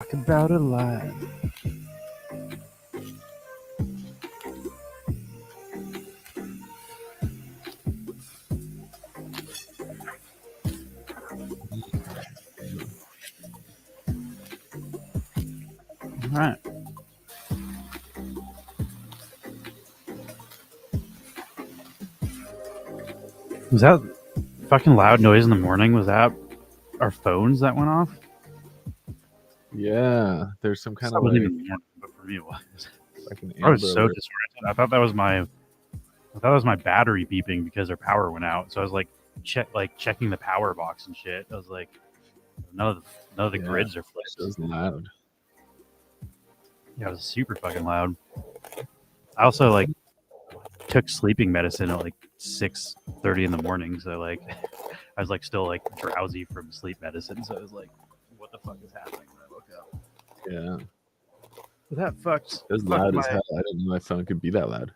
Talk about it live. All right. Was that fucking loud noise in the morning? Was that our phones that went off? Yeah, there's some kind That of wasn't like even the morning, but for me it was. an I was Amber so Alert. disoriented. I thought that was my battery beeping because our power went out. So I was like checking the power box and shit. I was like, none of the Yeah, grids are it flipped. was loud. Yeah, it was super fucking loud. I also took sleeping medicine at 6:30 in the morning. So I was still drowsy from sleep medicine. So I was like, what the fuck is happening when I woke up? Yeah, That fucked. it was Fucked loud as my. hell. I didn't know my phone could be that loud.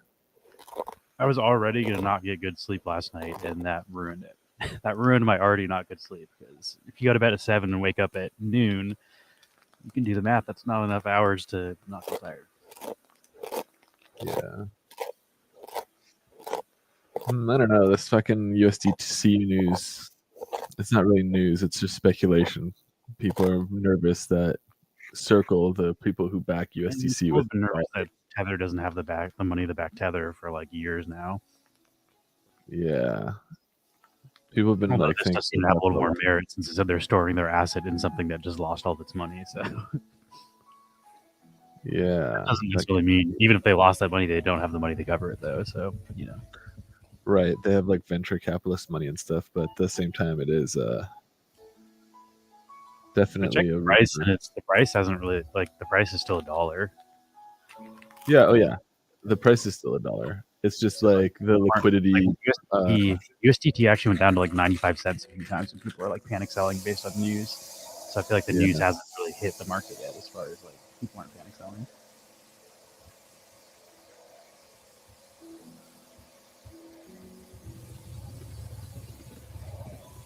I was already gonna not get good sleep last night, and that ruined it. That ruined my already not good sleep. Because if you go to bed at 7 and wake up at noon, you can do the math. That's not enough hours to not feel tired. Yeah. I don't know. This fucking USDC news. It's not really news. It's just speculation. People are nervous that Circle, the people who back And USDC people with have been nervous that Tether doesn't have the money to back Tether for years now. yeah, people have been Although like this thinking does seem to have a little more merit since they said they're storing their asset in something that just lost all of its money. So yeah, doesn't necessarily mean even if they lost that money, they don't have the money to cover it though. So right. They have like venture capitalist money and stuff, but at the same time, it is I definitely checked a the price, rumor. and the price hasn't really the price is still $1. Yeah, oh yeah. The price is still $1. It's just So like the liquidity. Uh, USDT actually went down to 95 cents a few times, and people are panic selling based on news. So I feel like the yeah, news hasn't really hit the market yet, as far as people aren't panic selling.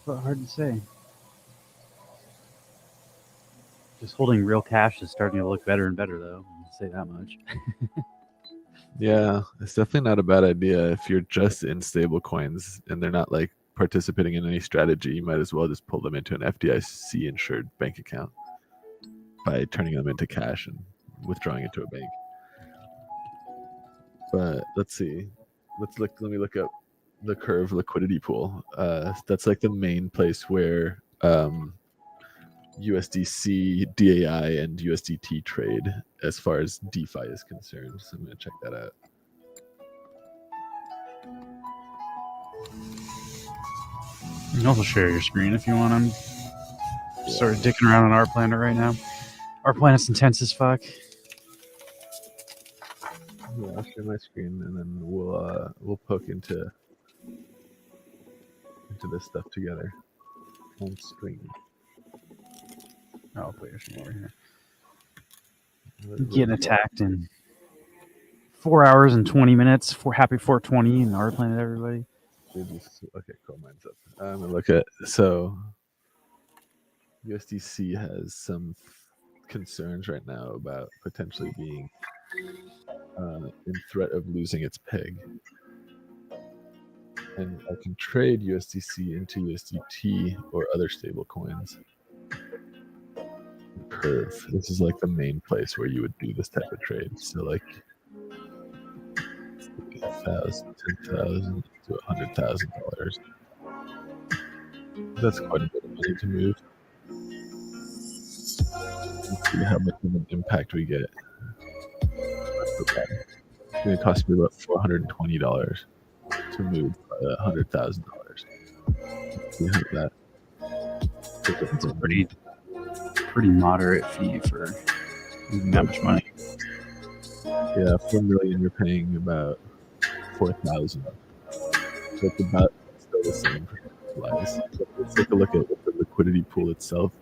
But hard to say. Just holding real cash is starting to look better and better, though. I'll say that much. yeah. It's definitely not a bad idea if you're just in stable coins and they're not like participating in any strategy. You might as well just pull them into an FDIC insured bank account by turning them into cash and withdrawing it to a bank. But let's see. Let me look up the Curve liquidity pool. That's like the main place where USDC, DAI, and USDT trade as far as DeFi is concerned. So I'm going to check that out. You can also share your screen if you want. I'm sort of dicking around on our planet right now. Our planet's intense as fuck. Yeah, I'll share my screen and then we'll poke into this stuff together on screen. I'll put your screen over here. Getting attacked in 4 hours and 20 minutes. Happy 420 in our planet, everybody. Okay, cool. Mine's up. I'm gonna look at so USDC has some concerns right now about potentially being in threat of losing its peg. And I can trade USDC into USDT or other stable coins. Curve. This is like the main place where you would do this type of trade. So like 1,000, 10,000 to $100,000. That's quite a bit of money to move. Let's see how much of an impact we get. It's going to cost me about $420 to move $100,000. See how that. It's a pretty moderate fee for that much money. Yeah, 4 million. You're paying about 4,000. So it's about still the same for lies. Let's take a look at the liquidity pool itself.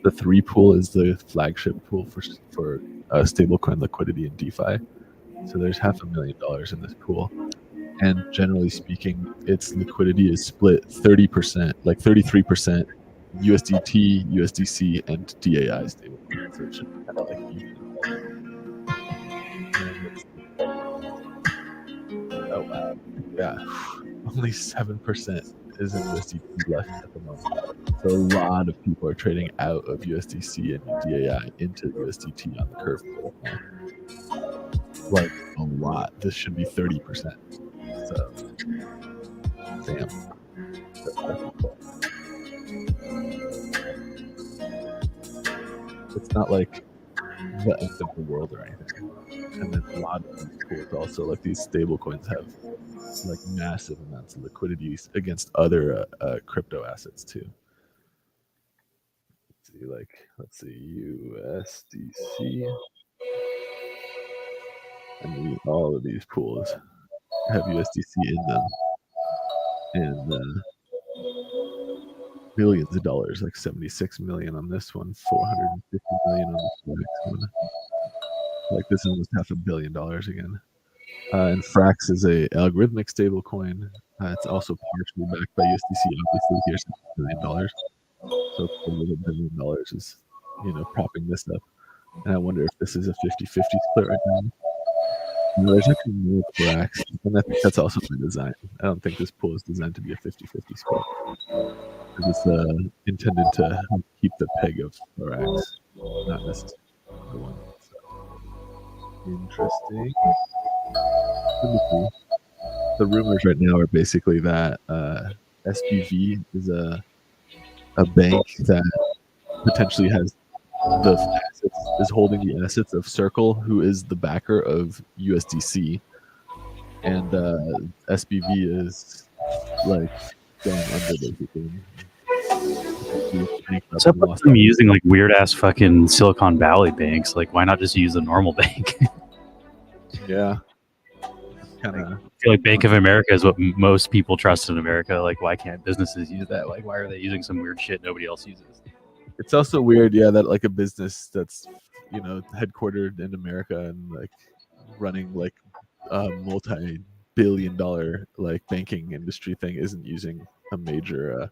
The 3 pool is the flagship pool for stablecoin liquidity in DeFi. So there's $500,000 in this pool. And generally speaking, its liquidity is split 30%, like 33% USDT, USDC, and DAI stablecoin. So it should kind of like even out. Let's see. Oh wow, yeah, only 7% is in USDT left at the moment. So a lot of people are trading out of USDC and DAI into USDT on the curve pool right now. Like a lot. This should be 30%. So damn. That's fucking cool. It's not like the end of the world or anything. And then a lot of these pools also, like these stable coins, have like massive amounts of liquidity against other crypto assets too. Let's see, USDC. And all of these pools have USDC in them, and billions of dollars, like 76 million on this one, 450 million on the next one. Like this is almost $500 million again. And Frax is a algorithmic stable coin. It's also partially backed by USDC. Obviously, here's $1 billion. So $1 billion is, propping this up. And I wonder if this is a 50-50 split right now. No, there's actually more Frax, and I think that's also by design. I don't think this pool is designed to be a 50-50 split. It's intended to help keep the peg of Thorax, not necessarily the one. So, interesting. The rumors right now are basically that SBV is a bank that potentially has the assets, is holding the assets of Circle, who is the backer of USDC, and SBV is like going under basically. What's up with them using like weird ass fucking Silicon Valley banks? Like, why not just use a normal bank? Yeah. Kind of. I feel like Bank of America is what most people trust in America. Like, why can't businesses use that? Like, why are they using some weird shit nobody else uses? It's also weird, yeah, that like a business that's headquartered in America and like running like a multi-billion-dollar like banking industry thing isn't using a major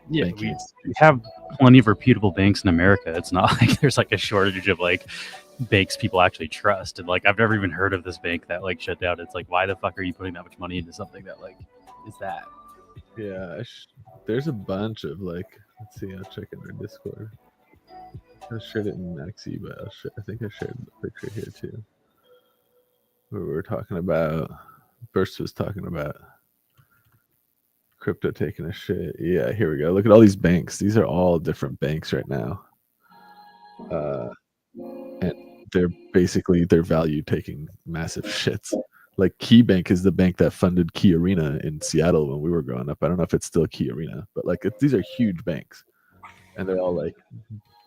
banking institution. We have plenty of reputable banks in America. It's not like there's like a shortage of like banks people actually trust. And like I've never even heard of this bank that like shut down. It's like, why the fuck are you putting that much money into something that like is that? Yeah, there's a bunch of like, let's see, I'll check in our Discord. I shared it in Maxi, but I think I shared the picture here too. Where we were talking about, Burst was talking about crypto taking a shit. Yeah, here we go. Look at all these banks. These are all different banks right now. And they're basically their value taking massive shits. Like Key Bank is the bank that funded Key Arena in Seattle when we were growing up. I don't know if it's still Key Arena, but like these are huge banks, and they're all like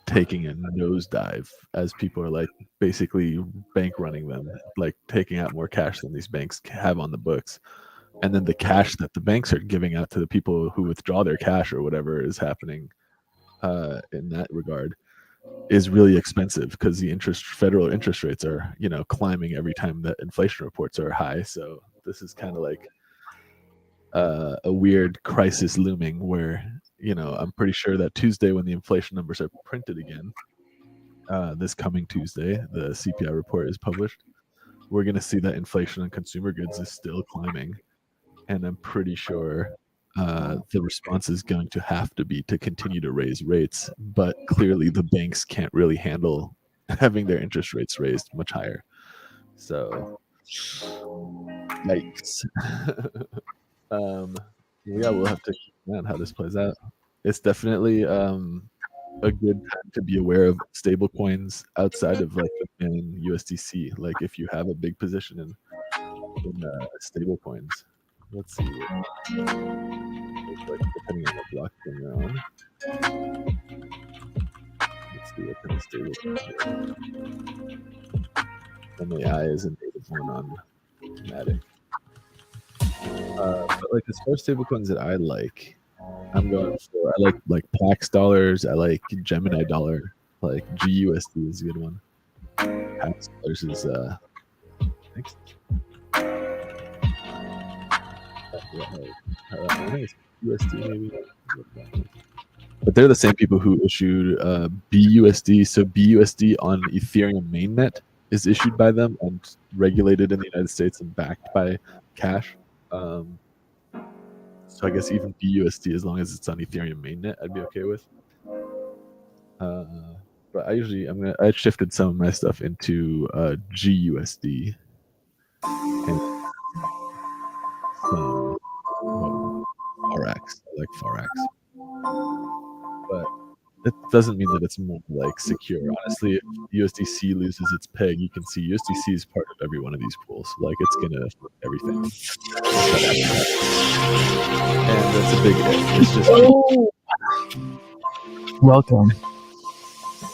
taking a nosedive as people are like basically bank running them, like taking out more cash than these banks have on the books. And then the cash that the banks are giving out to the people who withdraw their cash or whatever is happening in that regard is really expensive because the federal interest rates are climbing every time that inflation reports are high. So this is kind of like a weird crisis looming where I'm pretty sure that Tuesday when the inflation numbers are printed again, this coming Tuesday the CPI report is published, we're going to see that inflation on consumer goods is still climbing, and I'm pretty sure the response is going to have to be to continue to raise rates, but clearly the banks can't really handle having their interest rates raised much higher. So, yikes. Yeah, we'll have to keep an eye on how this plays out. It's definitely a good time to be aware of stable coins outside of like the main USDC. Like if you have a big position in stable coins. Let's see. Like depending on what blockchain you're on. Let's see what kind of stable coin. MAI is a native one on Matic. But like as far as stable coins that I like, I like Pax dollars. I like Gemini dollar. Like GUSD is a good one. Pax dollars is next. I think it's USD maybe. But they're the same people who issued BUSD. So BUSD on Ethereum mainnet is issued by them and regulated in the United States and backed by cash. So I guess even BUSD, as long as it's on Ethereum mainnet, I'd be okay with. But I shifted some of my stuff into GUSD and some Forex. I like Forex, but it doesn't mean that it's more like secure. Honestly, if USDC loses its peg, you can see USDC is part of every one of these pools. Like it's gonna affect everything, and that's a big if. It's just Welcome.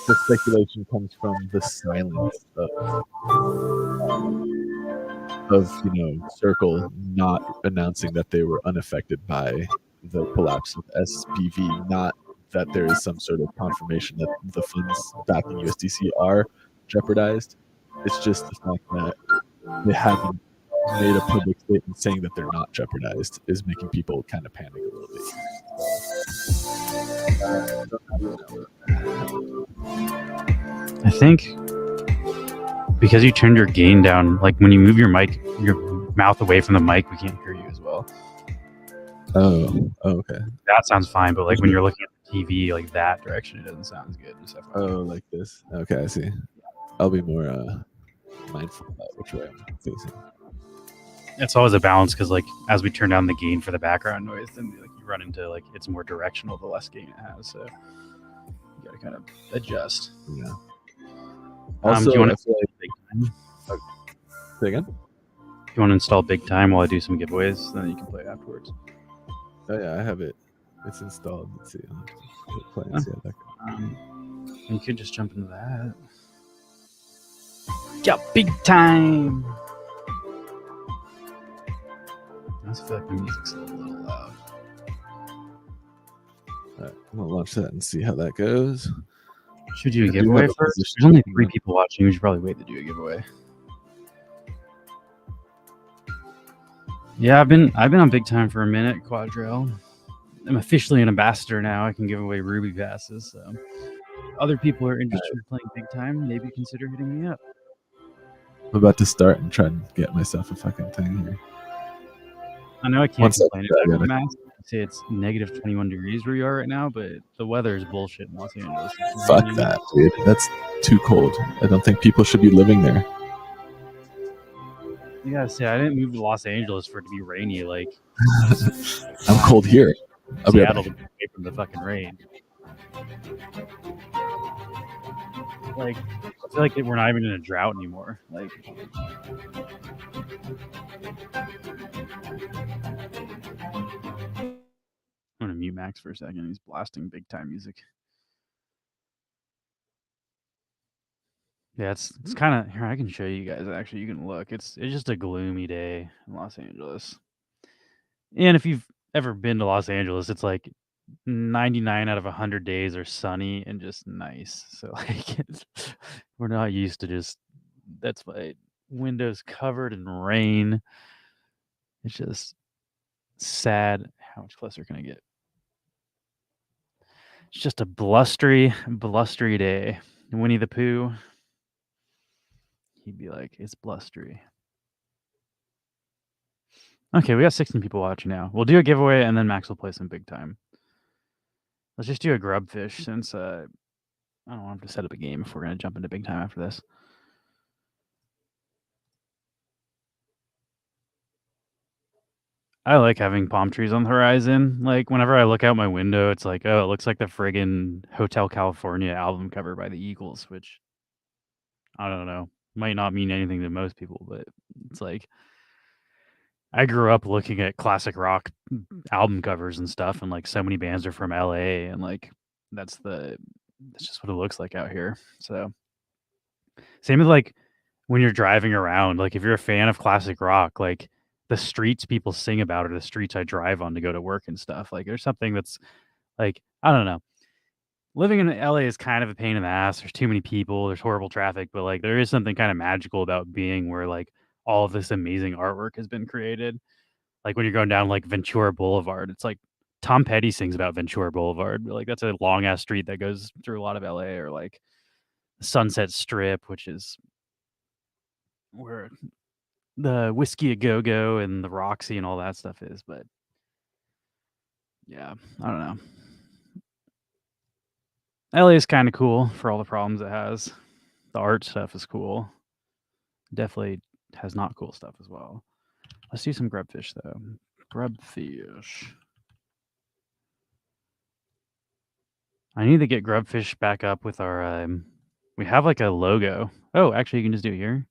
the speculation comes from the silence of Circle not announcing that they were unaffected by the collapse of SPV, not that there is some sort of confirmation that the funds backing USDC are jeopardized. It's just the fact that they haven't made a public statement saying that they're not jeopardized is making people kind of panic a little bit. I think because you turned your gain down, like when you move your mouth away from the mic, we can't hear you as well. Oh, okay. That sounds fine, but like when you're looking at the TV, like that direction, it doesn't sound as good. Oh, like this. Okay, I see. I'll be more mindful about which way I'm facing. It's always a balance because, like, as we turn down the gain for the background noise, then like you run into like it's more directional the less gain it has. So you got to kind of adjust. Yeah. Also, do you want to big time? Say again? You want to install Big Time while I do some giveaways? Then you can play it afterwards. Oh yeah, I have it. It's installed. Let's see. Play and see how that goes. You could just jump into that. Yeah, Big Time. I just feel like the music's a little loud. All right, I'm gonna launch that and see how that goes. Should you do a giveaway first? There's only 3 people watching. We should probably wait to do a giveaway. Yeah, I've been on Big Time for a minute, Quadrell. I'm officially an ambassador now. I can give away Ruby passes. So other people are interested in playing Big Time, maybe consider hitting me up. I'm about to start and try and get myself a fucking thing here. I know I can't complain about the mask. I'd say it's negative 21 degrees where you are right now, but the weather is bullshit in Los Angeles. Fuck that, dude. That's too cold. I don't think people should be living there. You gotta say, I didn't move to Los Angeles for it to be rainy. Like, I'm cold here. I'll be away from the fucking rain. Like, I feel like we're not even in a drought anymore. Like, I'm gonna mute Max for a second. He's blasting Big Time music. Yeah, it's kind of here. I can show you guys. Actually, you can look. It's just a gloomy day in Los Angeles. And if you've ever been to Los Angeles, it's like 99 out of 100 days are sunny and just nice. So like, we're not used to just that's why windows covered in rain. It's just sad. How much closer can I get? It's just a blustery day. Winnie the Pooh. He'd be like, it's blustery. Okay, we got 16 people watching now. We'll do a giveaway and then Max will play some Big Time. Let's just do a grubfish since I don't want to set up a game if we're going to jump into Big Time after this. I like having palm trees on the horizon. Like, whenever I look out my window, it's like, oh, it looks like the friggin' Hotel California album cover by the Eagles, which, I don't know, might not mean anything to most people, but it's like, I grew up looking at classic rock album covers and stuff, and like so many bands are from LA, and like that's just what it looks like out here. So same with like when you're driving around, like if you're a fan of classic rock, like the streets people sing about are the streets I drive on to go to work and stuff. Like there's something that's like, I don't know. Living in LA is kind of a pain in the ass. There's too many people, there's horrible traffic, but like there is something kind of magical about being where like all of this amazing artwork has been created. Like when you're going down like Ventura Boulevard, it's like Tom Petty sings about Ventura Boulevard. Like that's a long ass street that goes through a lot of LA, or like Sunset Strip, which is where the Whiskey A Go Go and the Roxy and all that stuff is. But yeah, I don't know. LA is kind of cool for all the problems it has. The art stuff is cool. Definitely has not cool stuff as well. Let's do some grubfish though. Grubfish. I need to get grubfish back up with our. We have like a logo. Oh, actually, you can just do it here.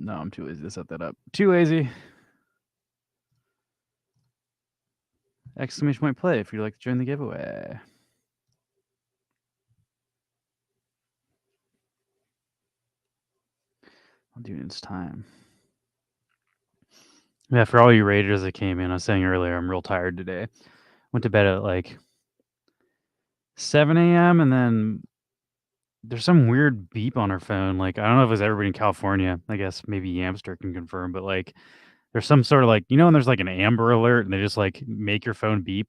No, I'm too lazy to set that up. Too lazy. Exclamation point play if you'd like to join the giveaway. I'll do it in its time. Yeah, for all you Raiders that came in, I was saying earlier, I'm real tired today. Went to bed at like 7 a.m. and then there's some weird beep on her phone. Like, I don't know if it's everybody in California. I guess maybe Yamster can confirm, but like, there's some sort of like, when there's like an Amber Alert and they just like make your phone beep,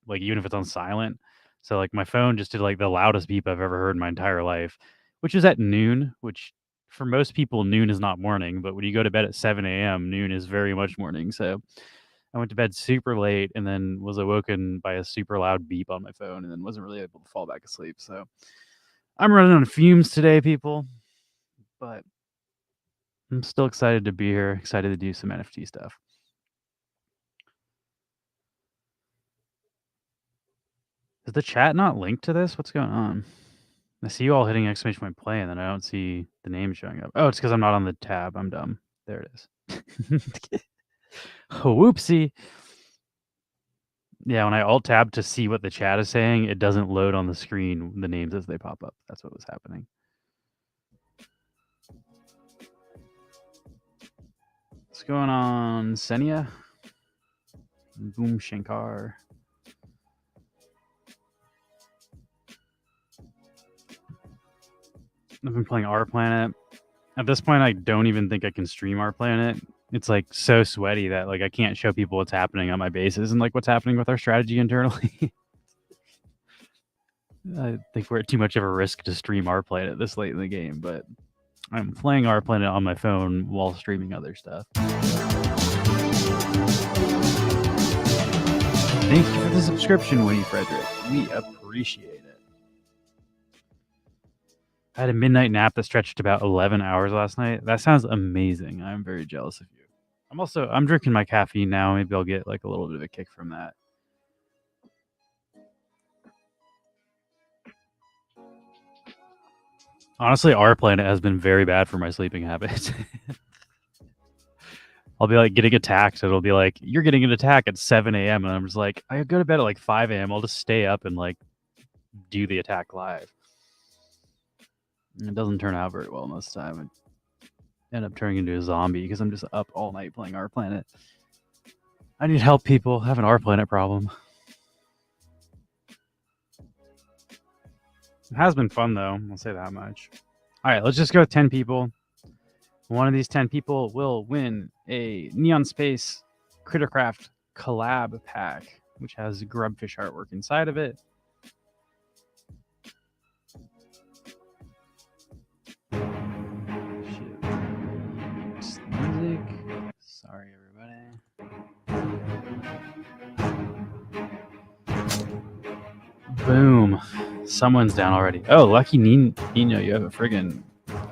like even if it's on silent. So like my phone just did like the loudest beep I've ever heard in my entire life, which is at noon, which for most people, noon is not morning. But when you go to bed at 7 a.m., noon is very much morning. So I went to bed super late and then was awoken by a super loud beep on my phone and then wasn't really able to fall back asleep. So I'm running on fumes today, people, but I'm still excited to be here, excited to do some NFT stuff. Is the chat not linked to this? What's going on? I see you all hitting exclamation point play, and then I don't see the name showing up. Oh, it's because I'm not on the tab. I'm dumb. There it is. Whoopsie. Yeah, when I alt tab to see what the chat is saying, it doesn't load on the screen the names as they pop up. That's what was happening. What's going on, Senia? Boom Shankar. I've been playing Our Planet. At this point, I don't even think I can stream Our Planet. It's like so sweaty that like I can't show people what's happening on my bases and like what's happening with our strategy internally. I think we're at too much of a risk to stream Our Planet this late in the game, but I'm playing Our Planet on my phone while streaming other stuff. Thank you for the subscription, Winnie Frederick. We appreciate it. I had a midnight nap that stretched about 11 hours last night. That sounds amazing. I'm very jealous of you. I'm drinking my caffeine now. Maybe I'll get like a little bit of a kick from that. Honestly, Our Planet has been very bad for my sleeping habits. I'll be like getting attacked. It'll be like, you're getting an attack at 7 a.m. And I'm just like, I go to bed at like 5 a.m. I'll just stay up and like do the attack live. And it doesn't turn out very well most of the time. I end up turning into a zombie because I'm just up all night playing Our Planet. I need help, people. I have an Our Planet problem. It has been fun, though. I'll say that much. All right, let's just go with 10 people. One of these 10 people will win a Neon Space Crittercraft collab pack, which has grubfish artwork inside of it. Music. Sorry, everybody. Boom. Someone's down already. Oh, lucky Nino, you have a friggin'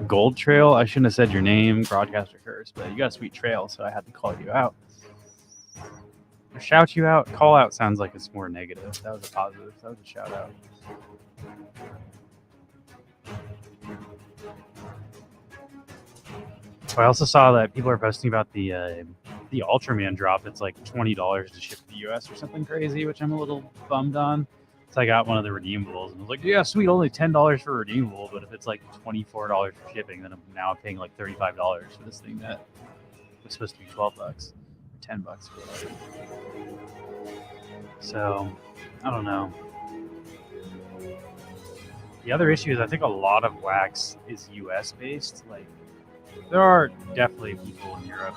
gold trail. I shouldn't have said your name, broadcaster curse, but you got a sweet trail, so I had to call you out. Or shout you out. Call out sounds like it's more negative. That was a positive. That was a shout out. I also saw that people are posting about the Ultraman drop. It's like $20 to ship to the US or something crazy, which I'm a little bummed on. So I got one of the redeemables and I was like, yeah, sweet, only $10 for a redeemable. But if it's like $24 for shipping, then I'm now paying like $35 for this thing that was supposed to be $12, $10 for it. So I don't know. The other issue is I think a lot of wax is US based. Like there are definitely people in Europe.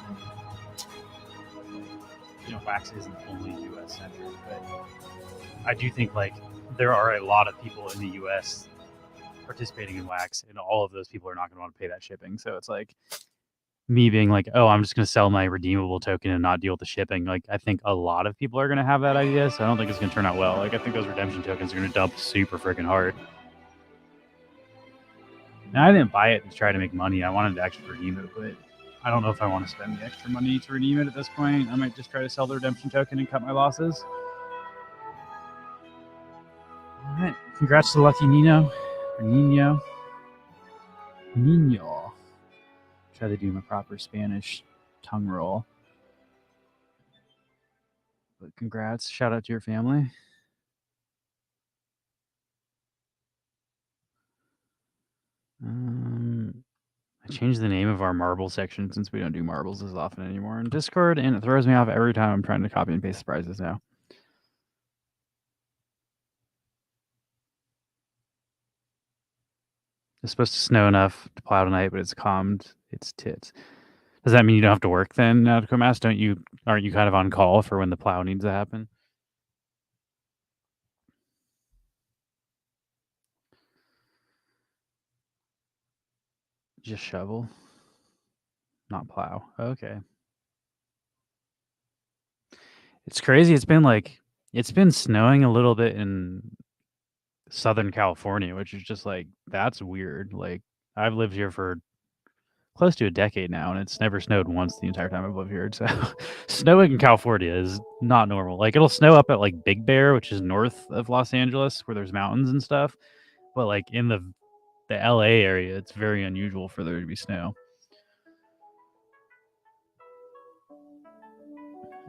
Wax isn't only U.S. centric, but I do think like there are a lot of people in the U.S. participating in Wax, and all of those people are not going to want to pay that shipping. So it's like me being like, oh, I'm just going to sell my redeemable token and not deal with the shipping. Like, I think a lot of people are going to have that idea, so I don't think it's going to turn out well. Like, I think those redemption tokens are going to dump super freaking hard. And I didn't buy it to try to make money. I wanted to actually redeem it, but I don't know if I want to spend the extra money to redeem it at this point. I might just try to sell the redemption token and cut my losses. All right. Congrats to Lucky Nino. Or Nino. Nino. Try to do my proper Spanish tongue roll. But congrats. Shout out to your family. I changed the name of our marble section since we don't do marbles as often anymore in Discord, and it throws me off every time I'm trying to copy and paste the prizes now. It's supposed to snow enough to plow tonight, but it's calmed its tits. Does that mean you don't have to work then, Comas? Aren't you kind of on call for when the plow needs to happen? Just shovel, not plow. Okay. It's crazy. It's been snowing a little bit in Southern California, which is just like, that's weird. Like, I've lived here for close to a decade now, and it's never snowed once the entire time I've lived here. So snowing in California is not normal. Like, it'll snow up at like Big Bear, which is north of Los Angeles, where there's mountains and stuff. But like in the LA area, it's very unusual for there to be snow.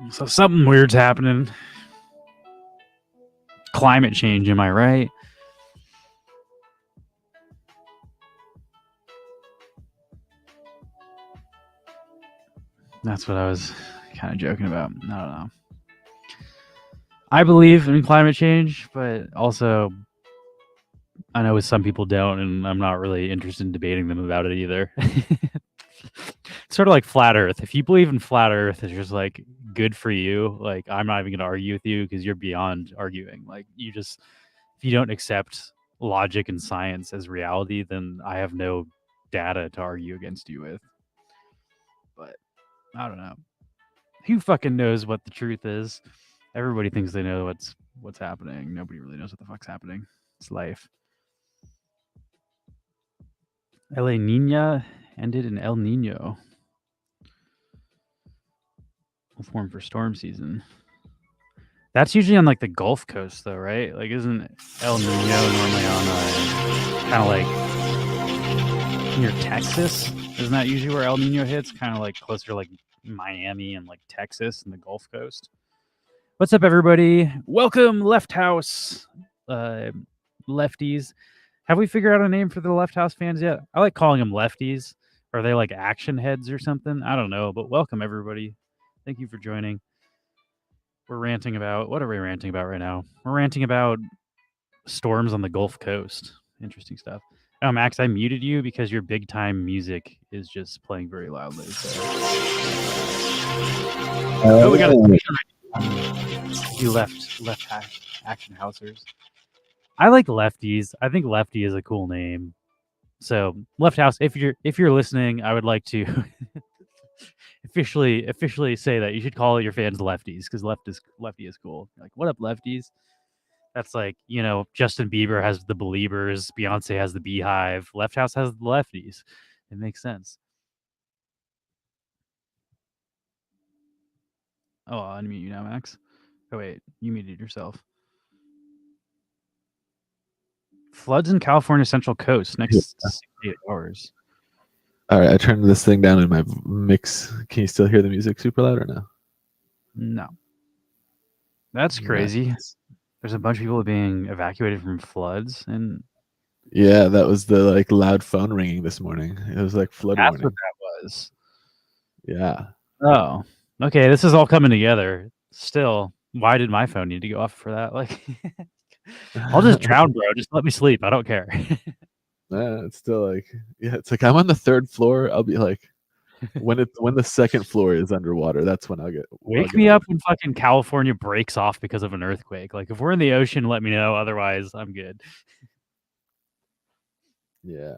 So something weird's happening. Climate change, am I right? That's what I was kind of joking about. I don't know. I believe in climate change, but also I know some people don't, and I'm not really interested in debating them about it either. It's sort of like flat Earth. If you believe in flat Earth, it's just like good for you. Like, I'm not even going to argue with you because you're beyond arguing. Like, if you don't accept logic and science as reality, then I have no data to argue against you with. But I don't know. Who fucking knows what the truth is? Everybody thinks they know what's happening. Nobody really knows what the fuck's happening. It's life. La Nina ended in El Nino. Will form for storm season. That's usually on like the Gulf Coast, though, right? Like, isn't El Nino normally on kind of like near Texas? Isn't that usually where El Nino hits? Kind of like closer to like Miami and like Texas and the Gulf Coast. What's up, everybody? Welcome, Left House lefties. Have we figured out a name for the Left House fans yet? I like calling them lefties. Are they like action heads or something? I don't know, but welcome, everybody. Thank you for joining. We're ranting about, what are we ranting about right now? We're ranting about storms on the Gulf Coast. Interesting stuff. Oh, Max, I muted you because your big time music is just playing very loudly. So. Oh, we got you left action housers. I like lefties. I think lefty is a cool name. So Left House, if you're listening, I would like to officially say that you should call your fans lefties because lefty is cool. Like, what up, lefties? That's like, Justin Bieber has the Beliebers, Beyonce has the Beehive, Left House has the lefties. It makes sense. Oh, I'll unmute you now, Max. Oh wait, you muted yourself. Floods in California Central Coast next 68 hours. All right, I turned this thing down in my mix. Can you still hear the music super loud or no? No. That's crazy. Nice. There's a bunch of people being evacuated from floods, and yeah, that was the like loud phone ringing this morning. It was like flood warning. That's what that was. Yeah. Oh, okay. This is all coming together. Still, why did my phone need to go off for that? Like, I'll just drown, bro. Just let me sleep. I don't care. It's still like, yeah, it's like I'm on the 3rd floor. I'll be like, when the 2nd floor is underwater, that's when I'll get me up when fucking California breaks off because of an earthquake. Like if we're in the ocean, let me know. Otherwise, I'm good. Yeah.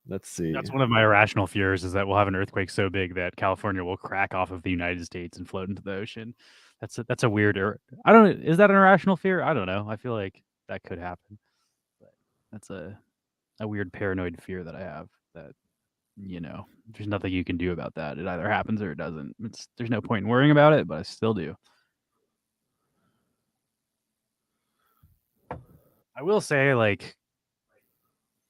Let's see. That's one of my irrational fears is that we'll have an earthquake so big that California will crack off of the United States and float into the ocean. That's a weird. I don't. Is that an irrational fear? I don't know. I feel like that could happen. But that's a weird paranoid fear that I have. That there's nothing you can do about that. It either happens or it doesn't. There's no point in worrying about it, but I still do. I will say, like,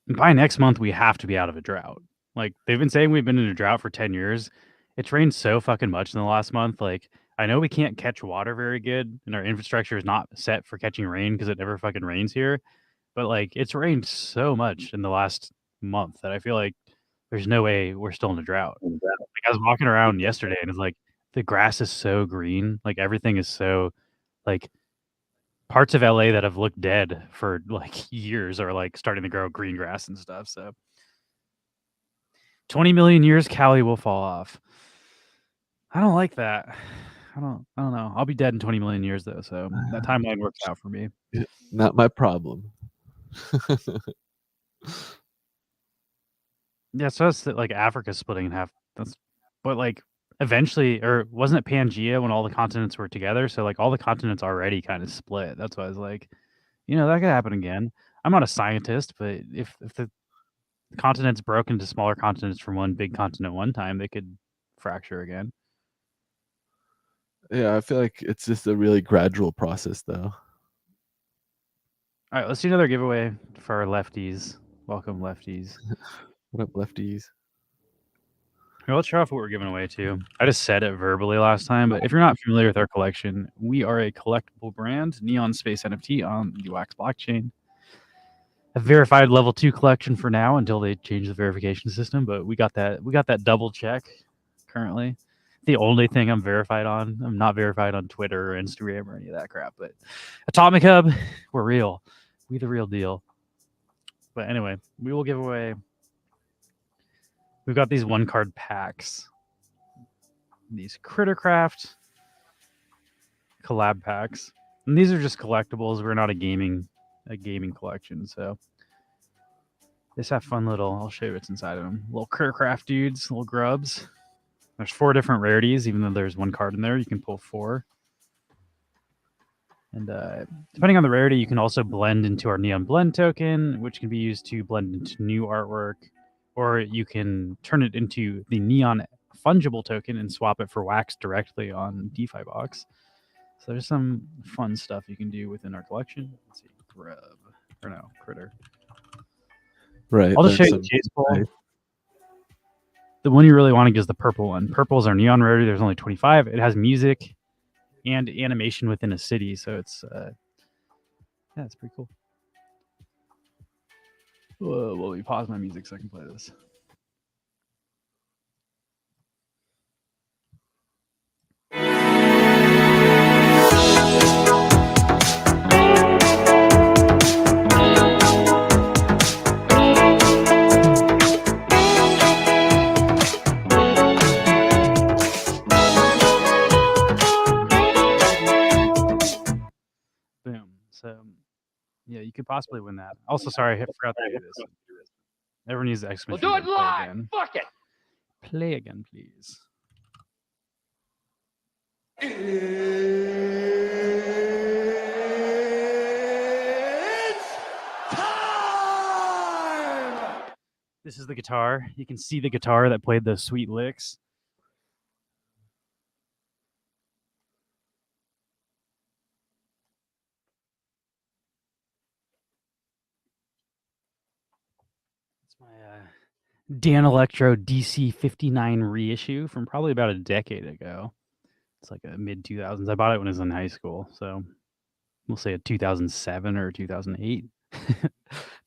by next month we have to be out of a drought. Like they've been saying we've been in a drought for 10 years. It's rained so fucking much in the last month. Like I know we can't catch water very good and our infrastructure is not set for catching rain because it never fucking rains here. But like it's rained so much in the last month that I feel like there's no way we're still in a drought. Like I was walking around yesterday and it's like the grass is so green. Like everything is so like parts of LA that have looked dead for like years are like starting to grow green grass and stuff. So 20 million years, Cali will fall off. I don't like that. I don't know. I'll be dead in 20 million years though, so that timeline works out for me. Not my problem. Yeah, so it's like Africa's splitting in half. But like eventually, or wasn't it Pangea when all the continents were together? So like all the continents already kind of split. That's why I was like, that could happen again. I'm not a scientist, but if the continents broke into smaller continents from one big continent one time, they could fracture again. Yeah, I feel like it's just a really gradual process, though. All right, let's do another giveaway for our lefties. Welcome, lefties. What up, lefties? Here, let's show off what we're giving away too. I just said it verbally last time, but if you're not familiar with our collection, we are a collectible brand, Neon Space NFT on the Wax blockchain. A verified level 2 collection for now until they change the verification system, but we got that double check currently. The only thing I'm verified on. I'm not verified on Twitter or Instagram or any of that crap, but Atomic Hub, we're real. We the real deal. But anyway, we will give away. We've got these 1-card packs. These Crittercraft collab packs. And these are just collectibles. We're not a gaming collection, so just have fun little. I'll show you what's inside of them. Little Crittercraft dudes, little grubs. There's 4 different rarities, even though there's 1 card in there. You can pull 4. And depending on the rarity, you can also blend into our Neon Blend token, which can be used to blend into new artwork, or you can turn it into the Neon Fungible token and swap it for Wax directly on DeFi Box. So there's some fun stuff you can do within our collection. Let's see, grub or no critter. Right. I'll just show you the chase ball. Right. The one you really want to get is the purple one. Purple is our neon rarity. There's only 25. It has music and animation within a city, so it's yeah, it's pretty cool. Whoa, let me pause my music so I can play this. Boom. So, yeah, you could possibly win that. Also, sorry, I forgot to do this. Everyone needs the exclamation. We'll do it live. Again. Fuck it. Play again, please. It's time! This is the guitar. You can see the guitar that played those sweet licks. It's my Dan Electro DC-59 reissue from probably about a decade ago. It's like a mid-2000s. I bought it when I was in high school, so we'll say a 2007 or 2008.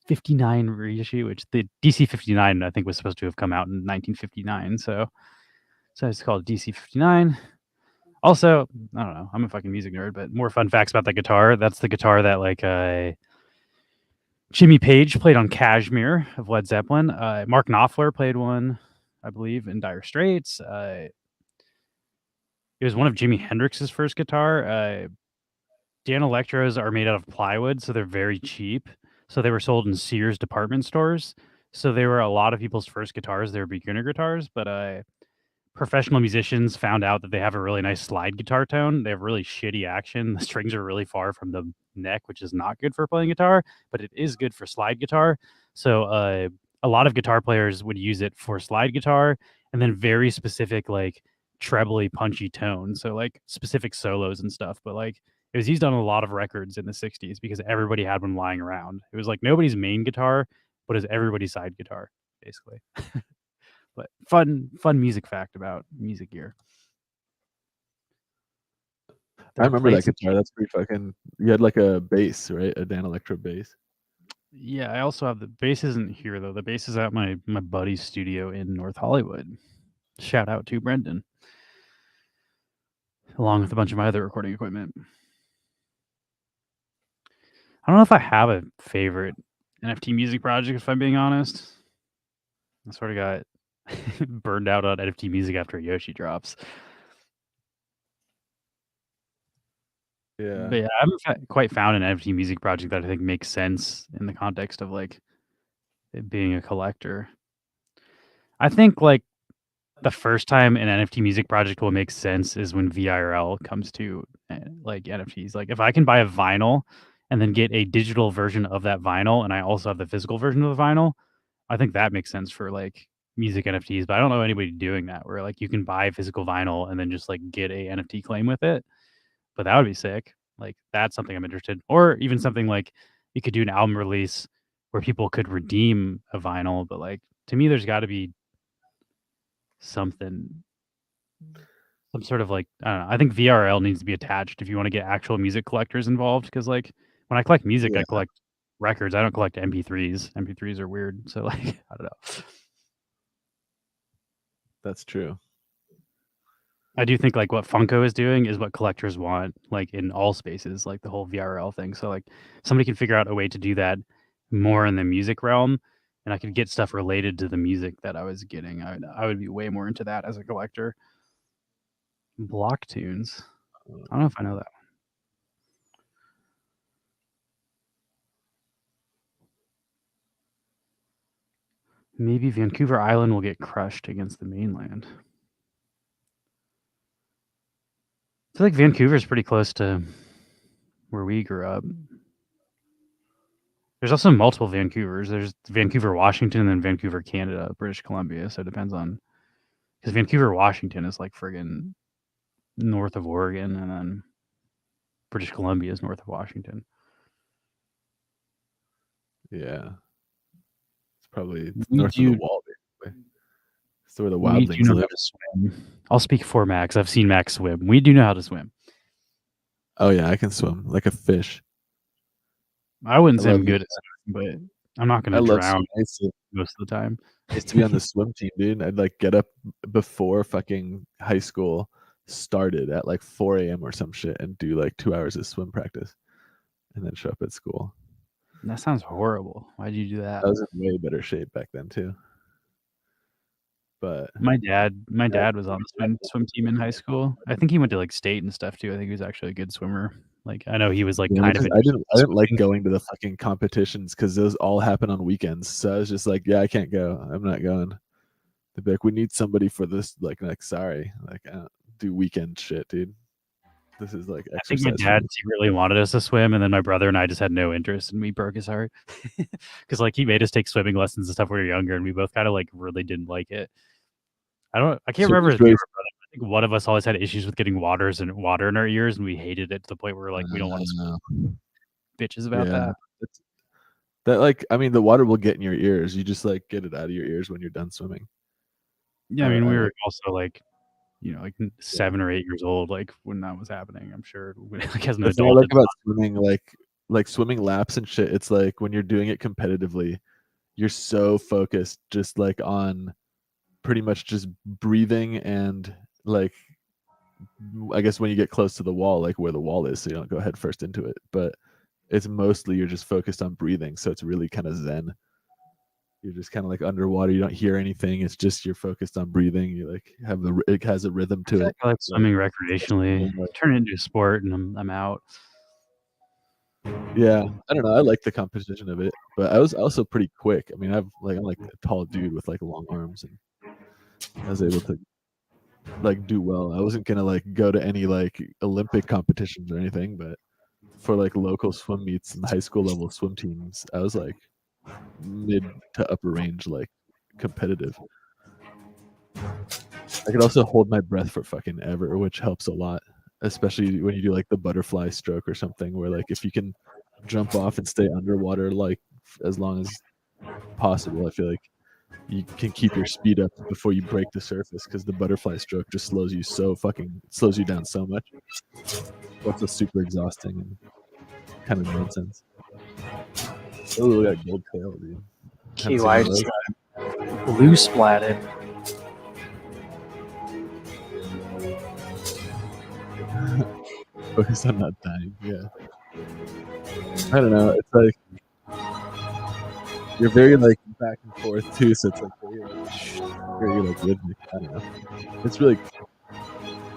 59 reissue, which the DC-59 I think was supposed to have come out in 1959, so it's called DC-59. Also, I don't know, I'm a fucking music nerd, but more fun facts about that guitar. That's the guitar that like Jimmy Page played on Kashmir of Led Zeppelin. Mark Knopfler played one, I believe, in Dire Straits. It was one of Jimi Hendrix's first guitar. Dan Electros are made out of plywood, so they're very cheap. So they were sold in Sears department stores. So they were a lot of people's first guitars. They were beginner guitars, but professional musicians found out that they have a really nice slide guitar tone. They have really shitty action. The strings are really far from the neck, which is not good for playing guitar, but it is good for slide guitar. So a lot of guitar players would use it for slide guitar, and then very specific like trebly punchy tones. So like specific solos and stuff. But like it was used on a lot of records in the 60s because everybody had one lying around. It was like nobody's main guitar, but it's everybody's side guitar, basically. But fun music fact about music gear. I remember that guitar. That's pretty fucking. You had like a bass, right? A Dan Electro bass. Yeah, I also have the bass. Isn't here though. The bass is at my buddy's studio in North Hollywood. Shout out to Brendan, along with a bunch of my other recording equipment. I don't know if I have a favorite NFT music project, if I'm being honest. I sort of got burned out on NFT music after Yoshi drops. Yeah. But yeah, I haven't quite found an NFT music project that I think makes sense in the context of like it being a collector. I think like the first time an NFT music project will make sense is when VIRL comes to like NFTs. Like if I can buy a vinyl and then get a digital version of that vinyl and I also have the physical version of the vinyl, I think that makes sense for like music NFTs. But I don't know anybody doing that where like you can buy physical vinyl and then just like get a NFT claim with it. But that would be sick. Like that's something I'm interested in. Or even something like you could do an album release where people could redeem a vinyl, but like to me there's got to be something, some sort of like I don't know. I think VRL needs to be attached if you want to get actual music collectors involved. Because like when I collect music, Yeah. I collect records. I don't collect MP3s. MP3s are weird. So like I don't know. That's true. I do think like what Funko is doing is what collectors want, like in all spaces, like the whole VRL thing. So like somebody can figure out a way to do that more in the music realm, and I could get stuff related to the music that I was getting. I would be way more into that as a collector. Block tunes. I don't know if I know that. Maybe Vancouver Island will get crushed against the mainland. I feel like Vancouver's pretty close to where we grew up. There's also multiple Vancouvers. There's Vancouver, Washington, and then Vancouver, Canada, British Columbia. So it depends on, because Vancouver, Washington is like friggin' north of Oregon, and then British Columbia is north of Washington. Yeah. It's probably north of the wall, basically. It's where the wildlings We do know live. how to swim. I'll speak for Max. I've seen Max swim. We do know how to swim. Oh yeah, I can swim like a fish. I wouldn't I say I'm love good at swimming, but I'm not going I to love drown swimming. most of the time. I used to be on the swim team, dude. I'd like get up before fucking high school started at like 4 a.m. or some shit and do like 2 hours of swim practice and then show up at school. That sounds horrible. Why'd you do that? I was in way better shape back then too. But My dad was on the swim team in high school. I think he went to like state and stuff too. I think he was actually a good swimmer. Like I know he was like yeah, kind of. I didn't like going to the fucking competitions because those all happen on weekends. So I was just like, yeah, I can't go. I'm not going. They'd be like, we need somebody for this. Like sorry, like I don't do weekend shit, dude. This is like I think exercise. my dad secretly wanted us to swim, and then my brother and I just had no interest, and we broke his heart because like he made us take swimming lessons and stuff when we were younger, and we both kind of like really didn't like it. I can't remember if you were brother. I think one of us always had issues with getting water in our ears, and we hated it to the point where like we don't want to swim. Bitches about that. That like I mean the water will get in your ears. You just like get it out of your ears when you're done swimming. Yeah, I mean we were also like, like 7 or 8 years old, like when that was happening. I'm sure like as an The thing I adult. like about swimming, like swimming laps and shit, it's like when you're doing it competitively, you're so focused just like on pretty much just breathing and like I guess when you get close to the wall, like where the wall is, so you don't go head first into it. But it's mostly you're just focused on breathing, so it's really kind of zen. You're just kind of like underwater. You don't hear anything. It's just you're focused on breathing. You like it has a rhythm to it. I like swimming recreationally. Like, Turn it into a sport, and I'm out. yeah, I don't know. I like the competition of it, but I was also pretty quick. I mean, I'm like a tall dude with like long arms, and I was able to like do well. I wasn't gonna like go to any like Olympic competitions or anything, but for like local swim meets and high school level swim teams, I was like mid to upper range, like competitive. I could also hold my breath for fucking ever, which helps a lot, especially when you do like the butterfly stroke or something, where like if you can jump off and stay underwater like as long as possible, I feel like you can keep your speed up before you break the surface, because the butterfly stroke just slows you down so much. Also super exhausting and kind of nonsense. Oh, look at that gold tail, dude. Haven't seen KY one of just those. got blue splatted. Focus on not dying. Yeah. I don't know. It's like you're very like back and forth too, so it's like very like rhythmic. I don't know. It's really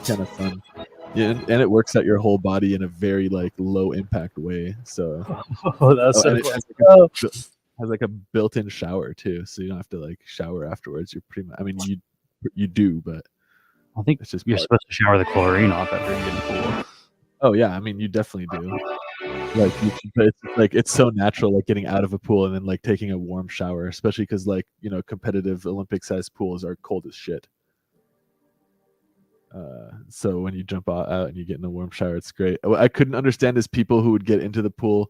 kind of fun. Yeah, and it works out your whole body in a very like low impact way. So Oh, that's so and it cool. has like a built-in shower too, so you don't have to like shower afterwards. You're pretty much, I mean, you do, but I think it's just you're part. supposed to shower the chlorine off after you get in the pool. Oh yeah, I mean, you definitely do. Like but it's like it's so natural, like getting out of a pool and then like taking a warm shower, especially because like competitive Olympic sized pools are cold as shit. So when you jump out and you get in a warm shower, it's great. What I couldn't understand is people who would get into the pool,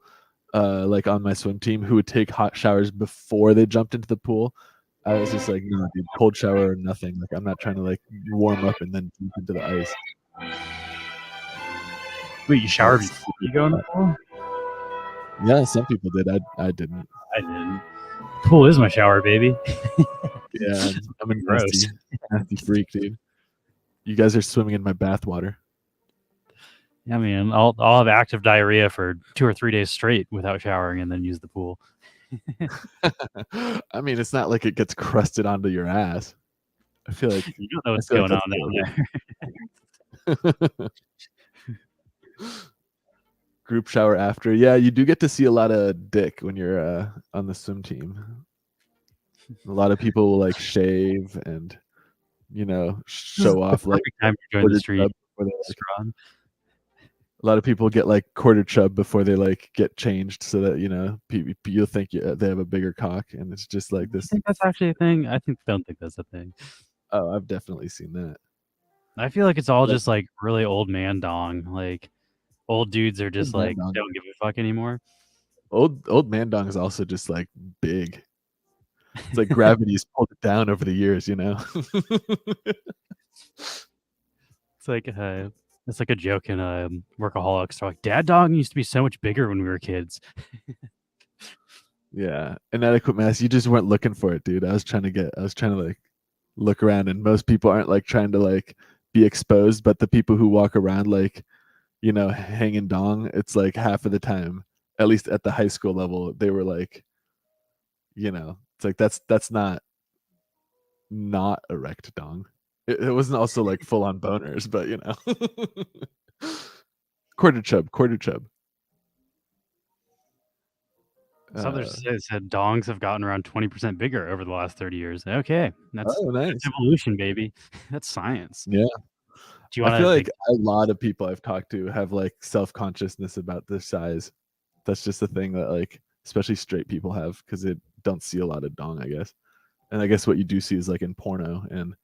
like on my swim team, who would take hot showers before they jumped into the pool. I was just like, no, dude, cold shower or nothing. Like I'm not trying to like warm up and then jump into the ice. Wait, you showered It's before you go in the pool? Yeah, some people did. I didn't. I didn't. Pool is my shower, baby. Yeah, I'm a Gross. nasty freak, dude. You guys are swimming in my bathwater. I mean, I'll have active diarrhea for 2 or 3 days straight without showering and then use the pool. I mean, it's not like it gets crusted onto your ass. I feel like You don't know what's feel like going on down there. Group shower after. Yeah, you do get to see a lot of dick when you're on the swim team. A lot of people will like shave and show off like Perfect time to join quarter the street. chub before they, like, Strong. a lot of people get like quarter chub before they like get changed, so that you'll think they have a bigger cock, and it's just like I this. think that's actually a thing. Don't think that's a thing. Oh, I've definitely seen that. I feel like it's all But- just like really old man dong. Like old dudes are just Old man like dong. don't give a fuck anymore. Old man dong is also just like big. It's like gravity's pulled it down over the years, It's like a joke in Workaholics. They're like, Dad dog used to be so much bigger when we were kids. Yeah, inadequate mass. You just weren't looking for it, dude. I was trying to like look around, and most people aren't like trying to like be exposed, but the people who walk around like hanging dong, it's like half of the time, at least at the high school level, they were like, it's like that's not erect dong. It wasn't also like full on boners, but quarter chub. Some others said dongs have gotten around 20% bigger over the last 30 years. Okay, that's Nice. evolution, baby. That's science. Yeah. Do you I want feel to like a lot of people I've talked to have like self-consciousness about their size. That's just a thing that like especially straight people have, because they don't see a lot of dong, I guess. And I guess what you do see is like in porno, and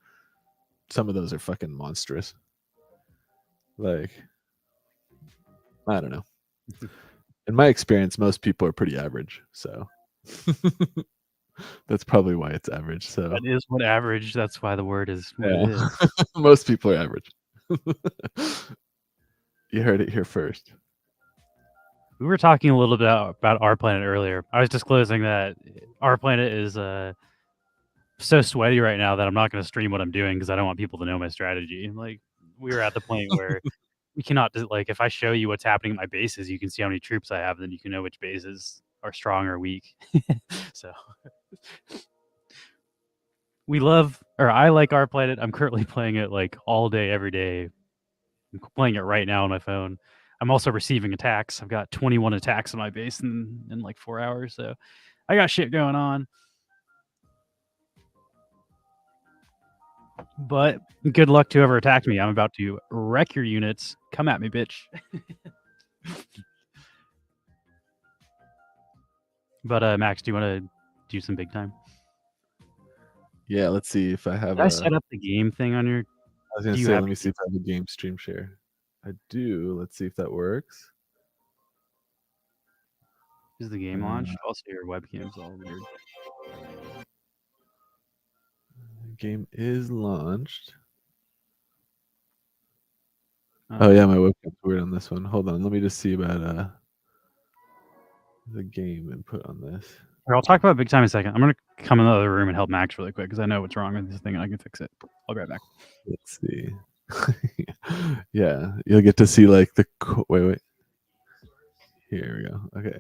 some of those are fucking monstrous. Like, I don't know. In my experience, most people are pretty average, so that's probably why it's average. So that is what average. That's why the word is what it is. Most people are average. You heard it here first. We were talking a little bit about Our Planet earlier. I was disclosing that Our Planet is so sweaty right now that I'm not going to stream what I'm doing because I don't want people to know my strategy. Like we were at the point where we cannot like if I show you what's happening at my bases, you can see how many troops I have, then you can know which bases are strong or weak. So I like Our Planet. I'm currently playing it like all day, every day. I'm playing it right now on my phone. I'm also receiving attacks. I've got 21 attacks on my base in like 4 hours, so I got shit going on. But good luck to whoever attacked me. I'm about to wreck your units. Come at me, bitch. But Max, do you want to do some big time? Yeah, let's see if I have. Did I set up the game thing on your? I was gonna do you say, have let me to- see if I have a game stream share. I do. Let's see if that works. Is the game launched? Also, your webcam's all weird. Game is launched. Oh yeah, my webcam's weird on this one. Hold on, let me just see about the game input on this. Here, I'll talk about big time in a second. I'm gonna come in the other room and help Max really quick because I know what's wrong with this thing and I can fix it. I'll be right back. Let's see. Yeah, you'll get to see like the wait. Here we go. Okay.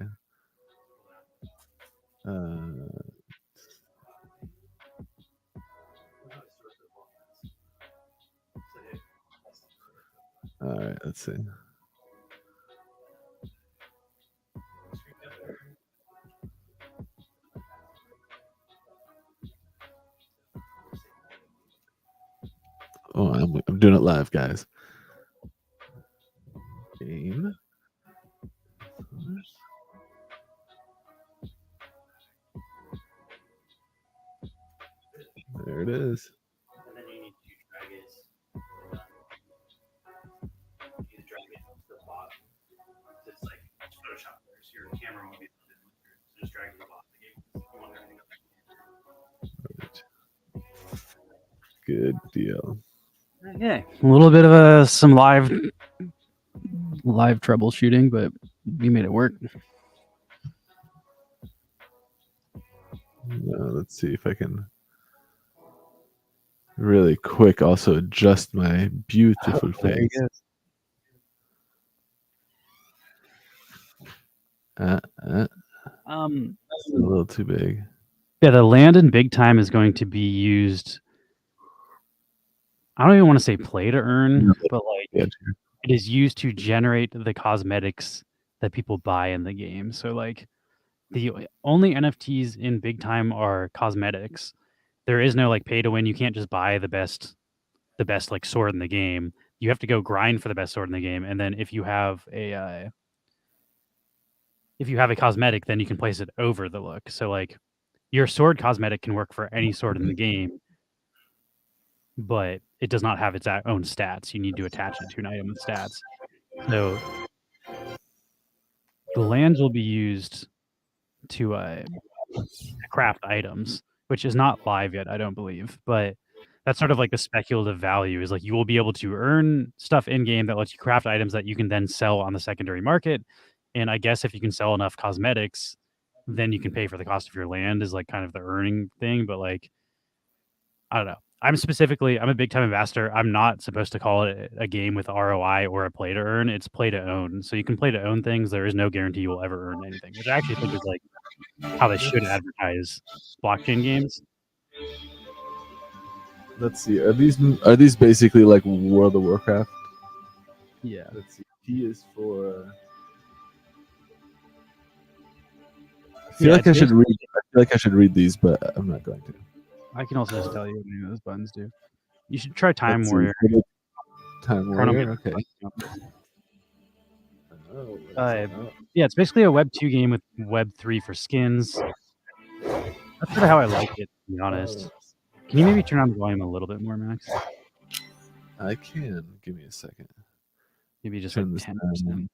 All right, let's see. Oh, I'm doing it live, guys. Game. There it is. And then you need to drag it. You drag it to the bottom. It's like Photoshop, so your camera won't be able to do it. So just drag it to the bottom of the game. You want everything up. Good deal. Okay, a little bit of some live troubleshooting, but we made it work. Let's see if I can really quick also adjust my beautiful face. A little too big. Yeah, the land in big time is going to be used. I don't even want to say play to earn, but like it is used to generate the cosmetics that people buy in the game. So like the only NFTs in big time are cosmetics. There is no like pay to win. You can't just buy the best like sword in the game. You have to go grind for the best sword in the game, and then if you have a cosmetic, then you can place it over the look. So like your sword cosmetic can work for any sword in the game, but it does not have its own stats. You need to attach it to an item with stats. So the lands will be used to craft items, which is not live yet, I don't believe. But that's sort of like the speculative value is like you will be able to earn stuff in game that lets you craft items that you can then sell on the secondary market. And I guess if you can sell enough cosmetics, then you can pay for the cost of your land is like kind of the earning thing. But like, I don't know. I'm a big time investor. I'm not supposed to call it a game with ROI or a play to earn. It's play to own. So you can play to own things. There is no guarantee you will ever earn anything, which I actually think is like how they should advertise blockchain games. Let's see. Are these basically like World of Warcraft? Yeah. Let's see. T is for. I feel like I should read these, but I'm not going to. I can also just tell you what any of those buttons do. You should try Time Let's see. Warrior. Time Warrior. Okay. Yeah, it's basically a Web 2 game with Web 3 for skins. That's sort of how I like it, to be honest. Can you maybe turn on the volume a little bit more, Max? I can. Give me a second. Maybe just Turn like this 10%. down.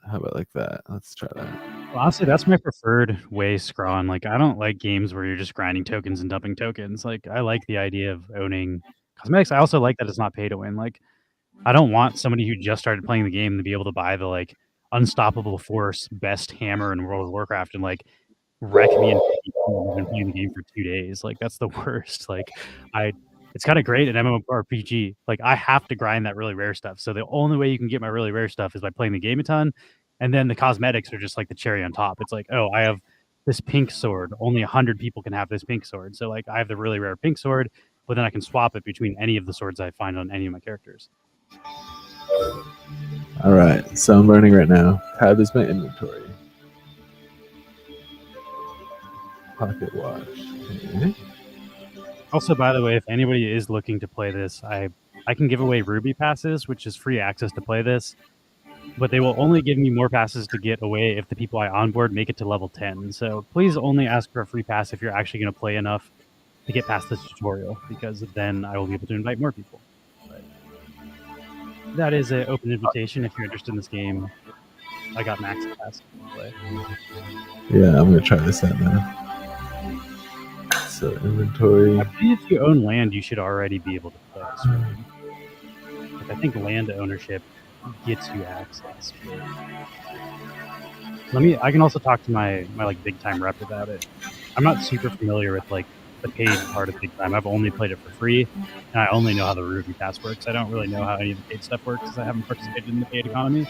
How about like that? Let's try that. Well, honestly, that's my preferred way, Scrawn. Like, I don't like games where you're just grinding tokens and dumping tokens. Like, I like the idea of owning cosmetics. I also like that it's not pay to win. Like, I don't want somebody who just started playing the game to be able to buy the like unstoppable force best hammer in World of Warcraft and like wreck me and been playing the game for 2 days. Like that's the worst. Like it's kind of great in MMORPG. Like I have to grind that really rare stuff. So the only way you can get my really rare stuff is by playing the game a ton. And then the cosmetics are just like the cherry on top. It's like, oh, I have this pink sword. Only 100 people can have this pink sword. So like I have the really rare pink sword, but then I can swap it between any of the swords I find on any of my characters. All right, so I'm learning right now. Tab is my inventory. Pocket watch. Okay. Also, by the way, if anybody is looking to play this, I can give away Ruby passes, which is free access to play this. But they will only give me more passes to get away if the people I onboard make it to level 10. So please only ask for a free pass if you're actually going to play enough to get past this tutorial, because then I will be able to invite more people. But that is an open invitation if you're interested in this game. I got max pass to play. Yeah, I'm gonna try this out now. So inventory. I believe if you own land, you should already be able to play this. Like, I think land ownership gets you access. I can also talk to my like big time rep about it. I'm not super familiar with like the paid part of big time. I've only played it for free, and I only know how the Ruby Pass works. I don't really know how any of the paid stuff works because I haven't participated in the paid economy.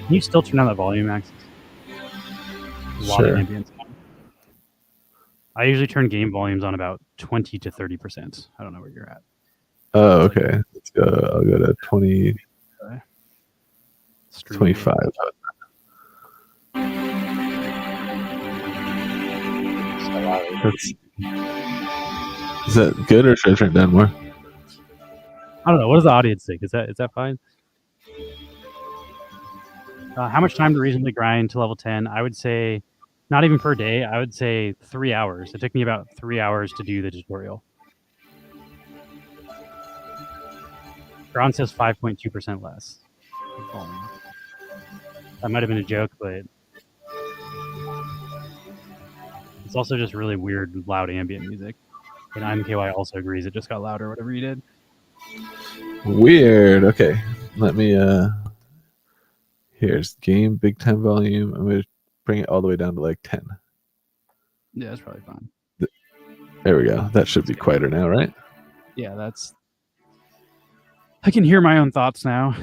Can you still turn on that volume, Max? A lot of ambience. I usually turn game volumes on about 20 to 30%. I don't know where you're at. Oh, okay. Let's go. I'll go to 20. 25. Is that good, or should I turn it down more? I don't know. What does the audience think? Is that fine? How much time to reasonably grind to level 10? I would say not even per day. I would say 3 hours. It took me about 3 hours to do the tutorial. Gron says 5.2% less. That might have been a joke, but it's also just really weird, loud ambient music. And IMKY also agrees it just got louder, whatever you did. Weird. Okay. Let me here's game big time volume. I'm gonna bring it all the way down to like 10. Yeah, that's probably fine. There we go. That should be quieter now, right? Yeah, that's I can hear my own thoughts now.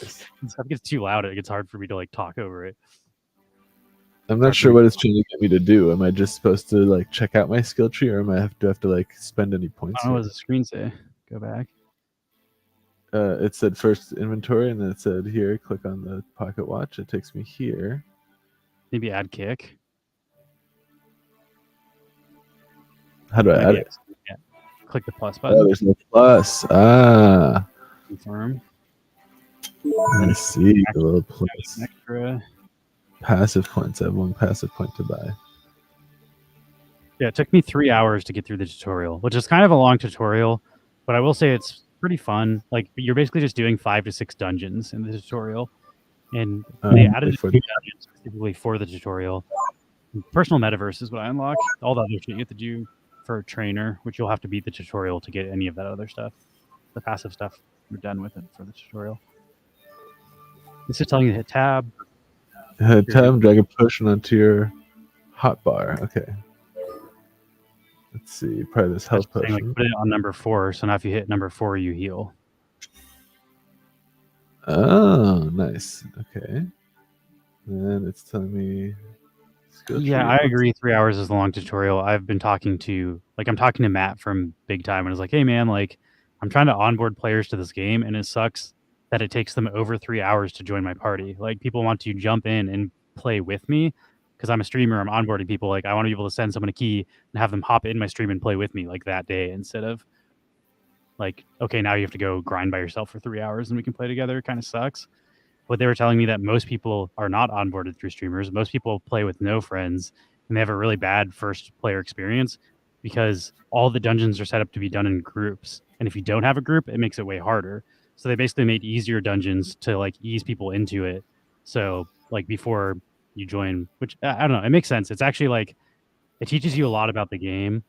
Nice. When stuff gets too loud, it gets hard for me to like talk over it. I'm not sure what it's trying to get me to do. Am I just supposed to like check out my skill tree, or am I have to like spend any points? I don't know what does the screen say. Go back. It said first inventory, and then it said here, click on the pocket watch. It takes me here. Maybe add kick. How do I add it? Yeah. Click the plus button. Oh, there's no plus. Ah. Confirm. I see the little plus. Extra. Passive points. I have 1 passive point to buy. Yeah, it took me 3 hours to get through the tutorial, which is kind of a long tutorial, but I will say it's pretty fun. Like, you're basically just doing 5 to 6 dungeons in the tutorial, and they added a few dungeons specifically for the tutorial. Personal metaverse is what I unlocked. All the other shit you have to do for a trainer, which you'll have to beat the tutorial to get any of that other stuff. The passive stuff, you're done with it for the tutorial. This is telling you to hit tab. Tab, drag a potion onto your hotbar. Okay. Let's see. Probably this health potion. Like, put it on number 4. So now if you hit number 4, you heal. Oh, nice. Okay. And it's telling me. Yeah, I agree. 3 hours is a long tutorial. I've been talking to I'm talking to Matt from Big Time, and I was like, hey man, like I'm trying to onboard players to this game, and it sucks that it takes them over 3 hours to join my party. Like, people want to jump in and play with me because I'm a streamer. I'm onboarding people. Like, I want to be able to send someone a key and have them hop in my stream and play with me like that day, instead of like, okay, now you have to go grind by yourself for 3 hours and we can play together. It kind of sucks. But they were telling me that most people are not onboarded through streamers. Most people play with no friends, and they have a really bad first player experience because all the dungeons are set up to be done in groups. And if you don't have a group, it makes it way harder. So they basically made easier dungeons to like ease people into it. So like before you join, which I don't know, it makes sense. It's actually like, it teaches you a lot about the game.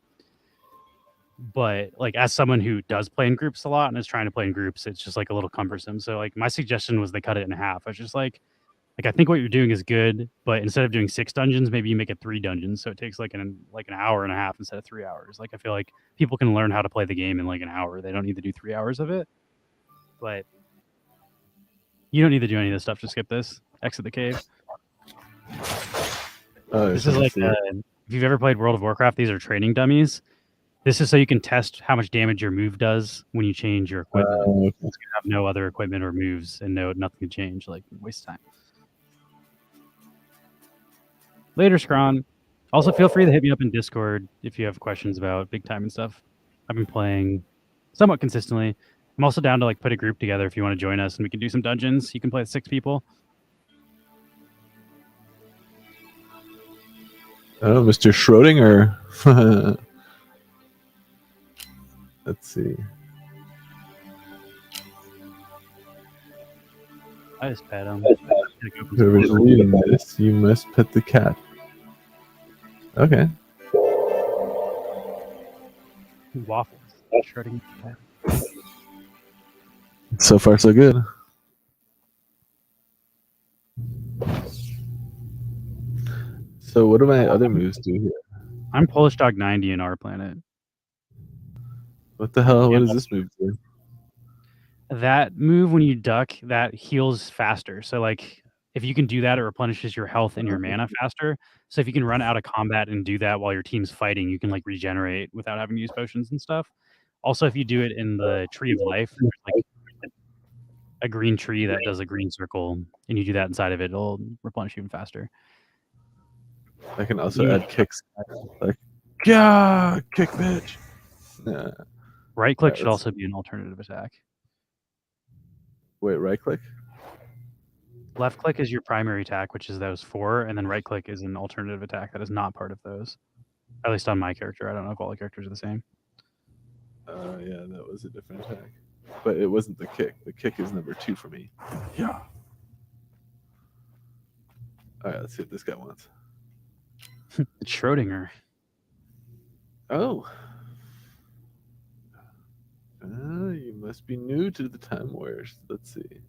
But like, as someone who does play in groups a lot and is trying to play in groups, it's just like a little cumbersome. So like, my suggestion was they cut it in half. I was just like, Like I think what you're doing is good, but instead of doing 6 dungeons, maybe you make it 3 dungeons, so it takes like an hour and a half instead of 3 hours. Like I feel like people can learn how to play the game in like an hour. They don't need to do 3 hours of it. But you don't need to do any of this stuff to skip this. Exit the cave. Oh, This is like if you've ever played World of Warcraft, these are training dummies. This is so you can test how much damage your move does when you change your equipment. You can have no other equipment or moves and nothing can change. Like waste of time. Later, Scron. Also, feel free to hit me up in Discord if you have questions about big time and stuff. I've been playing somewhat consistently. I'm also down to like put a group together if you want to join us and we can do some dungeons. You can play with 6 people. Oh, Mr. Schrodinger. Let's see. I just pet him. Whoever's leading this, you must pet the cat. Okay. Waffles. Shredding. So far, so good. So what do my other moves do here? I'm Polish Dog 90 in our planet. What the hell? What does this move do? That move, when you duck, that heals faster. So like if you can do that, it replenishes your health and your mana faster. So if you can run out of combat and do that while your team's fighting, you can like regenerate without having to use potions and stuff. Also, if you do it in the Tree of Life, there's like a green tree that does a green circle, and you do that inside of it, it'll replenish even faster. I can also add kicks. Like, yeah, kick bitch. Nah. Right click Alright, should also be an alternative attack. Wait, right click? Left click is your primary attack, which is those 4, and then right click is an alternative attack that is not part of those. At least on my character. I don't know if all the characters are the same. Yeah, that was a different attack. But it wasn't the kick. The kick is number 2 for me. Yeah. Alright, let's see what this guy wants. It's Schrodinger. Oh. You must be new to the Time Warriors. Let's see.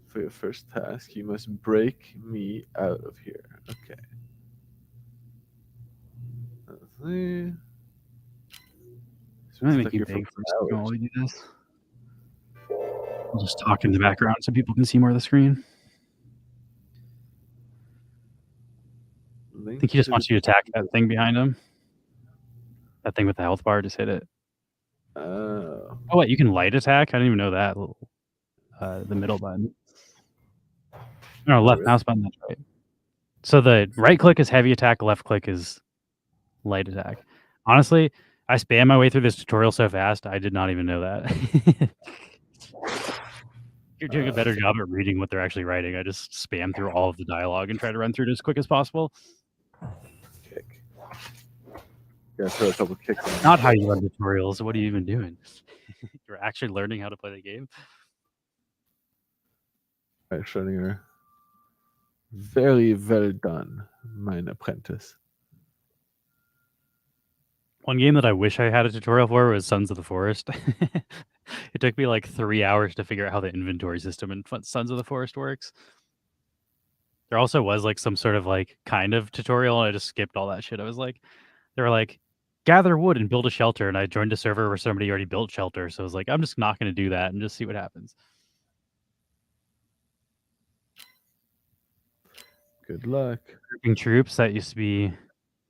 For your first task, you must break me out of here. Okay. Let's see. I'm gonna make you big for a second while we do this. I'll just talk in the background so people can see more of the screen. I think he just wants you to attack that thing behind him. That thing with the health bar, just hit it. Oh, wait, you can light attack? I didn't even know that. The middle button. No, left mouse button, that's right. So the right click is heavy attack, left click is light attack. Honestly, I spam my way through this tutorial so fast, I did not even know that. You're doing a better job at reading what they're actually writing. I just spam through all of the dialogue and try to run through it as quick as possible. Kick. Yeah, throw a couple kicks. Not how you run tutorials. What are you even doing? You're actually learning how to play the game. All right, Schrodinger. Very well done, mine apprentice. One game that I wish I had a tutorial for was Sons of the Forest. It took me like 3 hours to figure out how the inventory system in Sons of the Forest works. There also was like some sort of like kind of tutorial, and I just skipped all that shit. I was like, they were like, gather wood and build a shelter, and I joined a server where somebody already built shelter, so I was like, I'm just not going to do that and just see what happens. Good luck. Grouping troops, that used to be...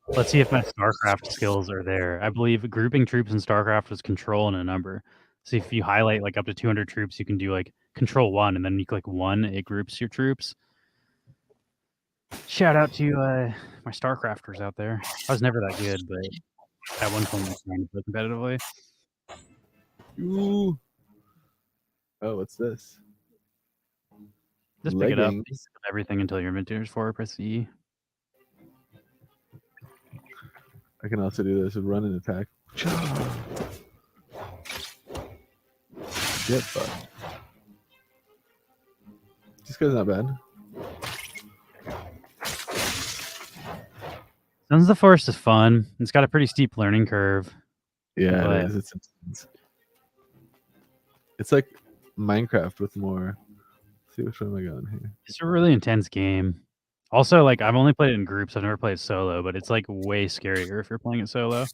Let's see if my StarCraft skills are there. I believe grouping troops in StarCraft was control and a number. So if you highlight like up to 200 troops, you can do like control 1, and then you click 1, it groups your troops. Shout out to my StarCrafters out there. I was never that good, but at one point I was trying to play competitively. Ooh. Oh, what's this? Just pick it up. Everything until your inventory is full. Press E. I can also do this with run and attack. Get fucked. This guy's not bad. Sons of the Forest is fun. It's got a pretty steep learning curve. Yeah, it is. It's like Minecraft with more see which one am I going here. It's a really intense game. Also, like I've only played it in groups. I've never played solo, but it's like way scarier if you're playing it solo.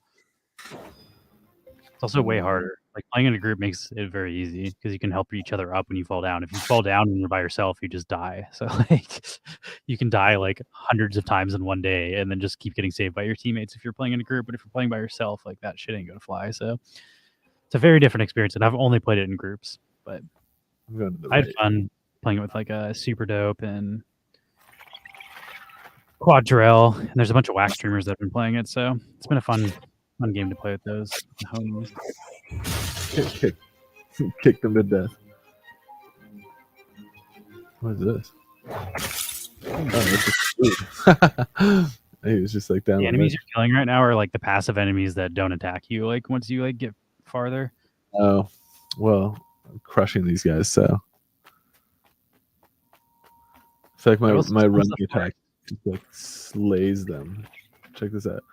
It's also way harder. Like playing in a group makes it very easy because you can help each other up when you fall down. If you fall down and you're by yourself, you just die. So like you can die like hundreds of times in one day and then just keep getting saved by your teammates if you're playing in a group. But if you're playing by yourself, like that shit ain't gonna fly. So it's a very different experience. And I've only played it in groups, but I'm going to the I had right. fun playing it with like a Super Dope and Quadrell, and there's a bunch of whack streamers that have been playing it, so it's been a fun game to play with those homies. Kick them to death. What is this? Oh, it's just food. He was just like down. The enemies you're killing right now are like the passive enemies that don't attack you. Like once you like get farther. Oh, well, I'm crushing these guys. So it's like my running attack just like slays them. Check this out.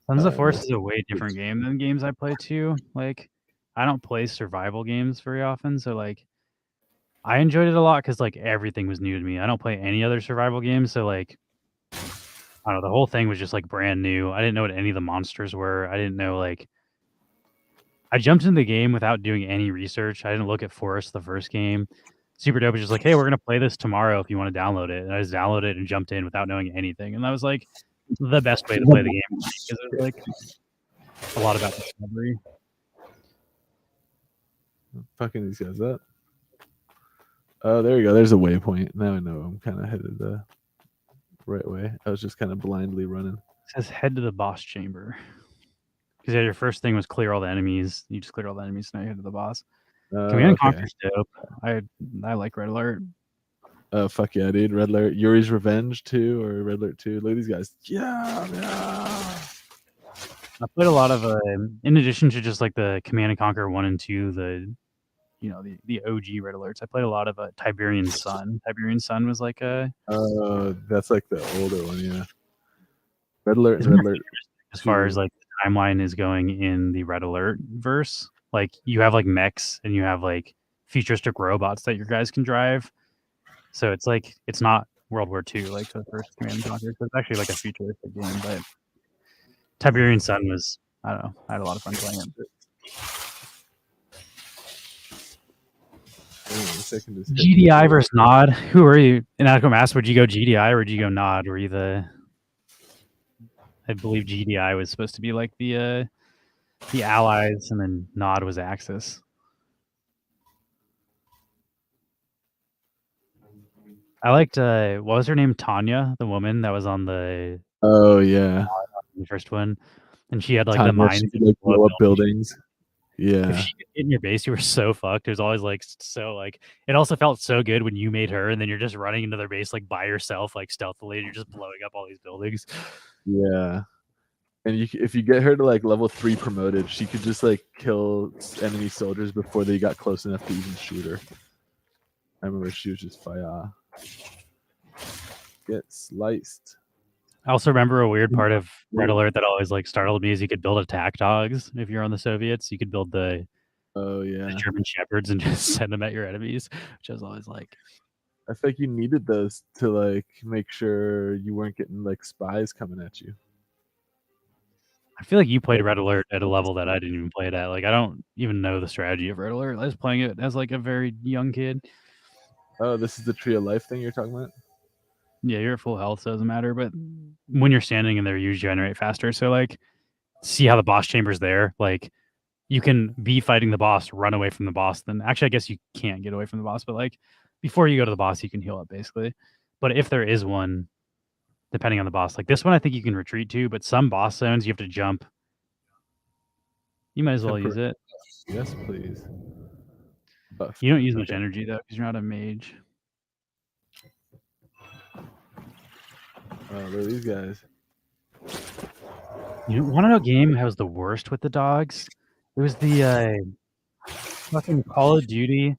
Sons of Force is a way different game than games I play too. Like I don't play survival games very often, so like I enjoyed it a lot because like everything was new to me. I don't play any other survival games, so like I don't know, the whole thing was just like brand new. I didn't know what any of the monsters were. I didn't know like I jumped into the game without doing any research. I didn't look at Forest the first game. Super Dope was just like, hey, we're gonna play this tomorrow if you want to download it. And I just downloaded it and jumped in without knowing anything. And that was like the best way to play the game because it was like a lot about discovery. Fucking these guys up. Oh, there you go. There's a waypoint. Now I know I'm kind of headed the right way. I was just kind of blindly running. It says head to the boss chamber. Because yeah, your first thing was clear all the enemies. You just cleared all the enemies, so now you head to the boss. Command and Conquer's dope. I like Red Alert. Oh, fuck yeah, dude. Red Alert. Yuri's Revenge 2 or Red Alert 2. Look at these guys. Yeah. I played a lot of, in addition to just like the Command and Conquer 1 and 2, the OG Red Alerts, I played a lot of Tiberian Sun. Tiberian Sun was like a... that's like the older one, yeah. Red Alert and Red Alert. As far as like the timeline is going in the Red Alert verse, like you have like mechs and you have like futuristic robots that your guys can drive. So it's like it's not World War II like the first Command and Conquer. So it's actually like a futuristic game. But Tiberian Sun was, I don't know, I had a lot of fun playing it. GDI versus Nod. Who are you? And I come ask, would you go GDI or would you go Nod? Were you the? I believe GDI was supposed to be like the allies, and then Nod was Axis. I liked what was her name? Tanya, the woman that was on the yeah, the first one, and she had like Tanya, the mines she could, like, blow up buildings. Yeah, if she could get in your base, you were so fucked. It was always like so like it also felt so good when you made her, and then you're just running into their base like by yourself, like stealthily, and you're just blowing up all these buildings. Yeah. And if you get her to like level 3 promoted, she could just like kill enemy soldiers before they got close enough to even shoot her. I remember she was just fire. Get sliced. I also remember a weird part of Red Alert that always like startled me is you could build attack dogs if you're on the Soviets. You could build the German Shepherds and just send them at your enemies, which I was always like. I think you needed those to like make sure you weren't getting like spies coming at you. I feel like you played Red Alert at a level that I didn't even play it at. Like I don't even know the strategy of Red Alert. I was playing it as like a very young kid. Oh, this is the Tree of Life thing you're talking about? Yeah, you're at full health, so it doesn't matter. But when you're standing in there, you generate faster. So like, see how the boss chamber's there. Like, you can be fighting the boss, run away from the boss. Then actually, I guess you can't get away from the boss. But like, before you go to the boss, you can heal up basically. But if there is one, depending on the boss, like this one, I think you can retreat to. But some boss zones, you have to jump. You might as well use it. Yes, please. You don't use much energy though, because you're not a mage. Oh, look at these guys. You want to know a game that was the worst with the dogs? It was the fucking Call of Duty.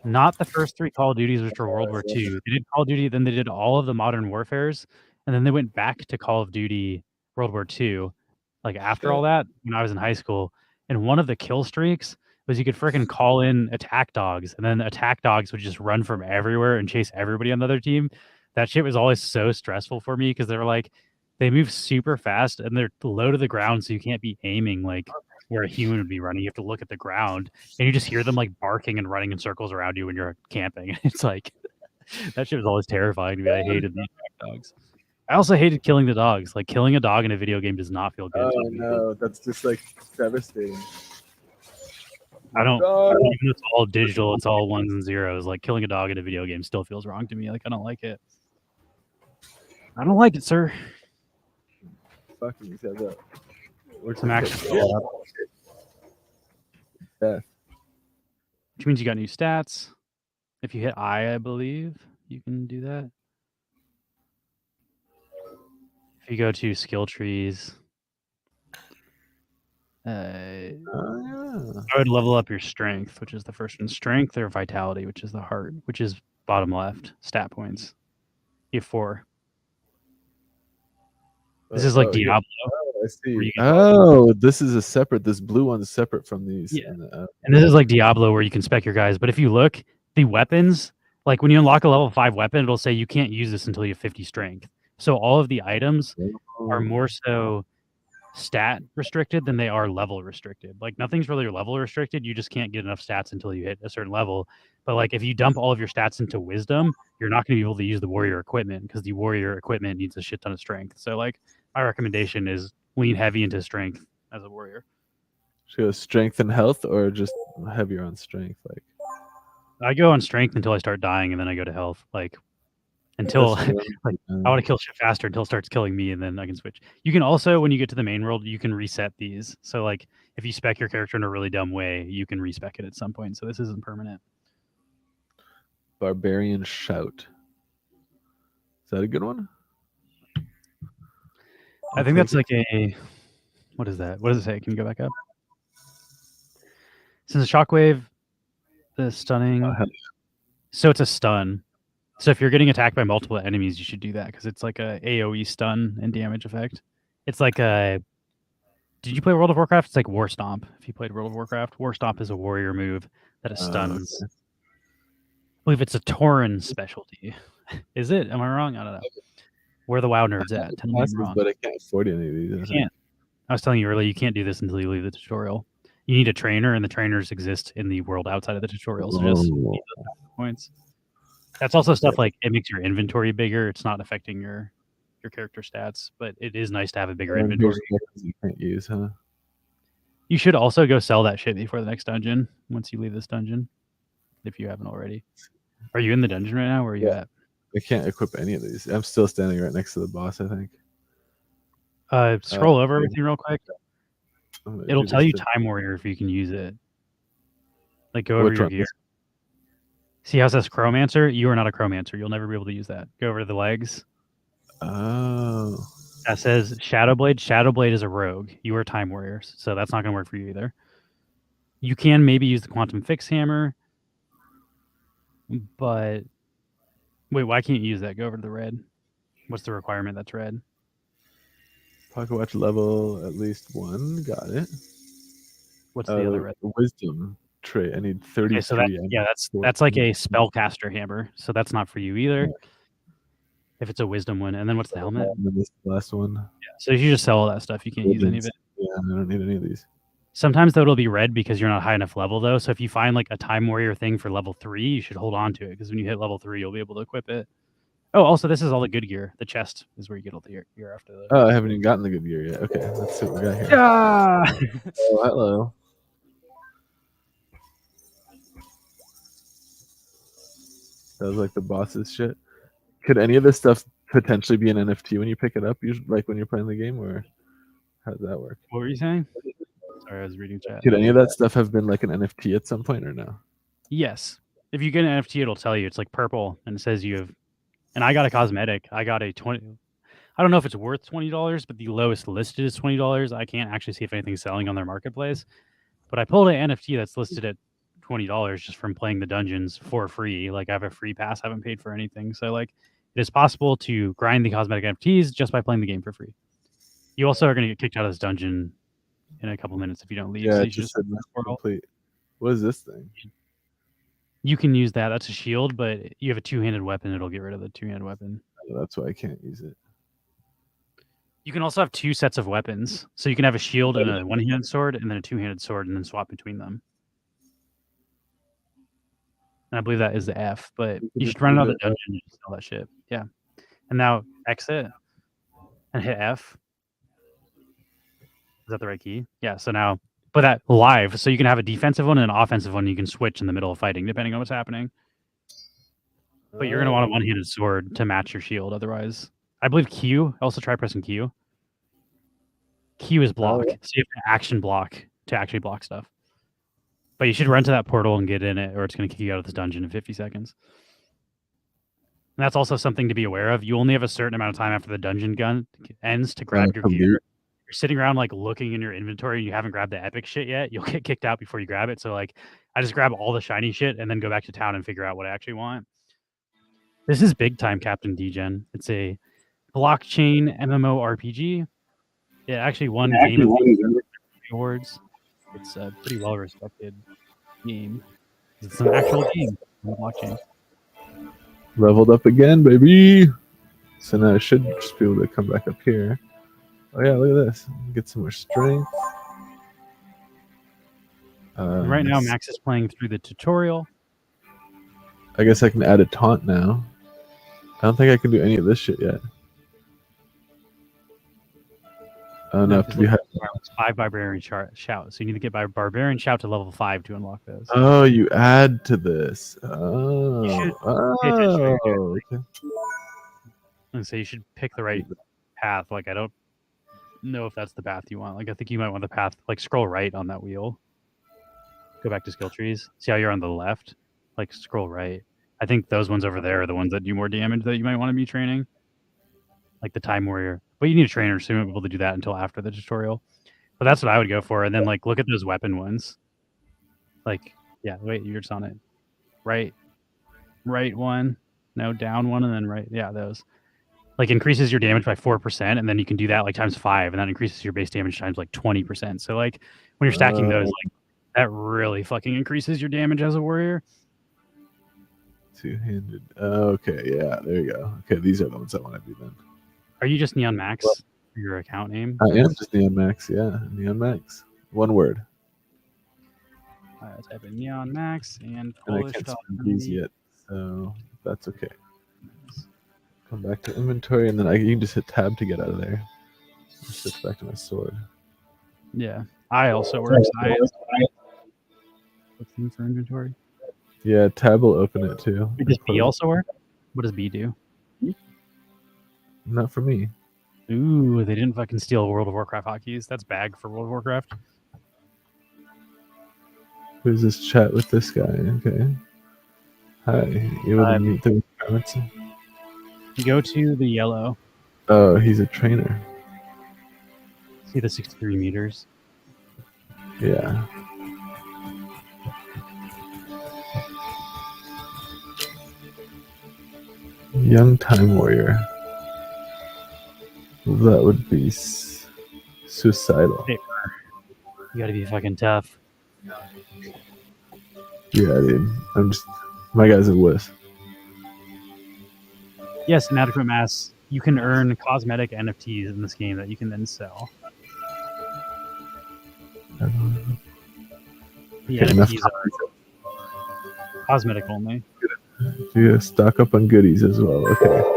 Not the first 3 Call of Duties, which were World War II. They did Call of Duty, then they did all of the Modern Warfares, and then they went back to Call of Duty World War II. Like after all that, when I was in high school, and one of the kill streaks was you could freaking call in attack dogs, and then attack dogs would just run from everywhere and chase everybody on the other team. That shit was always so stressful for me because they're like, they move super fast and they're low to the ground, so you can't be aiming like where a human would be running. You have to look at the ground, and you just hear them like barking and running in circles around you when you're camping. It's like that shit was always terrifying to me. I hated the attack dogs. I also hated killing the dogs. Like killing a dog in a video game does not feel good. Oh to me. no, that's just like devastating. I don't. Dog. Even if it's all digital, it's all ones and zeros. Like killing a dog in a video game still feels wrong to me. Like I don't like it. I don't like it, sir. Fucking these guys up. Some action. Yeah. Yeah. Which means you got new stats. If you hit I believe you can do that. If you go to skill trees, I would level up your strength, which is the first one. Strength or vitality, which is the heart, which is bottom left. Stat points. You have 4. This is like Diablo. I see. where you can- Oh, this is a separate. This blue one's separate from these. Yeah. And this is like Diablo where you can spec your guys. But if you look, the weapons, like when you unlock a level 5 weapon, it'll say you can't use this until you have 50 strength. So all of the items are more so stat restricted than they are level restricted. Like nothing's really level restricted. You just can't get enough stats until you hit a certain level. But like if you dump all of your stats into wisdom, you're not going to be able to use the warrior equipment because the warrior equipment needs a shit ton of strength. So like my recommendation is lean heavy into strength as a warrior. So strength and health, or just heavier on strength? Like I go on strength until I start dying, and then I go to health. Like until like, I want to kill shit faster until it starts killing me, and then I can switch. You can also, when you get to the main world, you can reset these. So like if you spec your character in a really dumb way, you can respec it at some point. So this isn't permanent. Barbarian shout. Is that a good one? I think that's like a. What is that? What does it say? Can you go back up? Since the shockwave, the stunning. So it's a stun. So if you're getting attacked by multiple enemies, you should do that because it's like a AoE stun and damage effect. It's like a. Did you play World of Warcraft? It's like War Stomp. If you played World of Warcraft, War Stomp is a warrior move that it stuns. Okay. I believe it's a Tauren specialty. Is it? Am I wrong? I don't know. Where the WoW nerds at? Tell me I'm wrong. But I can't afford any of these. You can't. I was telling you earlier, you can't do this until you leave the tutorial. You need a trainer, and the trainers exist in the world outside of the tutorial. So just need those points. That's also stuff like it makes your inventory bigger. It's not affecting your character stats, but it is nice to have a bigger inventory. You can't use, huh? You should also go sell that shit before the next dungeon. Once you leave this dungeon, if you haven't already. Are you in the dungeon right now? Where are you at? I can't equip any of these. I'm still standing right next to the boss, I think. Scroll over everything real quick. It'll tell you to... Time Warrior if you can use it. Like go over your gear. See how it says Chromancer? You are not a Chromancer. You'll never be able to use that. Go over to the legs. Oh. That says Shadowblade. Shadowblade is a rogue. You are Time Warriors, so that's not going to work for you either. You can maybe use the Quantum Fix Hammer, but wait, why can't you use that? Go over to the red. What's the requirement that's red? Pocket watch level at least 1. Got it. What's the other red? Wisdom trait. I need 33. Okay, so that's like a spellcaster hammer. So that's not for you either. Yeah. If it's a wisdom one, and then what's the helmet? And then this last one. Yeah. So if you just sell all that stuff, you can't use any of it. Yeah, I don't need any of these. Sometimes though it'll be red because you're not high enough level though. So if you find like a Time Warrior thing for level 3, you should hold on to it because when you hit level 3, you'll be able to equip it. Oh, also this is all the good gear. The chest is where you get all the gear after the. Oh, I haven't even gotten the good gear yet. Okay, let's see what we got here. Yeah. Oh, hello. That was like the boss's shit. Could any of this stuff potentially be an NFT when you pick it up? Usually, like when you're playing the game, or how does that work? What were you saying? Sorry, I was reading chat. Could any of that stuff have been like an NFT at some point, or no? Yes. If you get an NFT, it'll tell you it's like purple, and it says you have. And I got a cosmetic. I got a 20. I don't know if it's worth $20, but the lowest listed is $20. I can't actually see if anything's selling on their marketplace, but I pulled an NFT that's listed at $20 just from playing the dungeons for free. Like I have a free pass, I haven't paid for anything. So like it is possible to grind the cosmetic NFTs just by playing the game for free. You also are going to get kicked out of this dungeon in a couple minutes if you don't leave. Yeah, so it just said complete. What is this thing? You can use that. That's a shield, but you have a two-handed weapon. It'll get rid of the two-handed weapon. That's why I can't use it. You can also have two sets of weapons. So you can have a shield and a one-handed sword, and then a two-handed sword, and then swap between them. And I believe that is the F, but you should run out of the dungeon and just sell that shit. Yeah. And now exit and hit F. Is that the right key? Yeah. So now, but that live, so you can have a defensive one and an offensive one. You can switch in the middle of fighting depending on what's happening. But you're gonna want a one-handed sword to match your shield. Otherwise, I believe Q. Also try pressing Q. Q is block, so you have to action block to actually block stuff. But you should run to that portal and get in it, or it's gonna kick you out of this dungeon in 50 seconds. And that's also something to be aware of. You only have a certain amount of time after the dungeon gun ends to grab your gear. You're sitting around like looking in your inventory and you haven't grabbed the epic shit yet, you'll get kicked out before you grab it. So like I just grab all the shiny shit and then go back to town and figure out what I actually want. This is big time Captain Degen. It's a blockchain MMORPG. It actually won Game of the Year awards. It's a pretty well respected game. It's an actual game on the blockchain. Leveled up again, baby. So now I should just be able to come back up here. Oh yeah, look at this. Get some more strength. Right now, Max is playing through the tutorial. I guess I can add a taunt now. I don't think I can do any of this shit yet. Oh no, to be high. 5 barbarian shout. So you need to get by barbarian shout to level 5 to unlock those. Oh, you add to this. Oh, pay attention okay. And so you should pick the right path. Like I don't know if that's the path you want. Like I think you might want the path. Like scroll right on that wheel. Go back to skill trees. See how you're on the left. Like scroll right. I think those ones over there are the ones that do more damage that you might want to be training. Like the Time Warrior. But you need a trainer, so you won't be able to do that until after the tutorial. But that's what I would go for. And then like look at those weapon ones. Like, yeah, wait, you're just on it. Right one. No, down one, and then right. Yeah, those. Like increases your damage by 4%, and then you can do that like times 5, and that increases your base damage times like 20%. So like when you're stacking those, like that really fucking increases your damage as a warrior. Two-handed. Okay, yeah, there you go. Okay, these are the ones I want to do then. Are you just Neon Max for your account name? I am just Neon Max, yeah. Neon Max. One word. All right, type in Neon Max and I can't spell these yet, so that's okay. Come back to inventory, and then you can just hit tab to get out of there. Switch back to my sword. Yeah, I also works. What's the for inventory? Yeah, tab will open it too. Does B also work? What does B do? Not for me. Ooh, they didn't fucking steal World of Warcraft hotkeys. That's bag for World of Warcraft. Who's this chat with this guy? Okay. Hi. You able to meet the requirements? You go to the yellow. Oh, he's a trainer. See the 63 meters? Yeah. Young Time Warrior. That would be suicidal. Hey, you gotta be fucking tough. Yeah, dude. My guy's a wuss. Yes, inadequate mass. You can earn cosmetic NFTs in this game that you can then sell. The NFTs are cosmetic only. Yeah, stock up on goodies as well. Okay.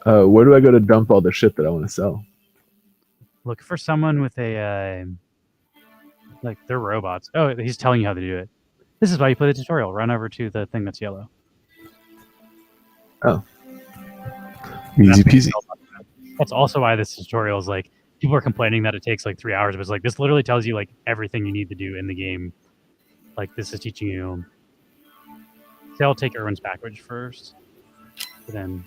Where do I go to dump all the shit that I want to sell? Look for someone with a like they're robots. Oh, he's telling you how to do it. This is why you play the tutorial. Run over to the thing that's yellow. Oh. Easy peasy. That's also why this tutorial is like people are complaining that it takes like 3 hours, but it's like this literally tells you like everything you need to do in the game. Like this is teaching you. So I'll take Erwin's package first. But then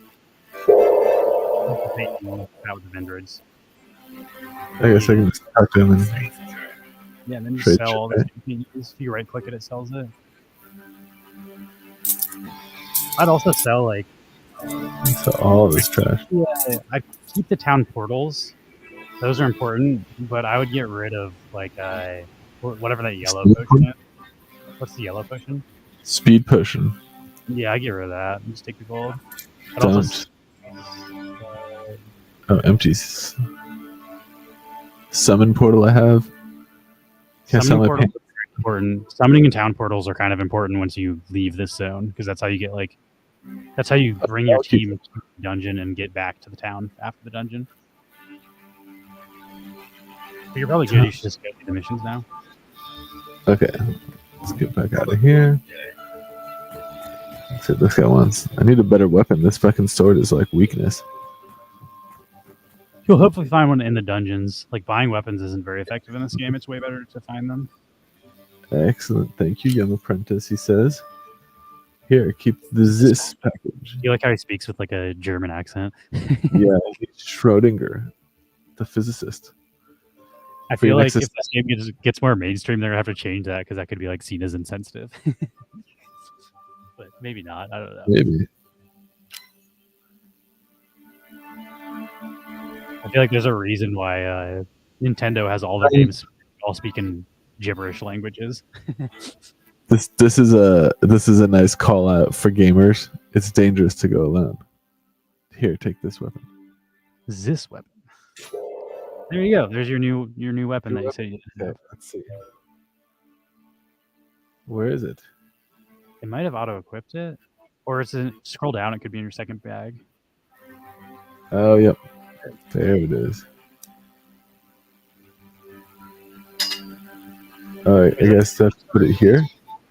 that with the Vendroids. I guess I can just talk to him and yeah, and then you sell all the things. If you right click it, it sells it. I'd also sell like all this trash. Yeah, I'd keep the town portals. Those are important, but I would get rid of like Whatever that yellow Speed potion is. What's the yellow potion? Speed potion. Yeah, I get rid of that. Just take the gold. But also, Don't. Oh, empties. Summon portal I have. Can I sell summoning my portals paint? are very important. Summoning and town portals are kind of important once you leave this zone because that's how you get that's how you bring your team to the dungeon and get back to the town after the dungeon. But you're probably good. You should just go do the missions now. Okay, let's get back out of here. Let's hit this guy once. I need a better weapon. This fucking sword is like weakness. You'll hopefully find one in the dungeons. Like buying weapons isn't very effective in this game. It's way better to find them. Excellent. Thank you, young apprentice, he says. Here, keep the Zis package. You like how he speaks with like a German accent? Yeah, Schrodinger, the physicist. I feel like if this game gets more mainstream, they're gonna have to change that because that could be like seen as insensitive. But maybe not. I don't know. Maybe. I feel like there's a reason why Nintendo has all their games all speak in gibberish languages. This is a nice call out for gamers. It's dangerous to go alone. Here, take this weapon. This weapon. There you go. There's your new weapon that you said you didn't have. Let's see. Where is it? It might have auto-equipped it, or scroll down. It could be in your second bag. Oh, yep. There it is. All right, I guess let's put it here.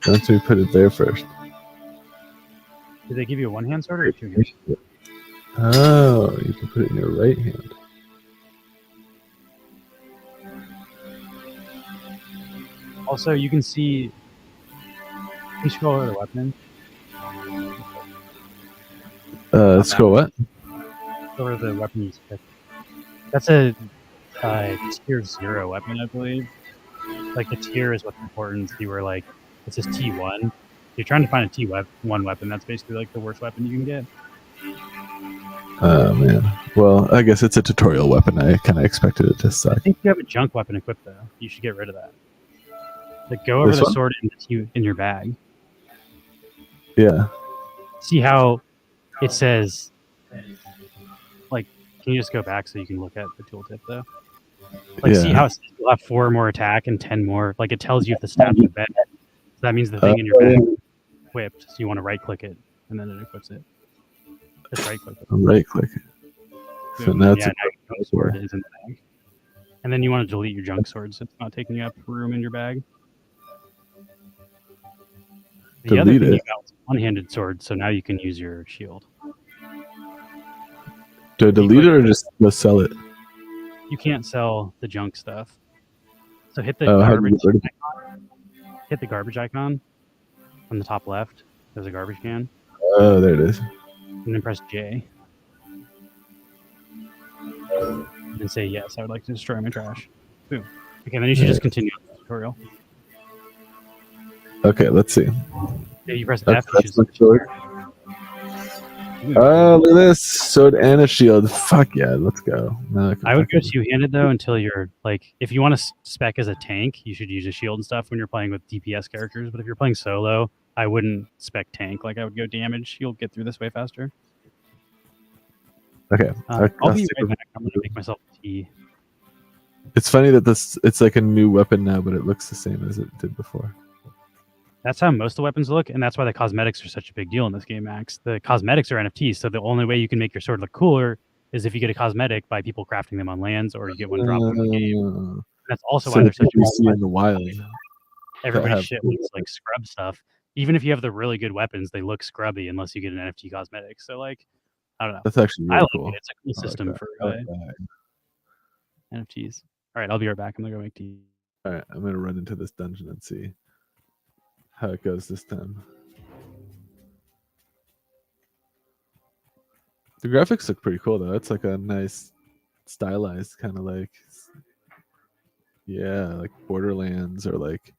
Once we put it there first. Did they give you a one-hand sword or a two-hand? Oh, you can put it in your right hand. Also, you can see. You scroll over the weapon. Scroll what? Over the weapon you picked. That's a tier 0 weapon, I believe. Like the tier is what's important. You were like, it says T1. You're trying to find a T1 weapon. That's basically like the worst weapon you can get. Oh man. Well, I guess it's a tutorial weapon. I kind of expected it to suck. I think you have a junk weapon equipped though. You should get rid of that. Like go over This the one? sword in your bag. Yeah. See how it says. Like, can you just go back so you can look at the tooltip though? Like, Yeah. see how it says you'll have 4 more attack and 10 more. Like, it tells you if the stats are better. So that means the thing in your bag is equipped. So you want to right click it, and then it equips it. Just right click it. Right click. So Boom. now Yeah, now your junk sword is in the bag. And then you want to delete your junk sword so it's not taking up room in your bag. The other Delete thing it. you got was a one-handed sword, so now you can use your shield. Do I delete it or just go sell it? You can't sell the junk stuff. So hit the Oh, how do garbage you get rid of it? icon. Hit the garbage icon on the top left. There's a garbage can. Oh, there it is. And then press J. And say, yes, I would like to destroy my trash. Boom. Okay, then you should just continue on the tutorial. Okay, let's see. If you press Okay, F, you should that's my switch sword. Boom. Oh, look at this. Sword and a shield. Fuck yeah, let's go. Now can I would go fucking- two-handed, though, until you're, like, if you want to spec as a tank, you should use a shield and stuff when you're playing with DPS characters. But if you're playing solo, I wouldn't spec tank. Like, I would go damage. You'll get through this way faster. Okay. I'll be stick right with- back. I'm going to make myself a tea. It's funny that it's like a new weapon now, but it looks the same as it did before. That's how most of the weapons look, and that's why the cosmetics are such a big deal in this game, Max. The cosmetics are NFTs, so the only way you can make your sword look cooler is if you get a cosmetic by people crafting them on lands, or you get one dropped from the game. That's also why So they're such a you see in the wild. everybody's have shit looks like scrub stuff. Even if you have the really good weapons, they look scrubby unless you get an NFT cosmetic. So, like, I don't know. That's actually I really like cool. it. It's a cool I like system that. for I like that. NFTs. All right, I'll be right back. I'm gonna go make tea. All right, I'm gonna run into this dungeon and see how it goes this time. The graphics look pretty cool though. It's like a nice stylized kind of like, yeah, like Borderlands, or like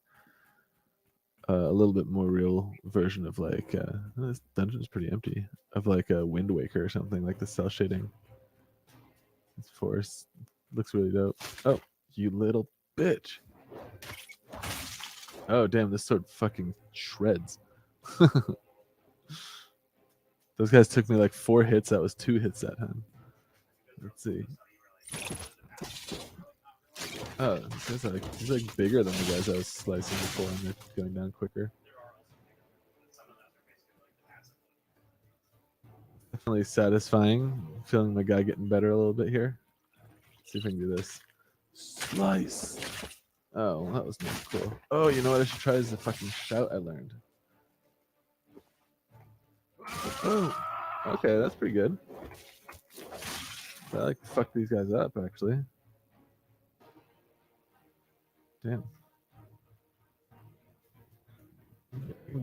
a little bit more real version of like this dungeon's pretty empty, of like a Wind Waker or something, like the cell shading. This forest looks really dope. Oh, you little bitch. Oh damn, this sword fucking shreds. Those guys took me like 4 hits. That was 2 hits that time. Let's see. Oh, he's like bigger than the guys I was slicing before, and they're going down quicker. Definitely satisfying. Feeling my guy getting better a little bit here. Let's see if I can do this. Slice. Oh, well, that was not cool. Oh, you know what I should try is the fucking shout I learned. Oh, okay, that's pretty good. I like to fuck these guys up, actually. Damn.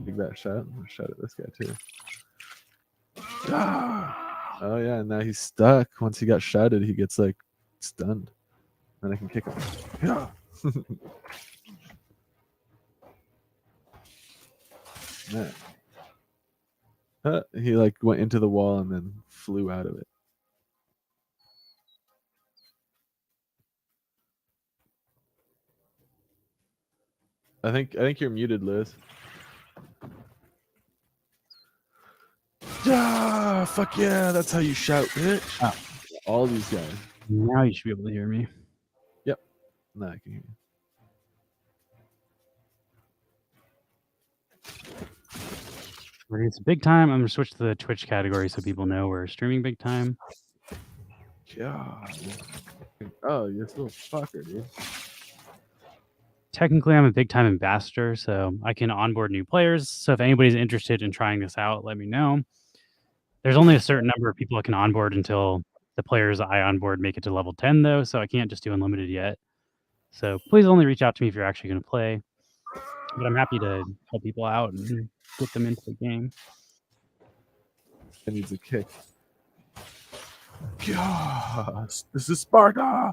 Dig that shot. I'm gonna shout at this guy too. Ah! Oh yeah, now he's stuck. Once he got shouted, he gets like stunned. Then I can kick him. Yeah. Man. He like went into the wall and then flew out of it. I think you're muted, Liz. Ah, fuck yeah, that's how you shout, bitch. Oh. All these guys. Now you should be able to hear me. Yep. Now I can hear you. It's big time. I'm gonna switch to the Twitch category so people know we're streaming big time. God. Oh, you little fucker, dude. Technically, I'm a big time ambassador, so I can onboard new players. So if anybody's interested in trying this out, let me know. There's only a certain number of people I can onboard until the players I onboard make it to level 10, though, so I can't just do unlimited yet. So please only reach out to me if you're actually going to play. But I'm happy to help people out and get them into the game. It needs a kick. Gosh, this is Sparta!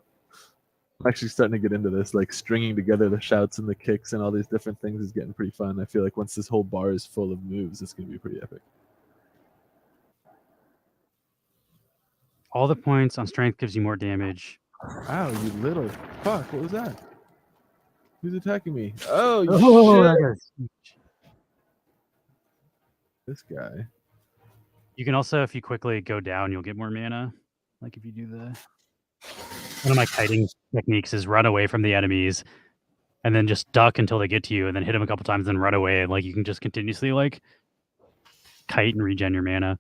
I'm actually starting to get into this, like stringing together the shouts and the kicks and all these different things is getting pretty fun. I feel like once this whole bar is full of moves, it's going to be pretty epic. All the points on strength gives you more damage. Wow, you little fuck. What was that? Who's attacking me? Oh, Oh, shit. This guy. You can also, if you quickly go down, you'll get more mana. Like if you do the... One of my kiting techniques is run away from the enemies and then just duck until they get to you and then hit them a couple times and run away. And like you can just continuously like kite and regen your mana.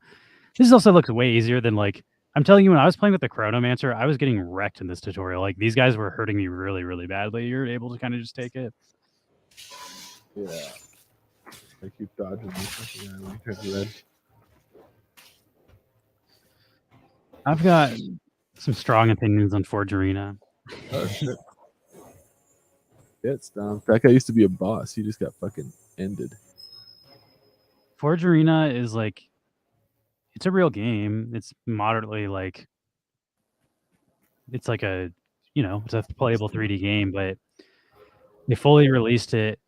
This also looks way easier than like, I'm telling you, when I was playing with the Chronomancer, I was getting wrecked in this tutorial. Like these guys were hurting me really, really badly. You're able to kind of just take it. Yeah. I keep dodging this. Yeah, when he turns red. I've got some strong opinions on Forge Arena. Oh, shit. Get stomped. That guy used to be a boss. He just got fucking ended. Forge Arena is like, it's a real game. It's moderately like, it's like a, you know, it's a playable 3D game, but they fully released it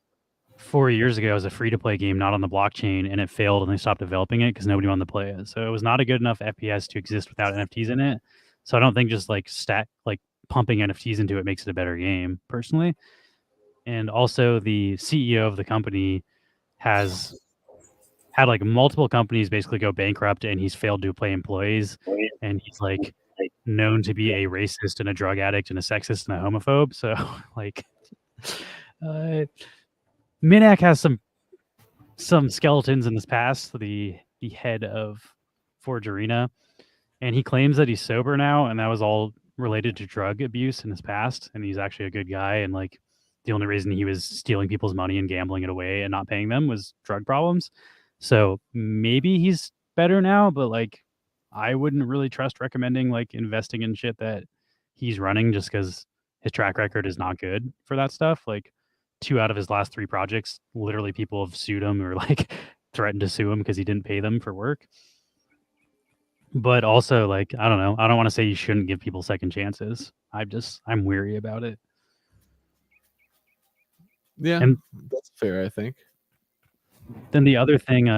4 years ago as a free-to-play game, not on the blockchain, and it failed and they stopped developing it because nobody wanted to play it. So it was not a good enough FPS to exist without NFTs in it. So I don't think just like pumping NFTs into it makes it a better game, personally. And also the CEO of the company has had like multiple companies basically go bankrupt, and he's failed to pay employees, and he's like known to be a racist and a drug addict and a sexist and a homophobe. So like Minak has some skeletons in his past, the head of Forge Arena, and he claims that he's sober now, and that was all related to drug abuse in his past, and he's actually a good guy, and like the only reason he was stealing people's money and gambling it away and not paying them was drug problems. So maybe he's better now, but like I wouldn't really trust recommending like investing in shit that he's running just because his track record is not good for that stuff. Like 2 out of his last 3 projects, literally people have sued him or like threatened to sue him because he didn't pay them for work. But also, like, I don't know. I don't want to say you shouldn't give people second chances. I'm weary about it. Yeah, And that's fair, I think. then the other thing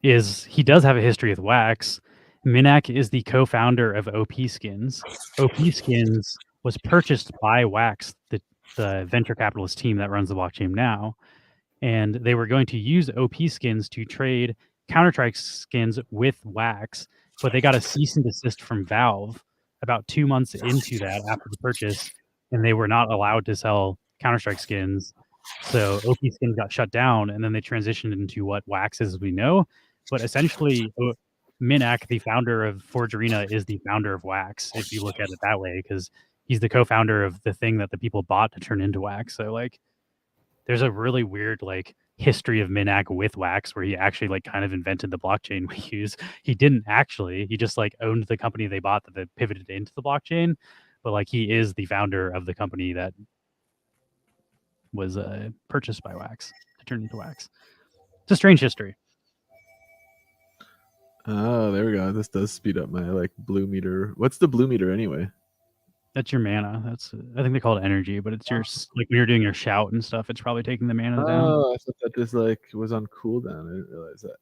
is he does have a history with Wax. Minak is the co-founder of OP Skins. OP Skins was purchased by Wax, the the venture capitalist team that runs the blockchain now, and they were going to use OP skins to trade Counter-Strike skins with Wax, but they got a cease and desist from Valve about 2 months into that after the purchase, and they were not allowed to sell Counter-Strike skins. So OP skins got shut down, and then they transitioned into what Wax is as we know. But essentially, Minak, the founder of Forge Arena, is the founder of Wax, if you look at it that way, because he's the co-founder of the thing that the people bought to turn into Wax. So like, there's a really weird like history of Minak with Wax where he actually like kind of invented the blockchain we use. He didn't actually. He just like owned the company they bought that they pivoted into the blockchain, but like he is the founder of the company that was purchased by Wax to turn into Wax. It's a strange history. Oh, there we go. This does speed up my like blue meter. What's the blue meter anyway? That's your mana. That's I think they call it energy, but it's your like when you're doing your shout and stuff. It's probably taking the mana down. Oh, I thought that this like was on cooldown. I didn't realize that.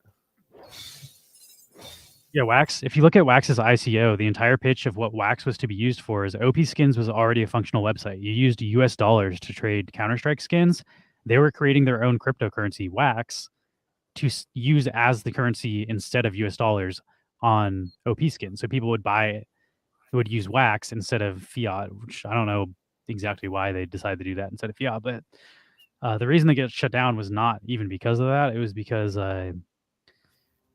Yeah, Wax. If you look at Wax's ICO, the entire pitch of what Wax was to be used for is OP Skins was already a functional website. You used US dollars to trade Counter-Strike skins. They were creating their own cryptocurrency, Wax, to use as the currency instead of US dollars on OP Skins. So people would would use Wax instead of fiat, which I don't know exactly why they decided to do that instead of fiat. But the reason they get shut down was not even because of that. It was because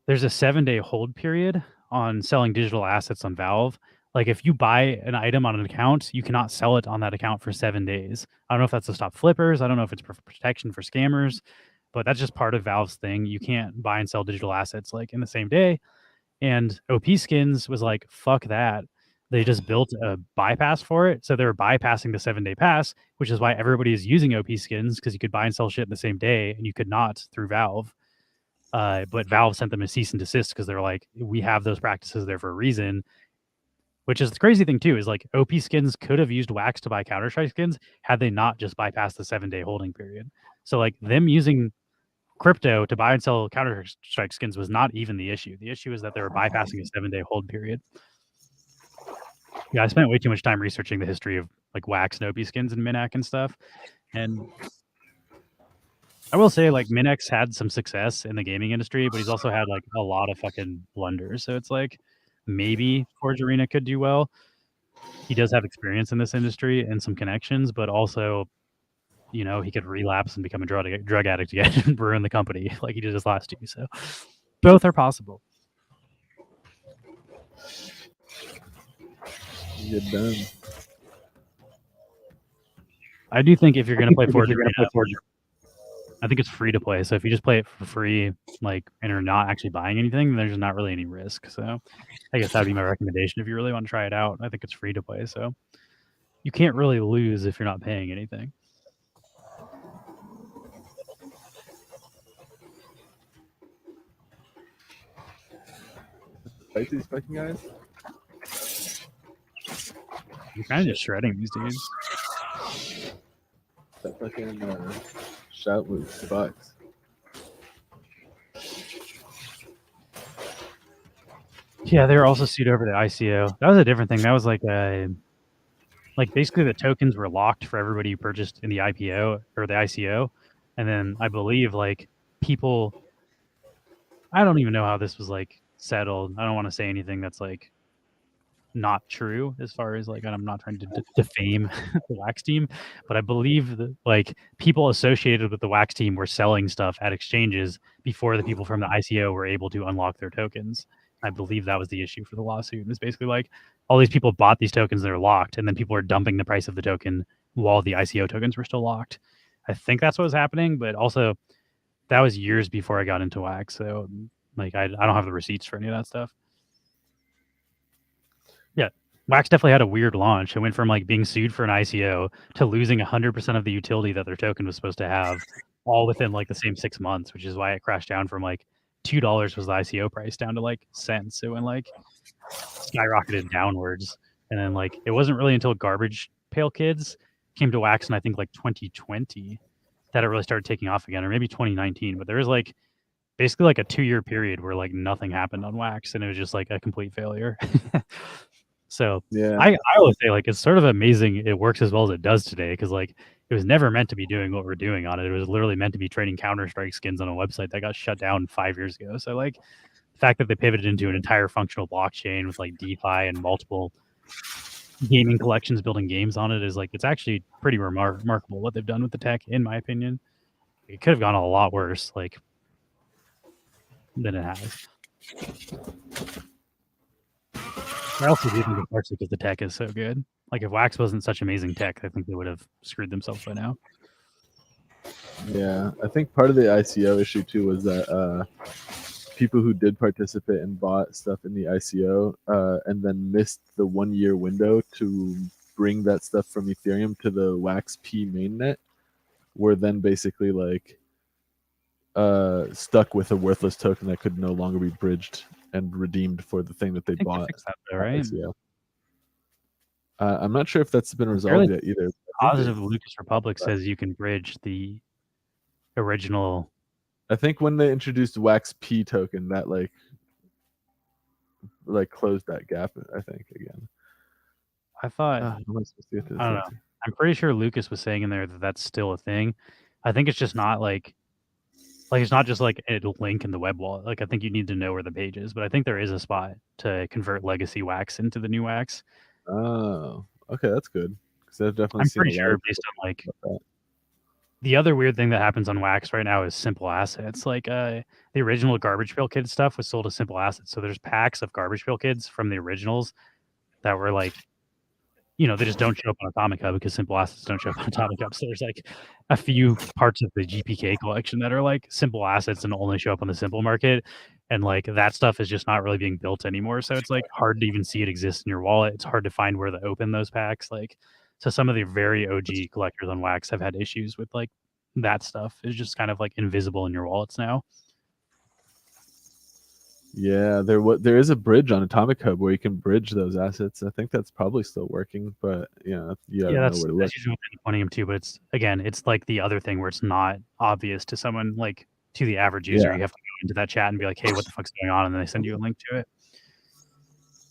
there's a 7-day hold period on selling digital assets on Valve. Like if you buy an item on an account, you cannot sell it on that account for 7 days. I don't know if that's to stop flippers. I don't know if it's protection for scammers, but that's just part of Valve's thing. You can't buy and sell digital assets like in the same day. And OP Skins was like, fuck that. They just built a bypass for it. So they were bypassing the 7-day pass, which is why everybody is using OP Skins because you could buy and sell shit in the same day and you could not through Valve. But Valve sent them a cease and desist because they're like, we have those practices there for a reason. Which is the crazy thing too, is like OP Skins could have used Wax to buy Counter-Strike skins had they not just bypassed the 7-day holding period. So like them using crypto to buy and sell Counter-Strike skins was not even the issue. The issue is that they were bypassing a 7-day hold period. Yeah, I spent way too much time researching the history of like Wax and OP Skins and Minak and stuff. And I will say, like, Minx had some success in the gaming industry, but he's also had like a lot of fucking blunders. So it's like maybe Forge Arena could do well. He does have experience in this industry and some connections, but also, you know, he could relapse and become a drug addict again and ruin the company like he did his last two. So both are possible. Get done. I do think if you're going to play Forge Arena, I think it's free to play. So if you just play it for free, like, and are not actually buying anything, then there's not really any risk. So I guess that'd be my recommendation if you really want to try it out. I think it's free to play. So you can't really lose if you're not paying anything. Fight these fucking guys? You're kind of just shredding these dudes. That fucking shout was fucks. Yeah, they were also sued over the ICO. That was a different thing. That was like basically the tokens were locked for everybody who purchased in the IPO or the ICO. And then I believe like people, I don't even know how this was like settled. I don't want to say anything that's like not true as far as like, I'm not trying to defame the Wax team, but I believe that like people associated with the Wax team were selling stuff at exchanges before the people from the ICO were able to unlock their tokens. I believe that was the issue for the lawsuit. It was basically like all these people bought these tokens that are locked, and then people are dumping the price of the token while the ICO tokens were still locked. I think that's what was happening, but also that was years before I got into Wax, so like I don't have the receipts for any of that stuff. Yeah, Wax definitely had a weird launch. It went from like being sued for an ICO to losing 100% of the utility that their token was supposed to have, all within like the same 6 months, which is why it crashed down from like $2 was the ICO price down to like cents. It went like skyrocketed downwards, and then like it wasn't really until Garbage Pail Kids came to Wax in I think like 2020 that it really started taking off again, or maybe 2019. But there was like basically like a 2-year period where like nothing happened on Wax, and it was just like a complete failure. So Yeah. I always say like it's sort of amazing it works as well as it does today because like it was never meant to be doing what we're doing on it. It was literally meant to be trading Counter-Strike skins on a website that got shut down 5 years ago. So like the fact that they pivoted into an entire functional blockchain with like DeFi and multiple gaming collections building games on it is like it's actually pretty remarkable what they've done with the tech, in my opinion. It could have gone a lot worse, like than it has. I also do think it's partially because the tech is so good. Like if Wax wasn't such amazing tech, I think they would have screwed themselves by now. Yeah, I think part of the ICO issue too was that people who did participate and bought stuff in the ICO and then missed the 1 year window to bring that stuff from Ethereum to the Wax P mainnet were then basically like stuck with a worthless token that could no longer be bridged and redeemed for the thing that they I think they bought. fixed that though, right? ICO. I'm not sure if that's been Fairly resolved yet either. I think Positive Lucas Republic says you can bridge the original. I think when they introduced Wax P token, that like closed that gap. I think again. I thought How am I supposed to get to this? I don't know. I'm pretty sure Lucas was saying in there that that's still a thing. I think it's just not like it's not just like a link in the web wallet. Like I think you need to know where the page is, but I think there is a spot to convert legacy Wax into the new Wax. Oh, okay, that's good because I've definitely I'm seen pretty a lot sure of based on like about that. the other weird thing that happens on Wax right now is simple assets. Like the original Garbage Pail Kids stuff was sold as simple assets. So there's packs of Garbage Pail Kids from the originals that were like, you know, they just don't show up on Atomic Hub because simple assets don't show up on Atomic Hub. So there's like a few parts of the GPK collection that are like simple assets and only show up on the simple market. And like that stuff is just not really being built anymore. So it's like hard to even see it exist in your wallet. It's hard to find where to open those packs. Like, so some of the very OG collectors on Wax have had issues with like that stuff. It's just kind of like invisible in your wallets now. Yeah, there is a bridge on Atomic Hub where you can bridge those assets. I think that's probably still working, but you know know That's where to look. usually what I'm too. But it's like the other thing where it's not obvious to someone, like to the average user. Yeah. You have to go into that chat and be like, "Hey, what the fuck's going on?" And then they send you a link to it.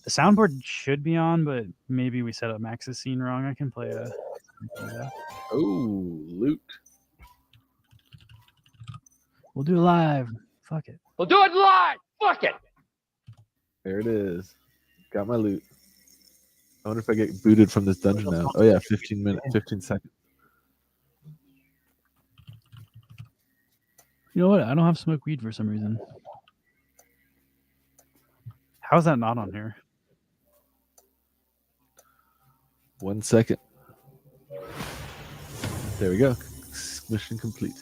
The soundboard should be on, but maybe we set up Max's scene wrong. I can play a. Oh, loot. We'll do it live. Fuck it. We'll do it live. Fuck it. There it is. Got my loot. I wonder if I get booted from this dungeon now. Oh yeah, 15 seconds. You know what? I don't have smoked weed for some reason. How's that not on here? 1 second. There we go. Mission complete.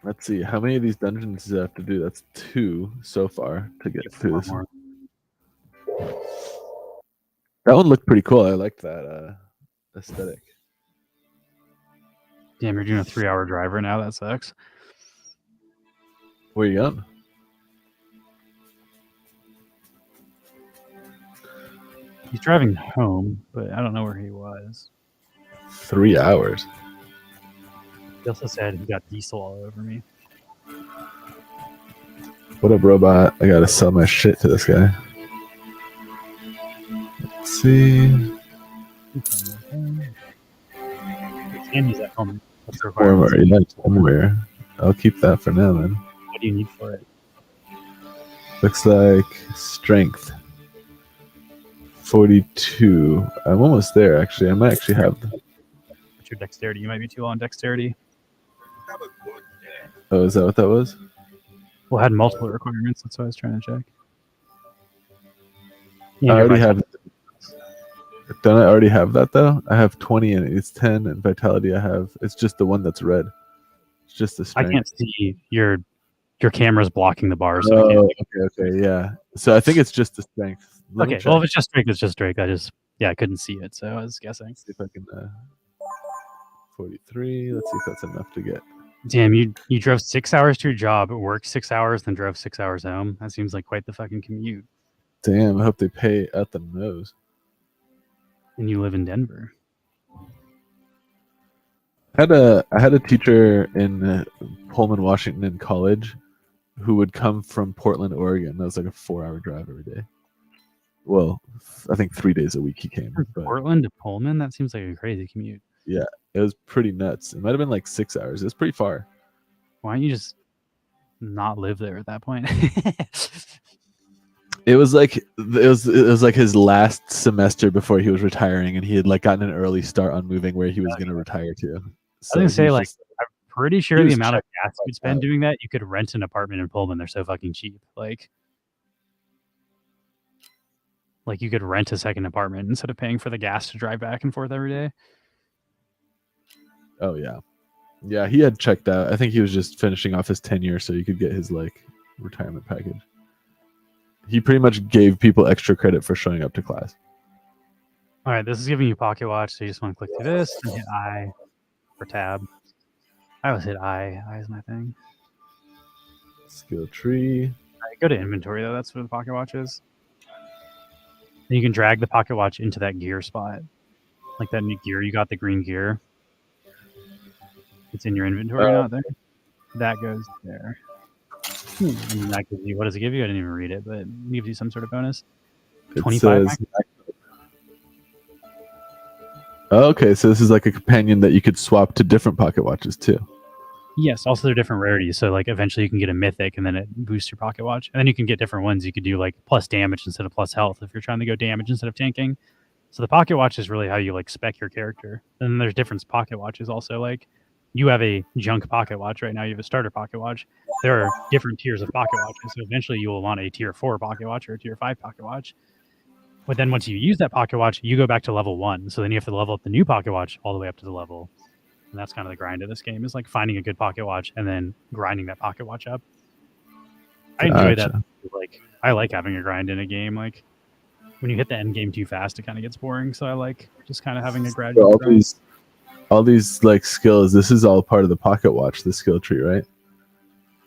Let's see. How many of these dungeons do I have to do? That's 2 so far to get through this. More. That one looked pretty cool. I liked that aesthetic. Damn, you're doing a 3-hour drive right now. That sucks. Where you going? He's driving home, but I don't know where he was. 3 hours. He also said he got diesel all over me. What up, robot? I gotta sell my shit to this guy. Let's see. And he's at home. What's the Warmer, requirement? yeah, somewhere. I'll keep that for now, man. What do you need for it? Looks like strength 42. I'm almost there, actually. I might actually have. What's your dexterity? You might be too low on dexterity. Oh, is that what that was? Well, it had multiple requirements. That's what I was trying to check. I already have. Don't I already have that though? I have 20 and it's 10, and vitality I have. It's just the one that's red. It's just the I strength. can't see your camera's blocking the bars. So I Oh, can't. okay, yeah. So I think it's just the strength. Let me Okay, check. well, if it's just Drake, it's just Drake. I couldn't see it, so I was guessing. See if I can. 43. Let's see if that's enough to get. Damn, you drove 6 hours to your job, worked 6 hours, then drove 6 hours home. That seems like quite the fucking commute. Damn, I hope they pay at the nose. And you live in Denver. I had a teacher in Pullman, Washington, in college, who would come from Portland, Oregon. That was like a 4-hour drive every day. Well, I think 3 days a week he came. From But Portland to Pullman, that seems like a crazy commute. yeah, it was pretty nuts. It might have been like 6 hours. It was pretty far. Why don't you just not live there at that point? It was like his last semester before he was retiring, and he had like gotten an early start on moving where he was going to retire to. I was So gonna he say, was like, just- I'm pretty sure he the was amount of checking gas you'd spend out. doing that, you could rent an apartment in Pullman. They're so fucking cheap. Like you could rent a second apartment instead of paying for the gas to drive back and forth every day. Oh yeah, he had checked out. I think he was just finishing off his tenure, so you could get his like retirement package. He pretty much gave people extra credit for showing up to class. All right, this is giving you Pocket Watch, so you just want to click through this and hit I for tab. I always hit I. I is my thing. Skill tree. All right, go to inventory though. That's where the Pocket Watch is. And you can drag the Pocket Watch into that gear spot, like that new gear you got, the green gear. It's in your inventory, not there. That goes there. And that gives you, what does it give you? I didn't even read it, but it gives you some sort of bonus. It 25 says. Okay, so this is like a companion that you could swap to different pocket watches too. Yes, also they're different rarities. So like eventually you can get a mythic and then it boosts your pocket watch. And then you can get different ones. You could do like plus damage instead of plus health if you're trying to go damage instead of tanking. So the pocket watch is really how you like spec your character. And then there's different pocket watches also. Like you have a junk pocket watch right now, you have a starter pocket watch. There are different tiers of pocket watches. So eventually you will want a tier 4 pocket watch or a tier 5 pocket watch. But then once you use that pocket watch, you go back to level 1. So then you have to level up the new pocket watch all the way up to the level. And that's kind of the grind of this game, is like finding a good pocket watch and then grinding that pocket watch up. I enjoy that. Like I like having a grind in a game. Like when you hit the end game too fast, it kind of gets boring. So I like just kind of having a gradual grind. All these like skills, this is all part of the pocket watch, the skill tree, right?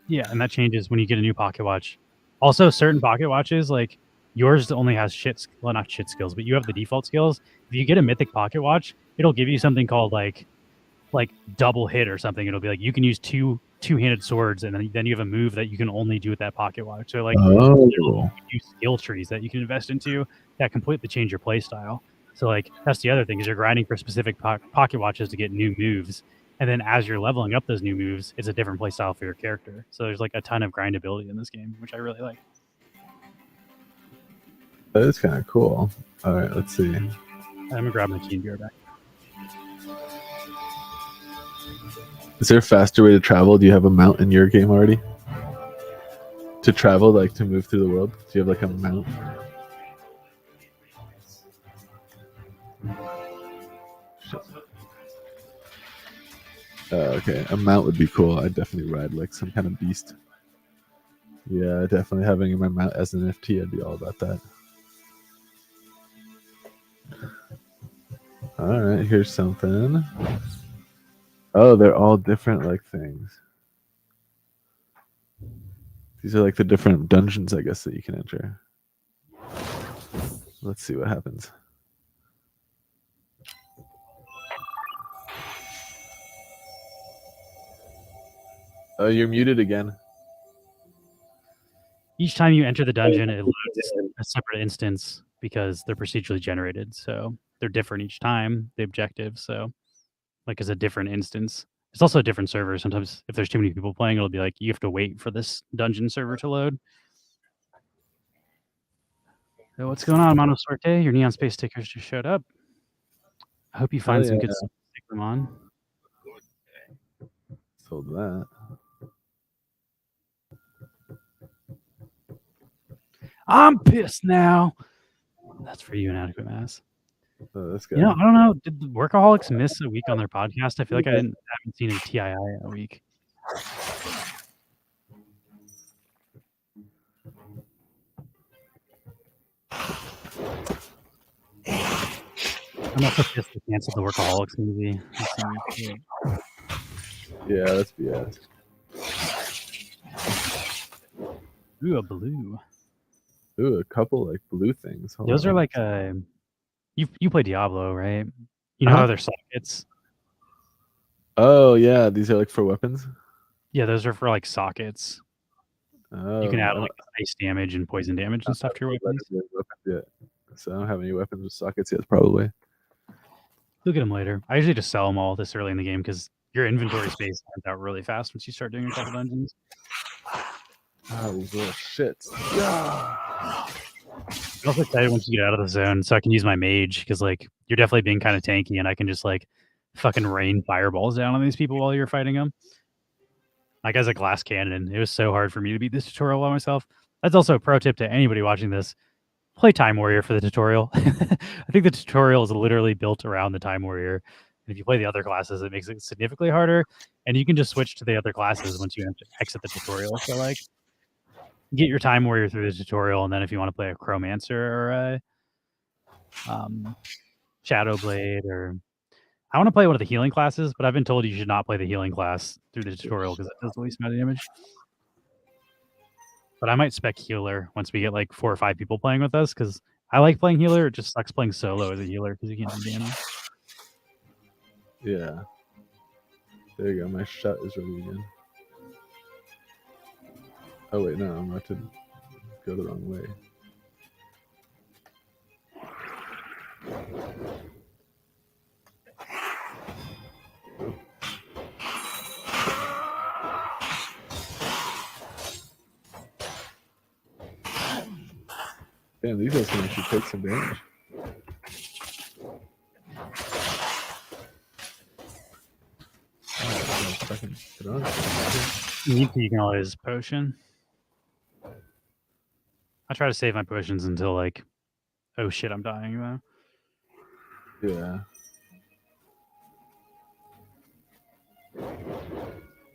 Yeah, and that changes when you get a new pocket watch. Also, certain pocket watches, like yours only has not shit skills, but you have the default skills. If you get a mythic pocket watch, it'll give you something called like double hit or something. It'll be like you can use two-handed swords, and then you have a move that you can only do with that pocket watch. So like you use skill trees that you can invest into that completely change your play style. So like that's the other thing, is you're grinding for specific pocket watches to get new moves, and then as you're leveling up those new moves, it's a different play style for your character. So there's like a ton of grindability in this game, which I really like. That is kind of cool. All right, let's see. I'm gonna grab my key and be right back. Is there a faster way to travel? Do you have a mount in your game already? To travel, like to move through the world? Do you have like a mount? Okay, a mount would be cool. I'd definitely ride like some kind of beast. Yeah, definitely having my mount as an NFT, I'd be all about that. All right, here's something. Oh, they're all different like things. These are like the different dungeons, I guess, that you can enter. Let's see what happens. Oh, you're muted again. Each time you enter the dungeon, it loads a separate instance because they're procedurally generated. So they're different each time, the objectives. So like it's a different instance. It's also a different server. Sometimes if there's too many people playing, it'll be like you have to wait for this dungeon server to load. So what's going on, Mono Sorte? Your neon space stickers just showed up. I hope you find some good stuff to stick them on. Sold that. I'm pissed now. That's for you, Inadequate Mass. Oh, that's good. You know, I don't know. Did the Workaholics miss a week on their podcast? I feel like I haven't seen a TII a week. I'm also pissed they canceled the Workaholics movie. Yeah, that's BS. Ooh, a blue. Ooh, a couple like blue things. Hold Those on. are like you play Diablo, right? You know how they're sockets? Oh yeah, these are like for weapons. Yeah, those are for like sockets. Oh, You can I add don't- like ice damage and poison damage and stuff to your weapons. weapons yet. So I don't have any weapons with sockets yet, probably. Look at them later. I usually just sell them all this early in the game because your inventory space runs out really fast once you start doing a couple dungeons. Ah, these little shits. I'm also excited once you get out of the zone, so I can use my mage because like you're definitely being kind of tanky, and I can just like fucking rain fireballs down on these people while you're fighting them. Like as a glass cannon, it was so hard for me to beat this tutorial by myself. That's also a pro tip to anybody watching this: play Time Warrior for the tutorial. I think the tutorial is literally built around the Time Warrior. And if you play the other classes, it makes it significantly harder. And you can just switch to the other classes once you exit the tutorial. So like, get your Time Warrior through the tutorial, and then if you want to play a Chromancer or a Shadow Blade, or I want to play one of the healing classes, but I've been told you should not play the healing class through the tutorial because it does the least amount of damage. But I might spec healer once we get like 4 or 5 people playing with us because I like playing healer. It just sucks playing solo as a healer because you can't do damage. Yeah. There you go. My shot is ready again. Oh wait, no, I'm about to go the wrong way. Damn, these guys can actually take some damage. Oh, fucking throw it. You can always potion. I try to save my potions until like, oh shit, I'm dying though. Yeah.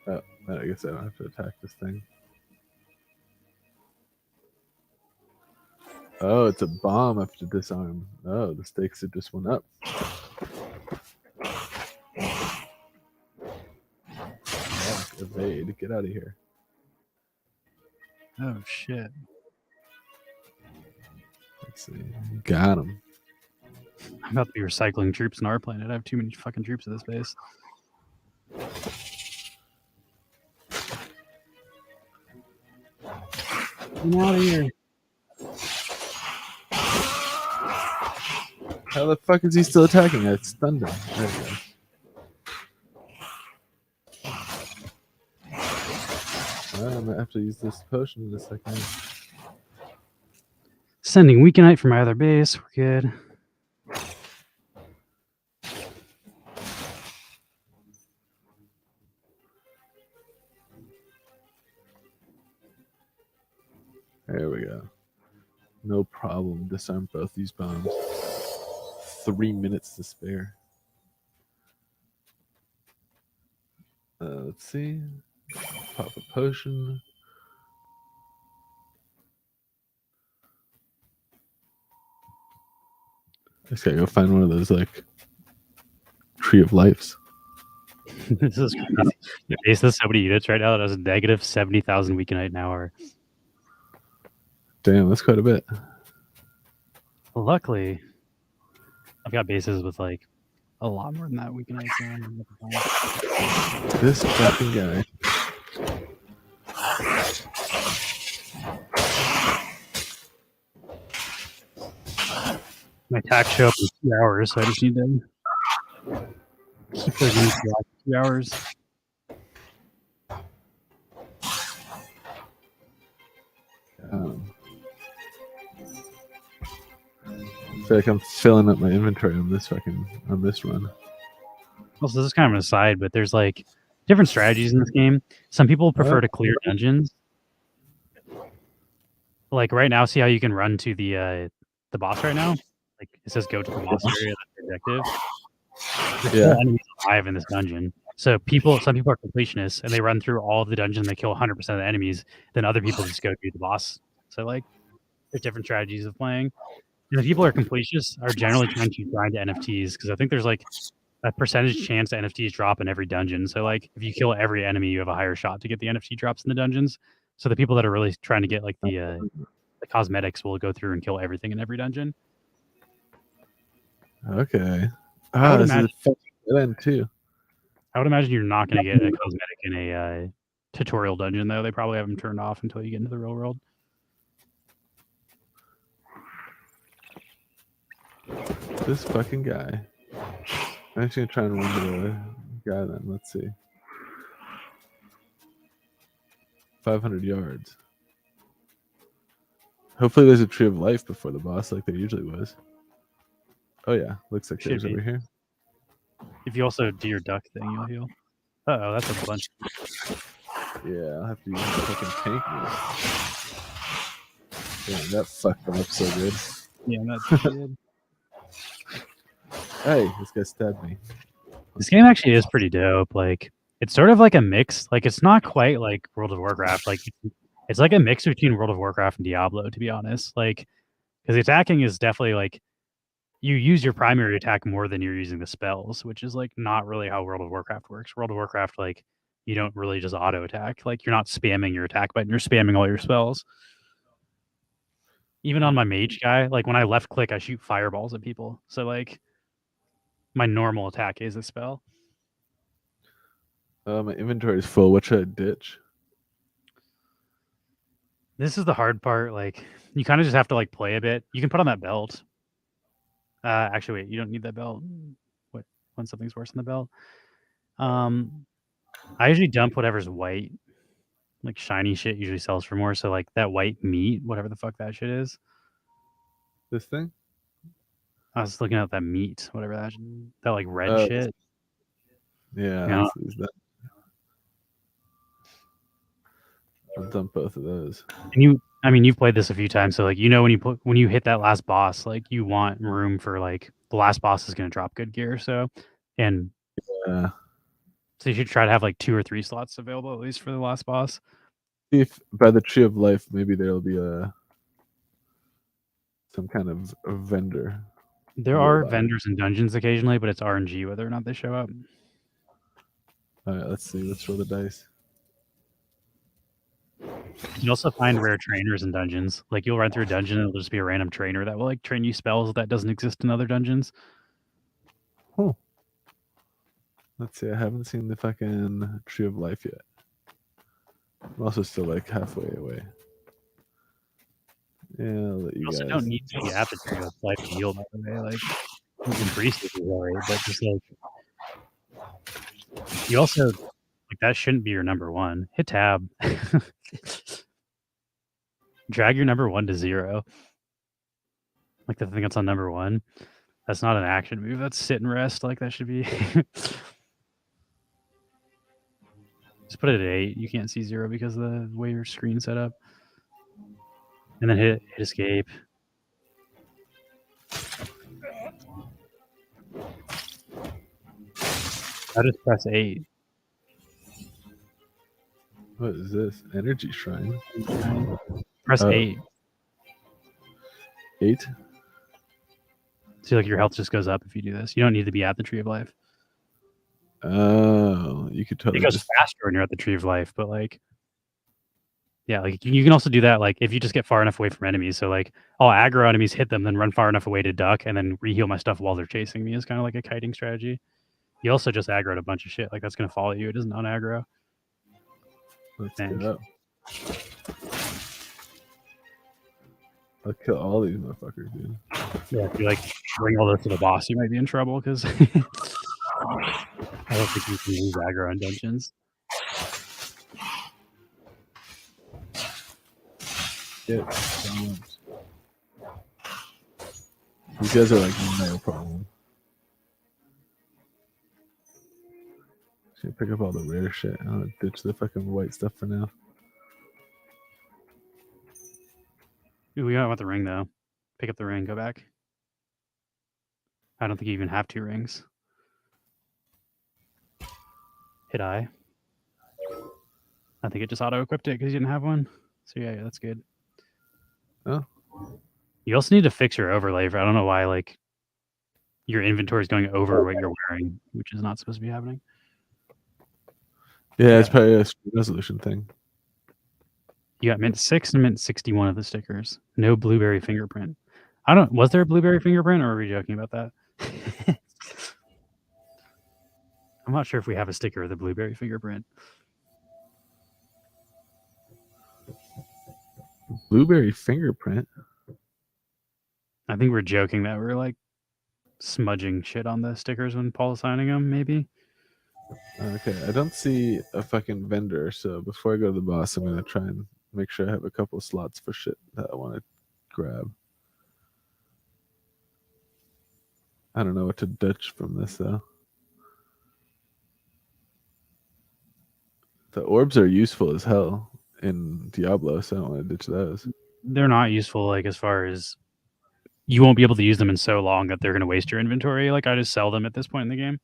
Oh, I guess I don't have to attack this thing. Oh, it's a bomb I have to disarm. Oh, the stakes have just went up. Fuck, evade. Get out of here. Oh shit. Let's see. Got him. I'm about to be recycling troops in our planet. I have too many fucking troops at this base. Get out of here. How the fuck is he still attacking? I stunned him. There we go. I'm gonna have to use this potion in a second. Sending Weakenite from my other base. We're good. There we go. No problem. Disarm both these bombs. 3 minutes to spare. Let's see. Pop a potion. I just gotta go find one of those like tree of lives. This is crazy. The base has so many units right now that has a negative 70,000 Weakenite an hour. Damn, that's quite a bit. Luckily, I've got bases with like a lot more than that Weakenite. This fucking guy. My attacks show up in 2 hours, so I just need to keep those units alive for 2 hours. I feel like I'm filling up my inventory on this run. Also, this is kind of an aside, but there's like different strategies in this game. Some people prefer to clear dungeons. Like right now, see how you can run to the boss right now? Like it says go to the boss area, that's the objective. There's still enemies alive in this dungeon. So some people are completionists and they run through all of the dungeons and they kill 100% of the enemies. Then other people just go do the boss. So like there's different strategies of playing. And the people who are completionists are generally trying to grind NFTs because I think there's like a percentage chance that NFTs drop in every dungeon. So like if you kill every enemy, you have a higher shot to get the NFT drops in the dungeons. So the people that are really trying to get like the cosmetics will go through and kill everything in every dungeon. Okay. I would This imagine is a fucking dead end too. you're not going to get a cosmetic in a tutorial dungeon though. They probably have them turned off until you get into the real world. This fucking guy. I'm actually gonna try and run to the guy then. Let's see. 500 yards. Hopefully there's a tree of life before the boss like there usually was. Oh yeah, looks like Should there's be. over here. If you also do your duck thing, you'll heal. Oh, that's a bunch. Yeah, I'll have to use the fucking tank move. Damn, that fucked them up so good. Yeah, that's good. Hey, this guy stabbed me. This game actually is pretty dope. Like, it's sort of like a mix. Like, it's not quite like World of Warcraft. Like, it's like a mix between World of Warcraft and Diablo, to be honest. Like, because the attacking is definitely like you use your primary attack more than you're using the spells, which is like not really how World of Warcraft works. World of Warcraft, like, you don't really just auto attack. Like, you're not spamming your attack button, you're spamming all your spells. Even on my mage guy, like when I left click, I shoot fireballs at people. So like my normal attack is a spell. My inventory is full. What should I ditch? This is the hard part. Like, you kind of just have to like play a bit. You can put on that belt. Actually, wait, you don't need that belt. What when something's worse than the belt? I usually dump whatever's white. Like shiny shit usually sells for more. So like that white meat, whatever the fuck that shit is. This thing? I was looking at that meat, whatever that like red Oh, shit. Yeah, Yeah. let's use that. I'll dump both of those. And you've played this a few times, so like when you hit that last boss, like you want room for like the last boss is going to drop good gear. So you should try to have like 2 or 3 slots available at least for the last boss. See if by the tree of life, maybe there'll be some kind of a vendor. There are vendors in dungeons occasionally, but it's RNG whether or not they show up. All right, let's see. Let's roll the dice. You also find rare trainers in dungeons. Like you'll run through a dungeon and it'll just be a random trainer that will like train you spells that doesn't exist in other dungeons. Oh. Let's see. I haven't seen the fucking tree of life yet. I'm also still like halfway away. Yeah, I'll let you also guys. don't need to be at the tree of life to heal, by the way. Like you can priest if you're alright, but just like you also like that shouldn't be your number one. Hit tab. Drag your number 1 to 0. Like the thing that's on number 1. That's not an action move. That's sit and rest. Like that should be. Just put it at 8. You can't see 0 because of the way your screen's set up. And then hit escape. I just press 8. What is this? Energy shrine. Press 8. 8? See, like your health just goes up if you do this. You don't need to be at the tree of life. Oh, you could totally It goes faster when you're at the tree of life, but like, yeah, like you can also do that. Like if you just get far enough away from enemies, so like I'll aggro enemies, hit them, then run far enough away to duck, and then reheal my stuff while they're chasing me is kind of like a kiting strategy. You also just aggroed a bunch of shit. Like that's gonna follow you. It doesn't unaggro. Let's go. I'll kill all these motherfuckers, dude. Yeah, if you like bring all those to the boss, you might be in trouble because I don't think you can use aggro in dungeons. Get stomped. These guys are like no problem. Should pick up all the rare shit. I'll ditch the fucking white stuff for now. Ooh, we got the ring though. Pick up the ring, go back. I don't think you even have 2 rings. Hit I. I think it just auto-equipped it because you didn't have one. So yeah, that's good. Oh. You also need to fix your overlay. I don't know why like your inventory is going over what you're wearing, which is not supposed to be happening. Yeah, it's probably a screen resolution thing. You got mint 6 and mint 61 of the stickers. No blueberry fingerprint. Was there a blueberry fingerprint or are we joking about that? I'm not sure if we have a sticker of the blueberry fingerprint. Blueberry fingerprint. I think we're joking that we're like smudging shit on the stickers when Paul's signing them, maybe. Okay, I don't see a fucking vendor, so before I go to the boss, I'm gonna try and make sure I have a couple slots for shit that I want to grab. I don't know what to ditch from this though. The orbs are useful as hell in Diablo, so I don't want to ditch those. They're not useful, like, as far as you won't be able to use them in so long that they're going to waste your inventory. Like, I just sell them at this point in the game.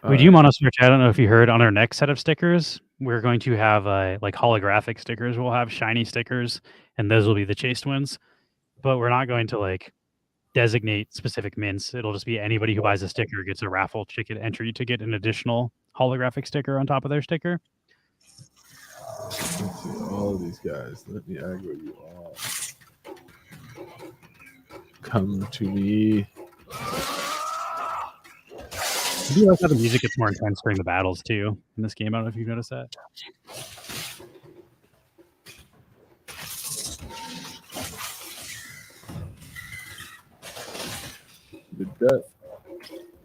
We do want to switch. I don't know if you heard, on our next set of stickers, we're going to have like holographic stickers. We'll have shiny stickers, and those will be the chased ones. But we're not going to like designate specific mints. It'll just be anybody who buys a sticker gets a raffle ticket entry to get an additional holographic sticker on top of their sticker. Let's see all of these guys. Let me aggro you all. Come to me. I do like how the music gets more intense during the battles too in this game. I don't know if you've noticed that. The death.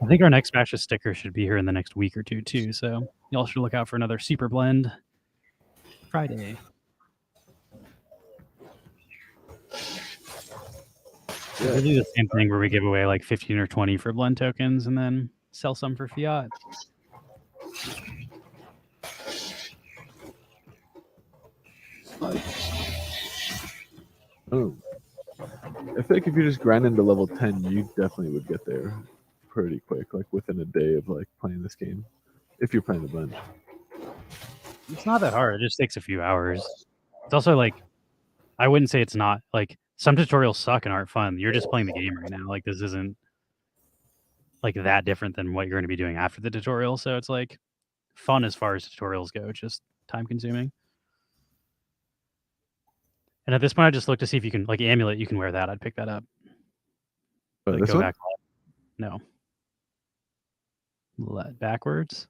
I think our next batch of stickers should be here in the next week or two too. So y'all should look out for another Super Blend Friday. Yeah. We do the same thing where we give away like 15 or 20 for blend tokens and then sell some for fiat. Oh, I feel like if you just grind into level 10, you definitely would get there pretty quick, like within a day of like playing this game, if you're playing the blend. It's not that hard. It just takes a few hours. It's also like, I wouldn't say it's not like some tutorials suck and aren't fun. You're just playing the game right now. Like this isn't like that different than what you're going to be doing after the tutorial. So it's like fun as far as tutorials go, just time consuming. And at this point, I just look to see if you can, like, amulet, you can wear that. I'd pick that up. Like go this one? back. No. Backwards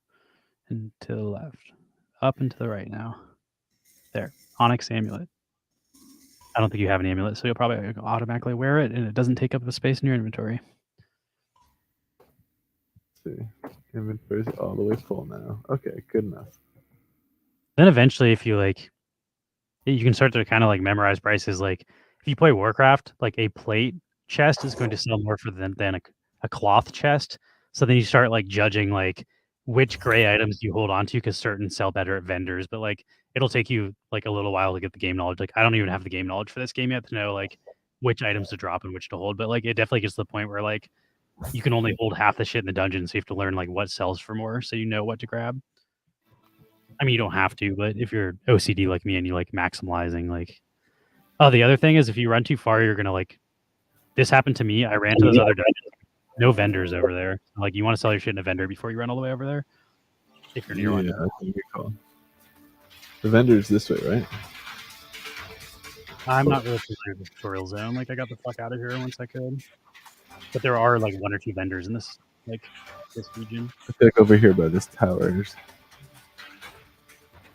and to the left. Up and to the right now. There. Onyx amulet. I don't think you have an amulet, so you'll probably automatically wear it, and it doesn't take up the space in your inventory. Let's see. Inventory's all the way full now. Okay, good enough. Then eventually, if you, like, you can start to kind of, like, memorize prices. Like, if you play Warcraft, like, a plate chest is going to sell more for than a cloth chest. So then you start, like, judging, like, which gray items you hold on to because certain sell better at vendors. But, like, it'll take you, like, a little while to get the game knowledge. Like, I don't even have the game knowledge for this game yet to know, like, which items to drop and which to hold. But, like, it definitely gets to the point where, like, you can only hold half the shit in the dungeon, so you have to learn, like, what sells for more so you know what to grab. I mean, you don't have to, but if you're OCD like me and you like maximizing, like, oh, the other thing is if you run too far, you're gonna like. This happened to me. I ran to those other dungeons. No vendors over there. Like, you want to sell your shit in a vendor before you run all the way over there. If you're near one. Yeah, I think you call. The vendor's this way, right? I'm not really familiar with the tutorial zone. Like, I got the fuck out of here once I could. But there are like 1 or 2 vendors in this region. I feel like over here by this tower.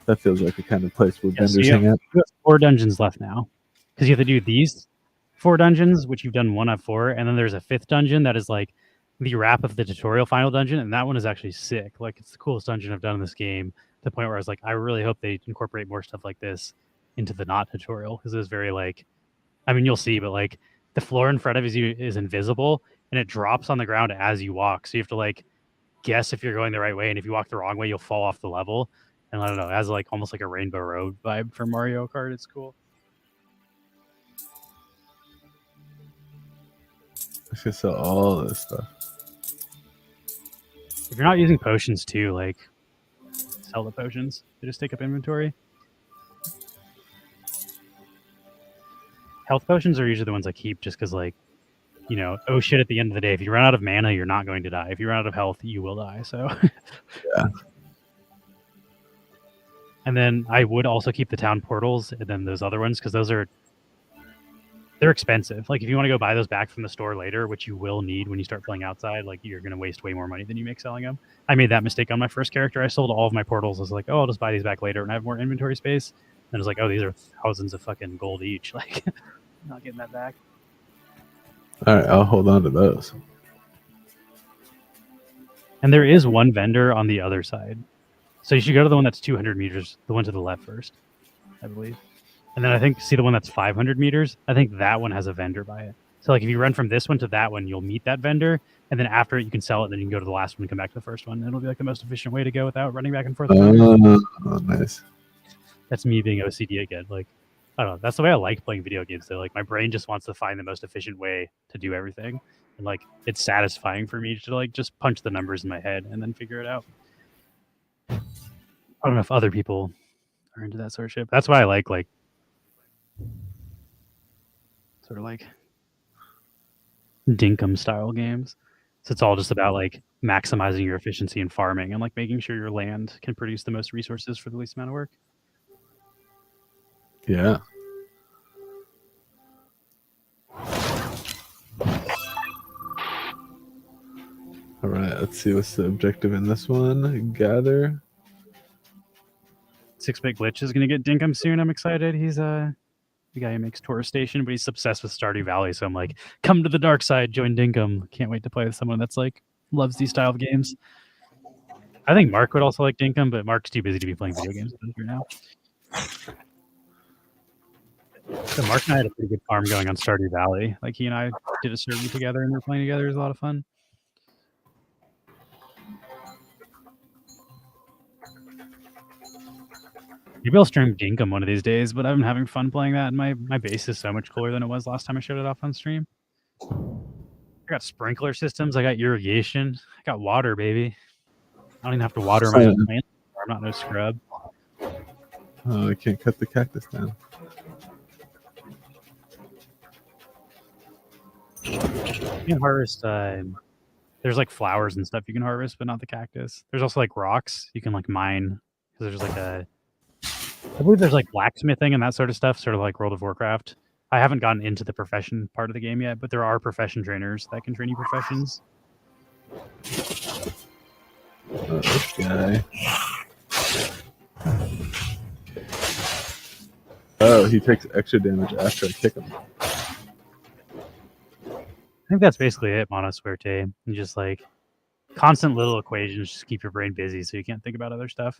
That feels like the kind of place where vendors hang out. You have 4 dungeons left now. Because you have to do these 4 dungeons, which you've done 1 of 4, and then there's a 5th dungeon that is like the wrap of the tutorial final dungeon, and that one is actually sick. Like, it's the coolest dungeon I've done in this game, to the point where I was like, I really hope they incorporate more stuff like this into the not tutorial, because it was very like, I mean, you'll see, but like the floor in front of you is invisible, and it drops on the ground as you walk, so you have to like guess if you're going the right way, and if you walk the wrong way, you'll fall off the level. And I don't know, it has like almost like a Rainbow Road vibe from Mario Kart. It's cool. I should sell all this stuff. If you're not using potions too, like, sell the potions. They just take up inventory. Health potions are usually the ones I keep just because, like, you know, oh shit, at the end of the day, if you run out of mana, you're not going to die. If you run out of health, you will die. So, yeah. And then I would also keep the town portals and then those other ones, because those are they're expensive. Like if you want to go buy those back from the store later, which you will need when you start playing outside, like you're going to waste way more money than you make selling them. I made that mistake on my first character. I sold all of my portals. I was like, oh, I'll just buy these back later and I have more inventory space. And it's like, oh, these are thousands of fucking gold each. Like, I'm not getting that back. All right, I'll hold on to those. And there is one vendor on the other side. So you should go to the one that's 200 meters, the one to the left first, I believe. And then I think, see the one that's 500 meters? I think that one has a vendor by it. So like if you run from this one to that one, you'll meet that vendor. And then after it, you can sell it. And then you can go to the last one and come back to the first one. And it'll be like the most efficient way to go without running back and forth. Oh, nice. That's me being OCD again. Like, I don't know. That's the way I like playing video games. Though. Like my brain just wants to find the most efficient way to do everything. And like, it's satisfying for me to like just punch the numbers in my head and then figure it out. I don't know if other people are into that sort of shit. That's why I like sort of like dinkum style games. So it's all just about like maximizing your efficiency in farming and like making sure your land can produce the most resources for the least amount of work. Yeah. All right, let's see what's the objective in this one. Gather. 6-Bit Glitch is going to get dinkum soon. I'm excited. He's the guy who makes Tourist Station, but he's obsessed with Stardew Valley. So I'm like, come to the dark side, join dinkum. Can't wait to play with someone that's like loves these style of games. I think Mark would also like dinkum, but Mark's too busy to be playing video games right now. So Mark and I had a pretty good farm going on Stardew Valley. Like he and I did a survey together and we were playing together. It was a lot of fun. Maybe I'll stream dinkum one of these days, but I'm having fun playing that. And my base is so much cooler than it was last time I showed it off on stream. I got sprinkler systems. I got irrigation. I got water, baby. I don't even have to water my own plants. I'm not no scrub. Oh, I can't cut the cactus down. You can harvest. There's like flowers and stuff you can harvest, but not the cactus. There's also like rocks you can like mine because there's like I believe there's like blacksmithing and that sort of stuff, sort of like World of Warcraft. I haven't gotten into the profession part of the game yet, but there are profession trainers that can train you professions. Oh, this guy. Oh, he takes extra damage after I kick him. I think that's basically it, Monoswerte. You just like constant little equations, just keep your brain busy so you can't think about other stuff.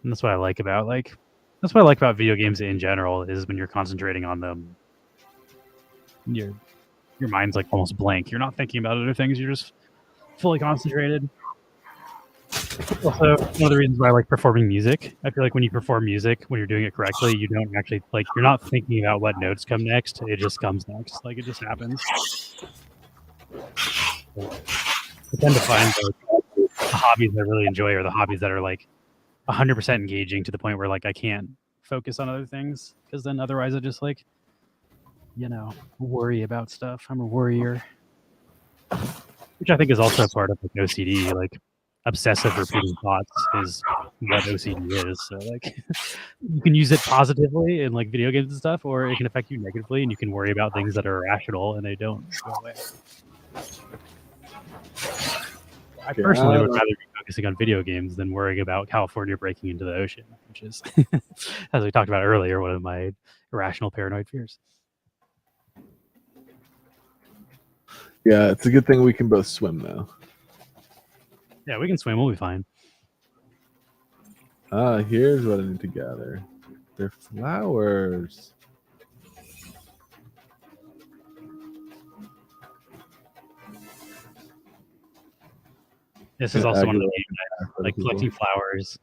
And that's what I like about video games in general is when you're concentrating on them, your mind's like almost blank. You're not thinking about other things. You're just fully concentrated. Also, one of the reasons why I like performing music, I feel like when you perform music, when you're doing it correctly, you don't actually like you're not thinking about what notes come next. It just comes next. Like it just happens. I tend to find the hobbies I really enjoy are the hobbies that are like 100% engaging to the point where like I can't focus on other things because then otherwise I just like, worry about stuff. I'm a worrier, which I think is also a part of like OCD. Like obsessive repeating thoughts is what OCD is. So like you can use it positively in like video games and stuff, or it can affect you negatively, and you can worry about things that are irrational and they don't go away. I personally would rather be focusing on video games than worrying about California breaking into the ocean, which is, as we talked about earlier, one of my irrational paranoid fears. Yeah, it's a good thing we can both swim now. Yeah, we can swim. We'll be fine. Here's what I need to gather. They're flowers. This is also one of the games like collecting flowers.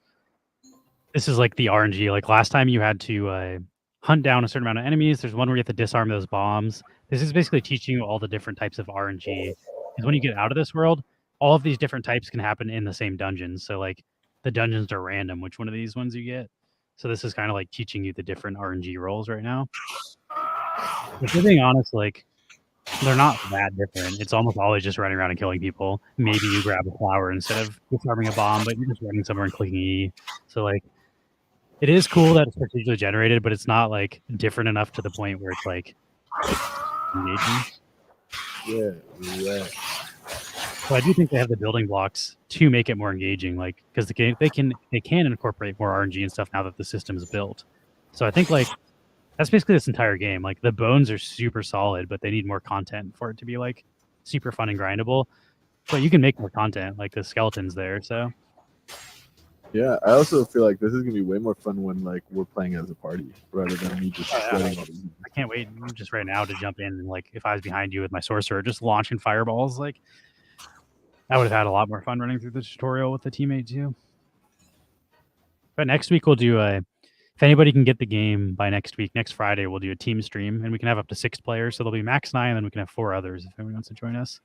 This is like the RNG. Like last time you had to hunt down a certain amount of enemies. There's one where you have to disarm those bombs. This is basically teaching you all the different types of RNG. Because when you get out of this world, all of these different types can happen in the same dungeons. So like the dungeons are random, which one of these ones you get. So this is kind of like teaching you the different RNG roles right now. If you're being honest, like they're not that different. It's almost always just running around and killing people. Maybe you grab a flower instead of disarming a bomb, but you're just running somewhere and clicking E. So like it is cool that it's procedurally generated, but it's not like different enough to the point where it's like engaging. Yeah, right. So I do think they have the building blocks to make it more engaging, like because they can incorporate more RNG and stuff now that the system is built. So I think like that's basically this entire game. Like the bones are super solid, but they need more content for it to be like super fun and grindable. But you can make more content, like the skeletons there. So Yeah, I also feel like this is gonna be way more fun when like we're playing as a party rather than me just shredding all these. I can't wait just right now to jump in and like if I was behind you with my sorcerer, just launching fireballs, like I would have had a lot more fun running through the tutorial with the teammate too. But next week we'll do a. If anybody can get the game by next week, next Friday, we'll do a team stream and we can have up to 6 players. So there'll be max 9, and then we can have 4 others if anyone wants to join us.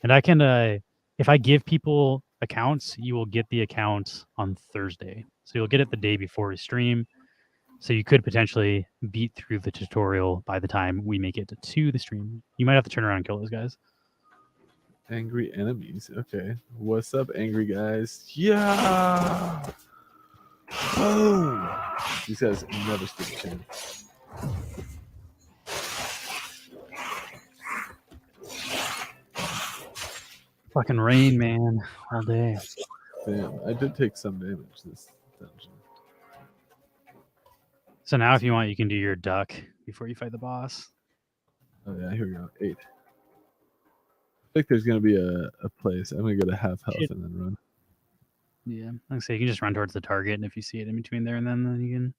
And I can, if I give people accounts, you will get the account on Thursday. So you'll get it the day before we stream. So you could potentially beat through the tutorial by the time we make it to the stream. You might have to turn around and kill those guys. Angry enemies. Okay. What's up, angry guys? Yeah. Oh. These guys never stood a chance. Fucking rain, man, all day. Damn, I did take some damage this dungeon. So now if you want, you can do your duck before you fight the boss. Oh yeah, here we go. 8. I think there's gonna be a place. I'm gonna go to half health and then run. Yeah, like I say, you can just run towards the target, and if you see it in between there and then you can.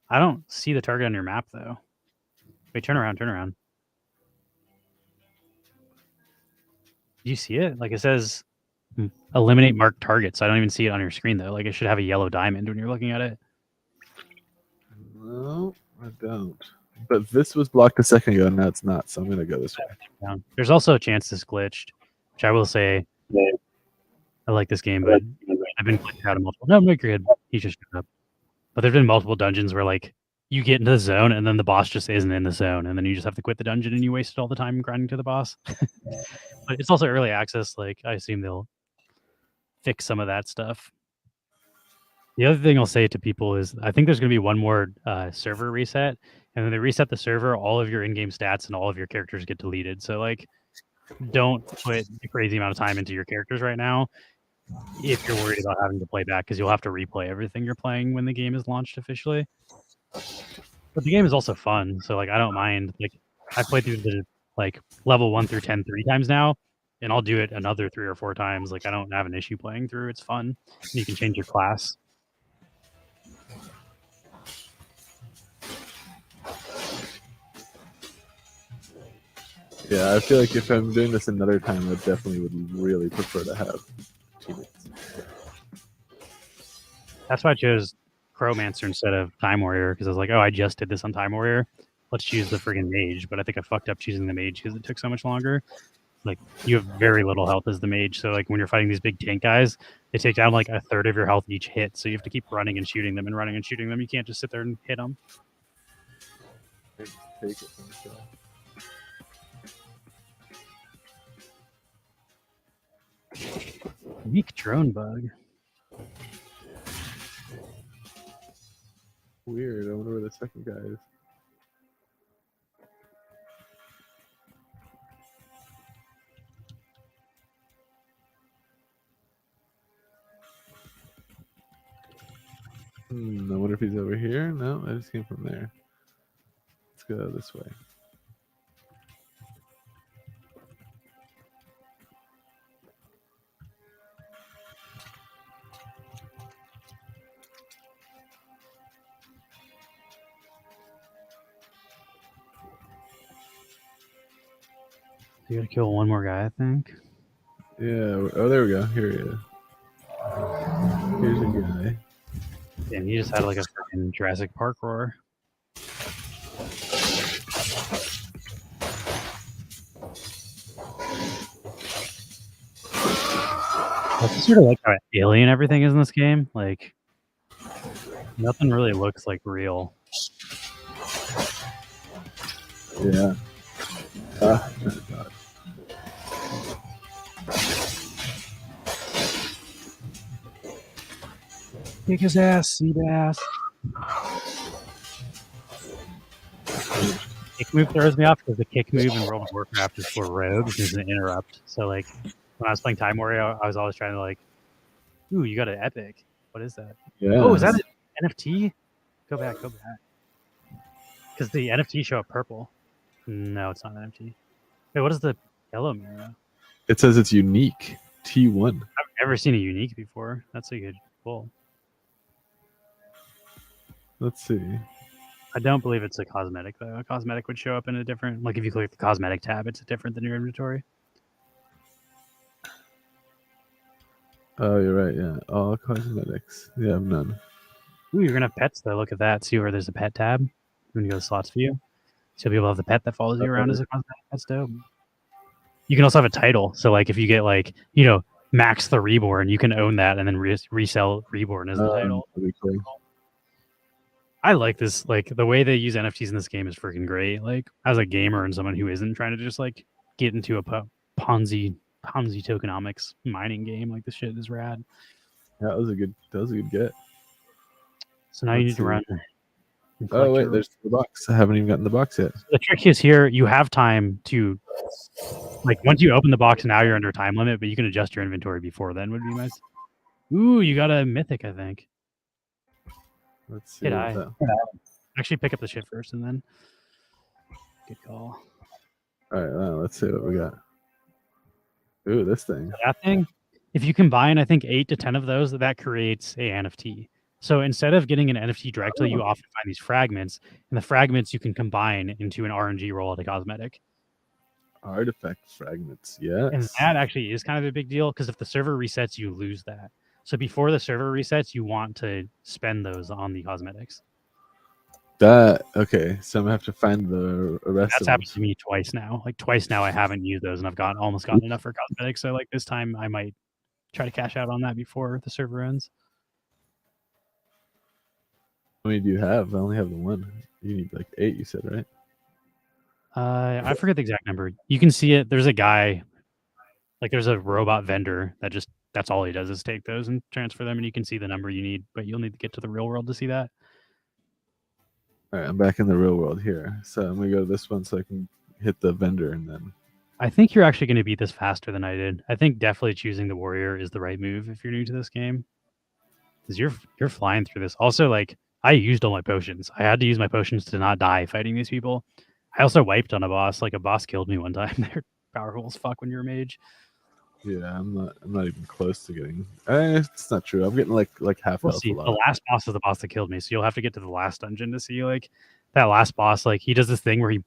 I don't see the target on your map though. Wait, turn around, turn around. Do you see it? Like it says, eliminate marked targets. I don't even see it on your screen though. Like it should have a yellow diamond when you're looking at it. No, I don't. But this was blocked a second ago, and now it's not. So I'm gonna go this way. Yeah. There's also a chance this glitched, which I will say, I like this game, but I've been glitched out of multiple. No, make your head. He just showed up. But there've been multiple dungeons where like you get into the zone and then the boss just isn't in the zone, and then you just have to quit the dungeon and you wasted all the time grinding to the boss. But it's also early access. Like I assume they'll fix some of that stuff. The other thing I'll say to people is I think there's going to be one more server reset, and when they reset the server, all of your in-game stats and all of your characters get deleted. So like, don't put a crazy amount of time into your characters right now if you're worried about having to play back, because you'll have to replay everything you're playing when the game is launched officially. But the game is also fun, so like I don't mind. Like I've played through the like level 1 through 10 3 times now, and I'll do it another 3 or 4 times. Like I don't have an issue playing through. It's fun. And you can change your class. Yeah, I feel like if I'm doing this another time, I definitely would really prefer to have teammates. That's why I chose Crowmancer instead of Time Warrior, because I was like, oh, I just did this on Time Warrior. Let's choose the friggin' mage. But I think I fucked up choosing the mage because it took so much longer. Like you have very little health as the mage, so like when you're fighting these big tank guys, they take down like a third of your health each hit. So you have to keep running and shooting them and running and shooting them. You can't just sit there and hit them. Take it from the shot. Weak drone bug. Weird. I wonder where the second guy is. I wonder if he's over here. No, I just came from there. Let's go this way. You gotta kill one more guy, I think. Yeah. Oh, there we go. Here he is. Here's a guy. And he just had like a freaking Jurassic Park roar. I just sort of like how alien everything is in this game. Like, nothing really looks like real. Yeah. Ah, God. Kick his ass, sea bass. kick move throws me off because the kick move in World of Warcraft is for rogues. There's an interrupt. So like when I was playing Time Warrior, I was always trying to like, ooh, you got an epic. What is that? Yeah. Oh, is that an NFT? Go back. Because the NFT show up purple. No, it's not an NFT. Wait, what is the yellow mirror? It says it's unique. T1. I've never seen a unique before. That's a good pull. Let's see. I don't believe it's a cosmetic though. A cosmetic would show up in a different, like if you click the cosmetic tab, it's different than your inventory. Oh, you're right. Yeah, all cosmetics. Yeah, none. Ooh, you're gonna have pets though. Look at that. See where there's a pet tab. When you go to slots view, so you'll be able to have the pet that follows you around as a cosmetic. That's dope. You can also have a title. So like if you get like Max the Reborn, you can own that and then resell Reborn as the title. That'd be cool. I like this. Like the way they use NFTs in this game is freaking great. Like as a gamer and someone who isn't trying to just like get into a Ponzi tokenomics mining game, like this shit is rad. Yeah, that was a good get. So now you need to run. Oh wait, there's the box. I haven't even gotten the box yet. The trick is here. You have time to, like, once you open the box, now you're under a time limit, but you can adjust your inventory before then. Would be nice. Ooh, you got a mythic, I think. Let's see. Actually, pick up the shit first, and then. Good call. All right, well, let's see what we got. Ooh, this thing. That thing. If you combine, I think 8 to 10 of those, that creates a NFT. So instead of getting an NFT directly, you often find these fragments, and the fragments you can combine into an RNG roll at a cosmetic. Artifact fragments, yeah. And that actually is kind of a big deal because if the server resets, you lose that. So before the server resets, you want to spend those on the cosmetics. Okay, so I'm gonna have to find the rest. That's happened to me twice now. Like twice now, I haven't used those, and I've almost gotten enough for cosmetics. So like this time, I might try to cash out on that before the server ends. How many do you have? I only have the one. You need like 8, you said, right? I forget the exact number. You can see it. There's a guy, like there's a robot vendor that's all he does is take those and transfer them, and you can see the number you need, but you'll need to get to the real world to see that. All right, I'm back in the real world here. So I'm gonna go to this one so I can hit the vendor and then. I think you're actually going to beat this faster than I did. I think definitely choosing the warrior is the right move if you're new to this game, because you're flying through this. Also, like I used all my potions. I had to use my potions to not die fighting these people. I also wiped on a boss. Like a boss killed me one time. They're powerful as fuck when you're a mage. Yeah, I'm not even close to getting. It's not true. I'm getting like half health. See, the last boss is the boss that killed me. So you'll have to get to the last dungeon to see like that last boss. Like he does this thing where he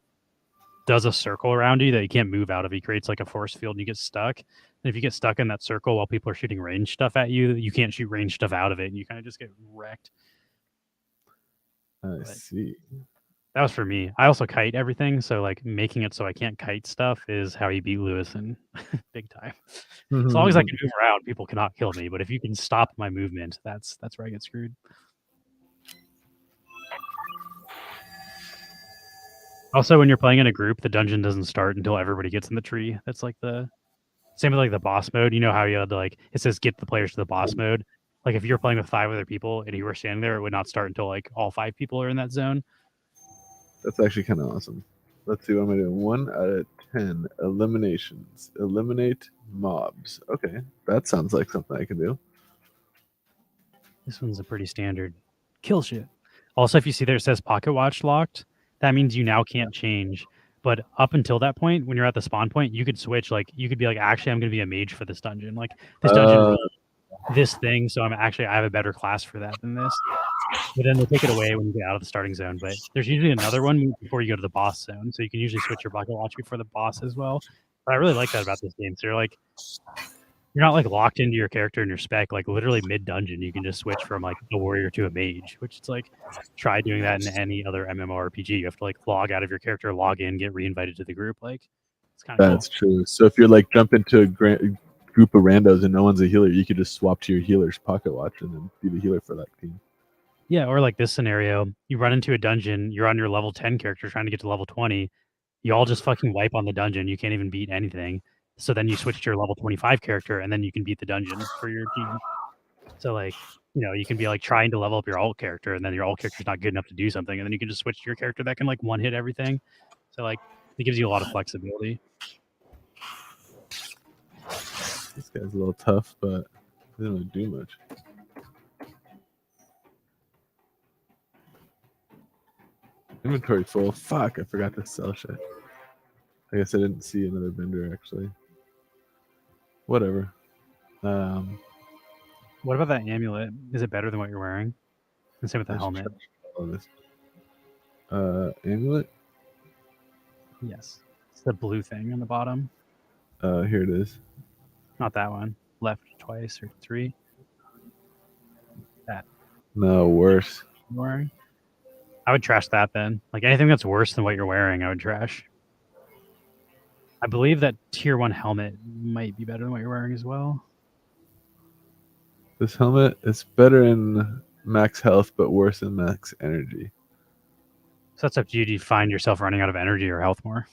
does a circle around you that you can't move out of. He creates like a force field and you get stuck. And if you get stuck in that circle while people are shooting range stuff at you, you can't shoot range stuff out of it, and you kind of just get wrecked. I see. That was for me. I also kite everything, so like making it so I can't kite stuff is how you beat Lewis in big time. As long as I can move around, people cannot kill me. But if you can stop my movement, that's where I get screwed. Also, when you're playing in a group, the dungeon doesn't start until everybody gets in the tree. That's like the same with like the boss mode. You know how you had to like it says get the players to the boss mode. Like if you're playing with 5 other people and you were standing there, it would not start until like all 5 people are in that zone. That's actually kind of awesome. Let's see what am I doing. 1 out of 10 eliminations. Eliminate mobs. Okay, that sounds like something I can do. This one's a pretty standard kill shit. Also, if you see there it says pocket watch locked, that means you now can't change. But up until that point, when you're at the spawn point, you could switch. Like you could be like, actually, I'm going to be a mage for this dungeon. Like this dungeon, this thing. So I have a better class for that than this. But then they take it away when you get out of the starting zone. But there's usually another one before you go to the boss zone. So you can usually switch your pocket watch before the boss as well. But I really like that about this game. So you're not like locked into your character and your spec. Like literally mid dungeon, you can just switch from like a warrior to a mage, which it's like try doing that in any other MMORPG. You have to like log out of your character, log in, get reinvited to the group. Like it's kind of that's true. So if you're like jump into a group of randos and no one's a healer, you could just swap to your healer's pocket watch and then be the healer for that team. Yeah, or like this scenario, you run into a dungeon, you're on your level 10 character trying to get to level 20, you all just fucking wipe on the dungeon, you can't even beat anything. So then you switch to your level 25 character, and then you can beat the dungeon for your team. So like, you can be like trying to level up your alt character, and then your alt character's not good enough to do something, and then you can just switch to your character that can like one hit everything. So like it gives you a lot of flexibility. This guy's a little tough, but he doesn't really do much. Inventory full. Fuck, I forgot to sell shit. I guess I didn't see another vendor actually. Whatever. What about that amulet? Is it better than what you're wearing? And same with the let's helmet. try all this. Amulet. Yes. It's the blue thing on the bottom. Here it is. Not that one. Left twice or 3. That No, worse. you're wearing. I would trash that then. Like anything that's worse than what you're wearing, I would trash. I believe that tier 1 helmet might be better than what you're wearing as well. This helmet is better in max health, but worse in max energy. So that's up to you. Do you find yourself running out of energy or health more?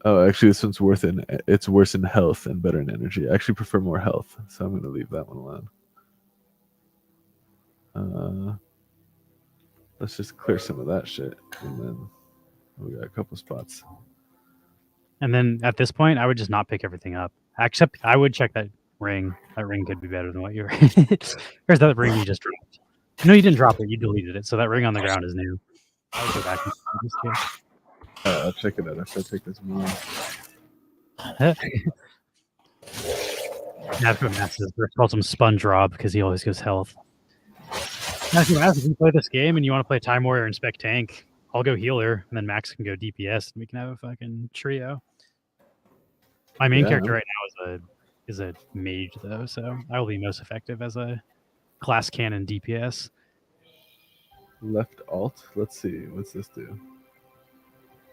Oh, actually, this one's it's worse in health and better in energy. I actually prefer more health, so I'm going to leave that one alone. Let's just clear some of that shit, and then we got a couple spots. And then at this point, I would just not pick everything up. Except I would check that ring. That ring could be better than what you were. Where's that ring you just dropped? No, you didn't drop it. You deleted it. So that ring on the ground is new. I would go back and see this too. I'll check it out after I take this one. That's what Matt says. Let's call him Sponge Rob because he always goes health. Now, if you play this game and you want to play Time Warrior and Spec Tank, I'll go healer, and then Max can go DPS, and we can have a fucking trio. My main character right now is a mage, though, so I will be most effective as a class cannon DPS. Left alt. Let's see. What's this do?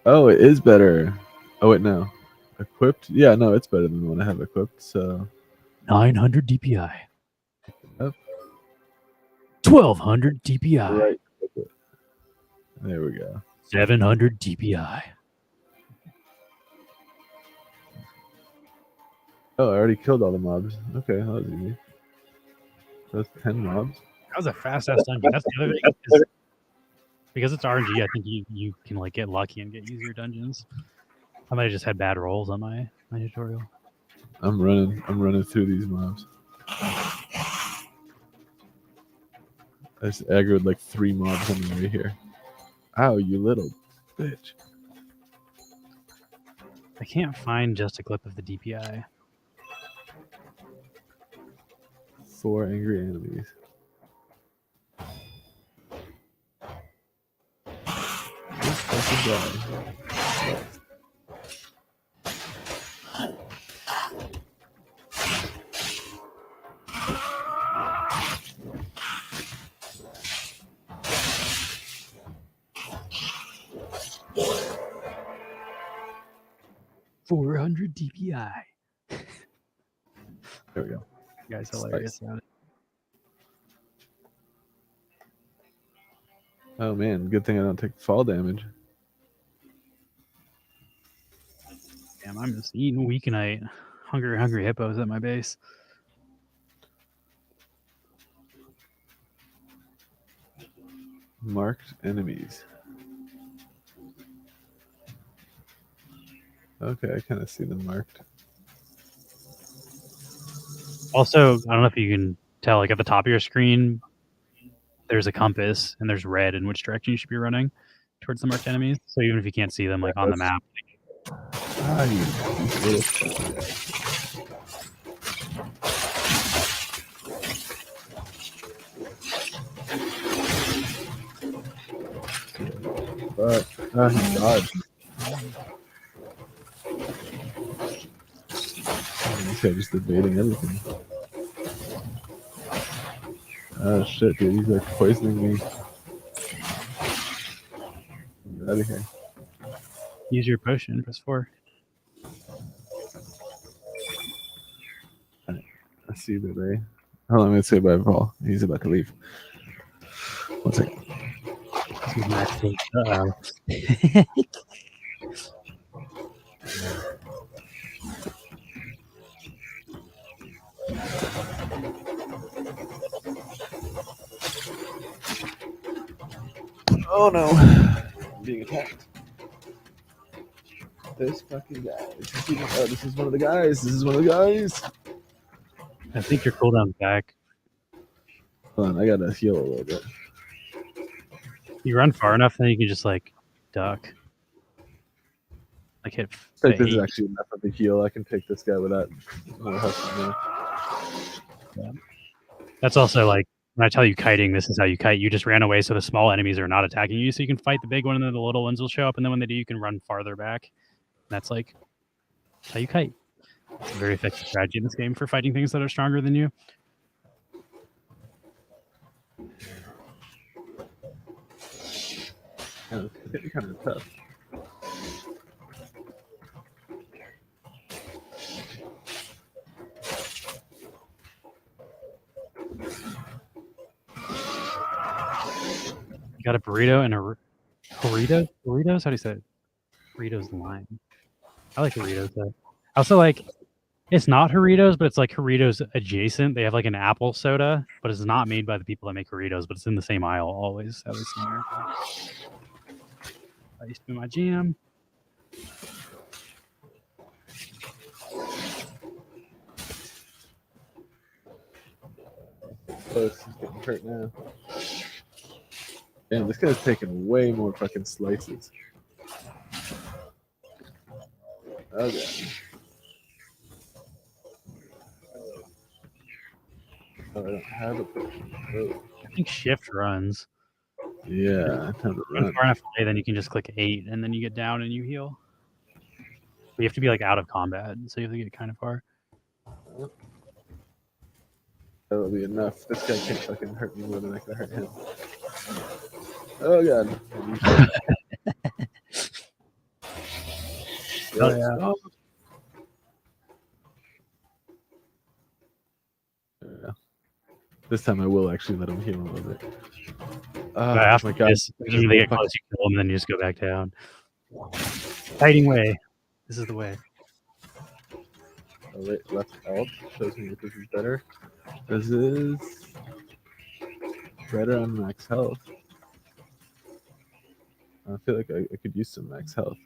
Oh, it is better. Oh, wait, no. Equipped? Yeah, no, it's better than the one I have equipped, so... 900 DPI. Yep. 1200 DPI. Right. There we go. 700 DPI. Oh, I already killed all the mobs. Okay, that was easy. That's 10 mobs. That was a fast-ass dungeon. That's the other thing. Because it's RNG, I think you can like get lucky and get easier dungeons. I might have just had bad rolls on my tutorial. I'm running through these mobs. I just aggroed like 3 mobs on the way here. Ow, you little bitch. I can't find just a clip of the DPI. 4 angry enemies. This fucking guy. 400 DPI. There we go. You guys hilarious about it. Oh man, good thing I don't take fall damage. Damn, I'm just eating weeknight. Hungry hippos at my base. Marked enemies. Okay, I kind of see them marked. Also, I don't know if you can tell, like at the top of your screen, there's a compass and there's red in which direction you should be running towards the marked enemies. So even if you can't see them like on the map. Ah, you little... he dodged. This guy just evading everything. Oh shit, dude, he's like poisoning me. Get out of here. Use your potion, press 4. I see that, eh? Hold on, I'm gonna say bye, Paul. He's about to leave. 1 second. Uh-oh. Oh no. I'm being attacked. This fucking guy. Oh, this is one of the guys. This is one of the guys. I think your cooldown's back. Hold on, I gotta heal a little bit. You run far enough, then you can just like duck. Like hit. I think this is eight. actually enough of a heal. I can take this guy without more help from me. That's also like when I tell you kiting, this is how you kite. You just ran away, so the small enemies are not attacking you, so you can fight the big one, and then the little ones will show up, and then when they do, you can run farther back. That's like how you kite. It's a very effective strategy in this game for fighting things that are stronger than you. Yeah, it's kind of tough. You got a burrito and a burrito. Burritos? How do you say it? Burritos lime. I like Doritos though. I also like it's not Doritos, but it's like Doritos adjacent. They have like an apple soda, but it's not made by the people that make Doritos, but it's in the same aisle always. At least in America. That used to be my jam. Oh, this is getting hurt now. Damn, this guy's taking way more fucking slices. Okay. Oh, I don't have a potion. Oh. I think shift runs. Yeah, time to Run run. far enough away, then you can just click 8, and then you get down and you heal. But you have to be like out of combat, so you have to get kind of far. That'll be enough. This guy can't fucking hurt me more than I can hurt him. Oh god. Oh, yeah. Oh. Yeah. This time I will actually let him heal a little bit. Oh After my god. this, when they get close, you kill them, and then you just go back down. Fighting way. This is the way. Oh, wait, left alt shows me that this is better. This is better on max health. I feel like I could use some max health.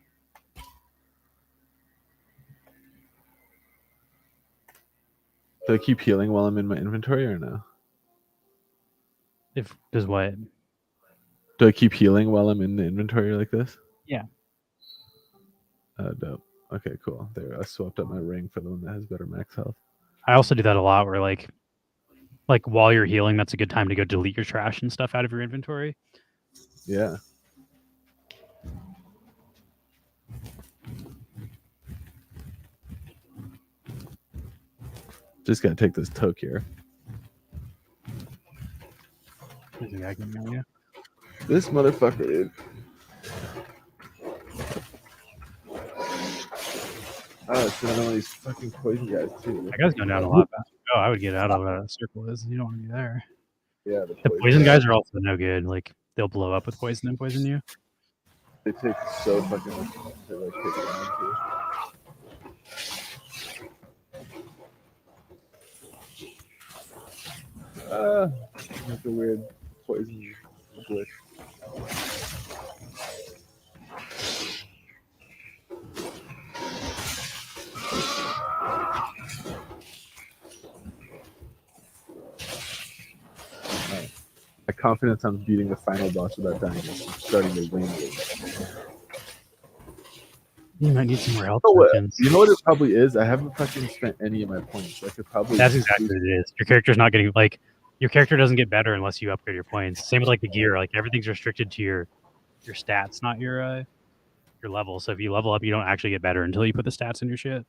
Do I keep healing while I'm in my inventory or no? If does what? Do I keep healing while I'm in the inventory like this? Yeah. Dope. Okay, cool. There, I swapped up my ring for the one that has better max health. I also do that a lot, where like while you're healing, that's a good time to go delete your trash and stuff out of your inventory. Yeah. Just gotta take this toke here. There's a guy coming at you. This motherfucker, dude. Oh, it's one of these fucking poison guys too. That guy's going down a lot faster. Oh, I would get out of a circle. You don't want to be there. Yeah, The poison guys are also no good. Like they'll blow up with poison and poison you. They take so fucking much to like hit around too. Like a weird poison glitch. My confidence on beating the final boss without dying is starting to wane. You might need some more health Oh, tokens. you know what it probably is? I haven't fucking spent any of my points. I could probably. That's exactly what it is. Your character's not getting your character doesn't get better unless you upgrade your points. Same with like the gear. Like everything's restricted to your stats, not your level. So if you level up, you don't actually get better until you put the stats in your shit.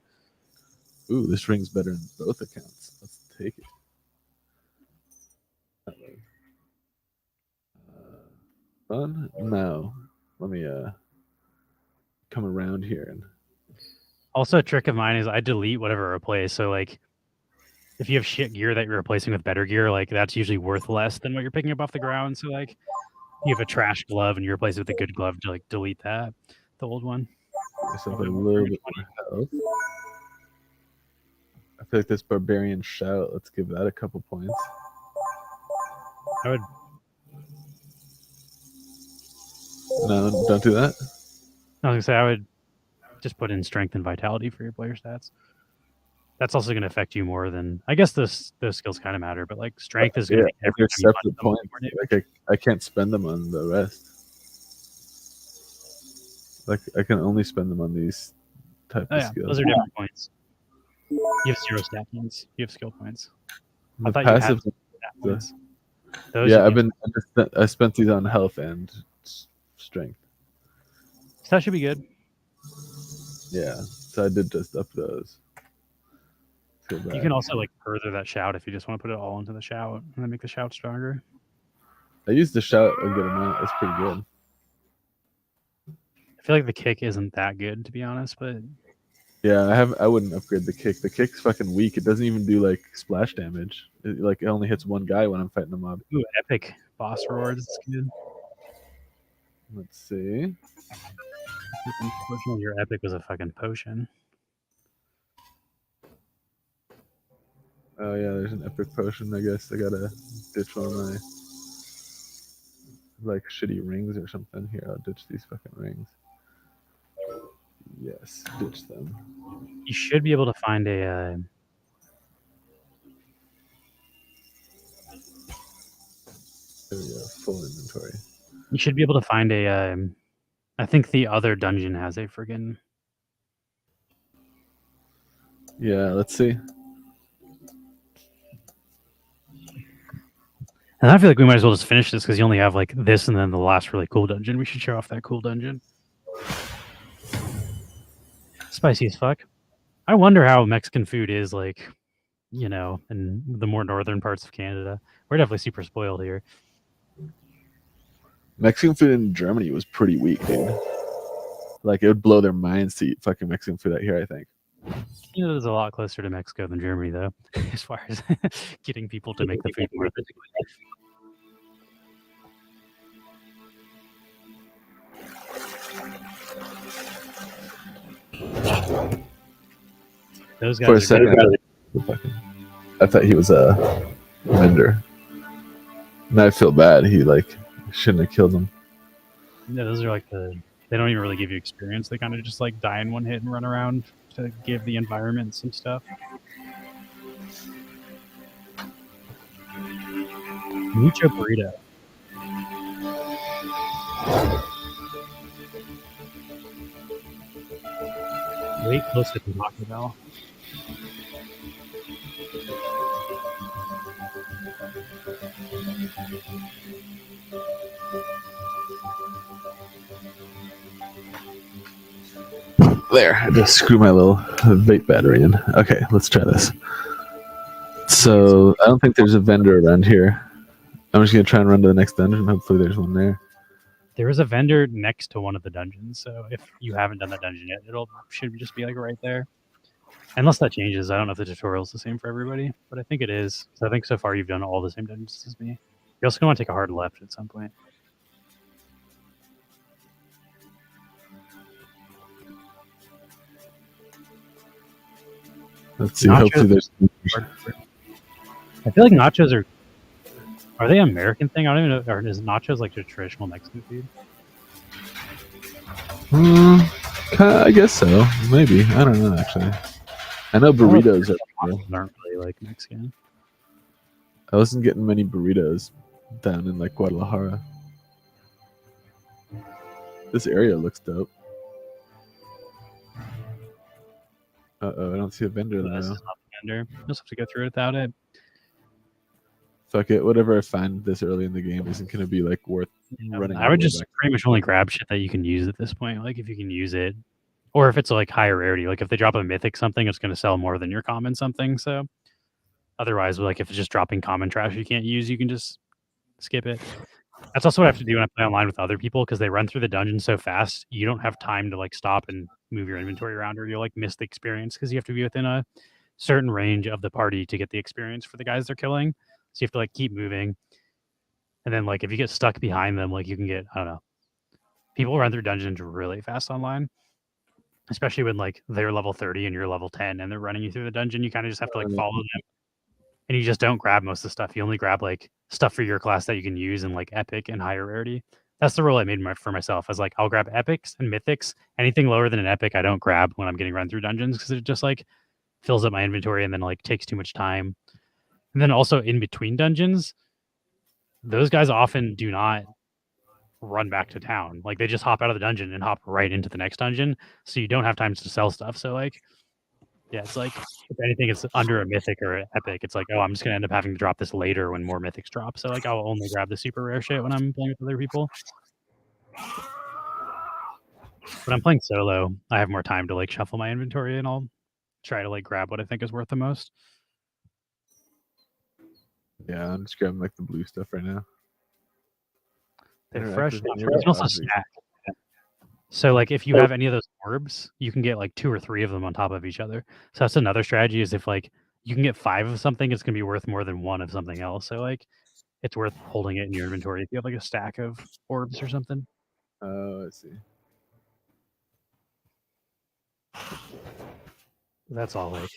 Ooh, this ring's better in both accounts. Let's take it. Fun? No. Let me come around here and. Also, a trick of mine is I delete whatever I replace. So like, if you have shit gear that you're replacing with better gear, like that's usually worth less than what you're picking up off the ground. So like, you have a trash glove and you replace it with a good glove to like delete that, the old one. Myself a little bit more health. I feel like this barbarian shout. Let's give that a couple points. I would. No, don't do that. I was gonna say I would just put in strength and vitality for your player stats. That's also going to affect you more than I guess those skills kind of matter, but like strength is going to Yeah, be every they're time you separate punch points. someone. Like I can't spend them on the rest. Like I can only spend them on these type Oh of yeah, skills. those are different points. You have 0 stat points. You have skill points. I The thought you had passive. stat points. Those Yeah, you can, I spent these on health and strength. so that should be good. Yeah, so I did just up those. Let's go You back. can also like further that shout if you just want to put it all into the shout and then make the shout stronger. I used the shout a good amount. That's pretty good. I feel like the kick isn't that good to be honest, but Yeah, I wouldn't upgrade the kick. The kick's fucking weak. It doesn't even do like splash damage. It only hits one guy when I'm fighting a mob. ooh, epic boss rewards. It's good. Let's see. Unfortunately, your epic was a fucking potion. Oh yeah, there's an epic potion. I guess I gotta ditch one of my like shitty rings or something. Here, I'll ditch these fucking rings. Yes, ditch them. You should be able to find a. There we go. Full inventory. You should be able to find a. I think the other dungeon has a friggin'. Yeah, let's see. And I feel like we might as well just finish this because you only have like this and then the last really cool dungeon. We should show off that cool dungeon. Spicy as fuck. I wonder how Mexican food is like, you know, in the more northern parts of Canada. We're definitely super spoiled here. Mexican food in Germany was pretty weak, dude. Like it would blow their minds to eat fucking Mexican food out here. I think. Canada is a lot closer to Mexico than Germany, though, as far as getting people to make the food more ethically. Those guys For a are second, I thought he was a vendor. And I feel bad. He like shouldn't have killed him. Yeah, those are like they don't even really give you experience. They kind of just like die in one hit and run around to give the environment some stuff. Mucho burrito. Way closer to Taco Bell. There, I just screw my little vape battery in. Okay, let's try this. So I don't think there's a vendor around here. I'm just gonna try and run to the next dungeon. Hopefully, there's one there. There is a vendor next to one of the dungeons, so if you haven't done that dungeon yet, should just be like right there. Unless that changes, I don't know if the tutorial is the same for everybody, but I think it is. So I think so far you've done all the same dungeons as me. You're also gonna want to take a hard left at some point. Let's see. Nachos Hopefully, there's. I feel like nachos are they an American thing? I don't even know. Or is nachos like a traditional Mexican food? I guess so. Maybe. I don't know. Actually, I know burritos are. Aren't really like Mexican. I wasn't getting many burritos down in like Guadalajara. This area looks dope. Uh-oh, I don't see a vendor This though. is not the vendor. You'll just have to go through it without it. Fuck it. Whatever I find this early in the game isn't going to be like worth running. I would just pretty much only grab shit that you can use at this point. Like if you can use it, or if it's like higher rarity. Like if they drop a mythic something, it's going to sell more than your common something. So otherwise, like if it's just dropping common trash you can't use, you can just skip it. That's also what I have to do when I play online with other people because they run through the dungeon so fast. You don't have time to like stop and move your inventory around, or you'll like miss the experience because you have to be within a certain range of the party to get the experience for the guys they're killing. So you have to like keep moving. And then like if you get stuck behind them, like you can get, I don't know. People run through dungeons really fast online. Especially when like they're level 30 and you're level 10 and they're running you through the dungeon. You kind of just have to like follow them. And you just don't grab most of the stuff. You only grab like stuff for your class that you can use in like epic and higher rarity. That's the rule I made for myself. I was like, I'll grab epics and mythics. Anything lower than an epic, I don't grab when I'm getting run through dungeons because it just like fills up my inventory and then like takes too much time. And then also in between dungeons, those guys often do not run back to town. Like they just hop out of the dungeon and hop right into the next dungeon. So you don't have time to sell stuff. So like, yeah, it's like if anything, it's under a mythic or an epic. It's like, oh, I'm just gonna end up having to drop this later when more mythics drop. So like, I'll only grab the super rare shit when I'm playing with other people. When I'm playing solo, I have more time to like shuffle my inventory and I'll try to like grab what I think is worth the most. Yeah, I'm just grabbing like the blue stuff right now. They're Interactive fresh. nearby You can also objects. stack. So like if you have any of those orbs, you can get like 2 or 3 of them on top of each other. So that's another strategy is if like you can get 5 of something, it's gonna be worth more than 1 of something else. So like it's worth holding it in your inventory if you have like a stack of orbs or something. Oh, I see. That's all like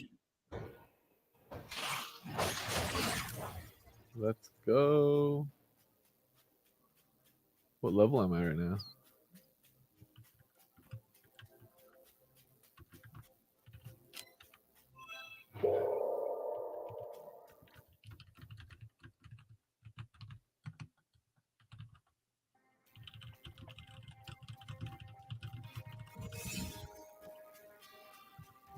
Let's go. What level am I right now?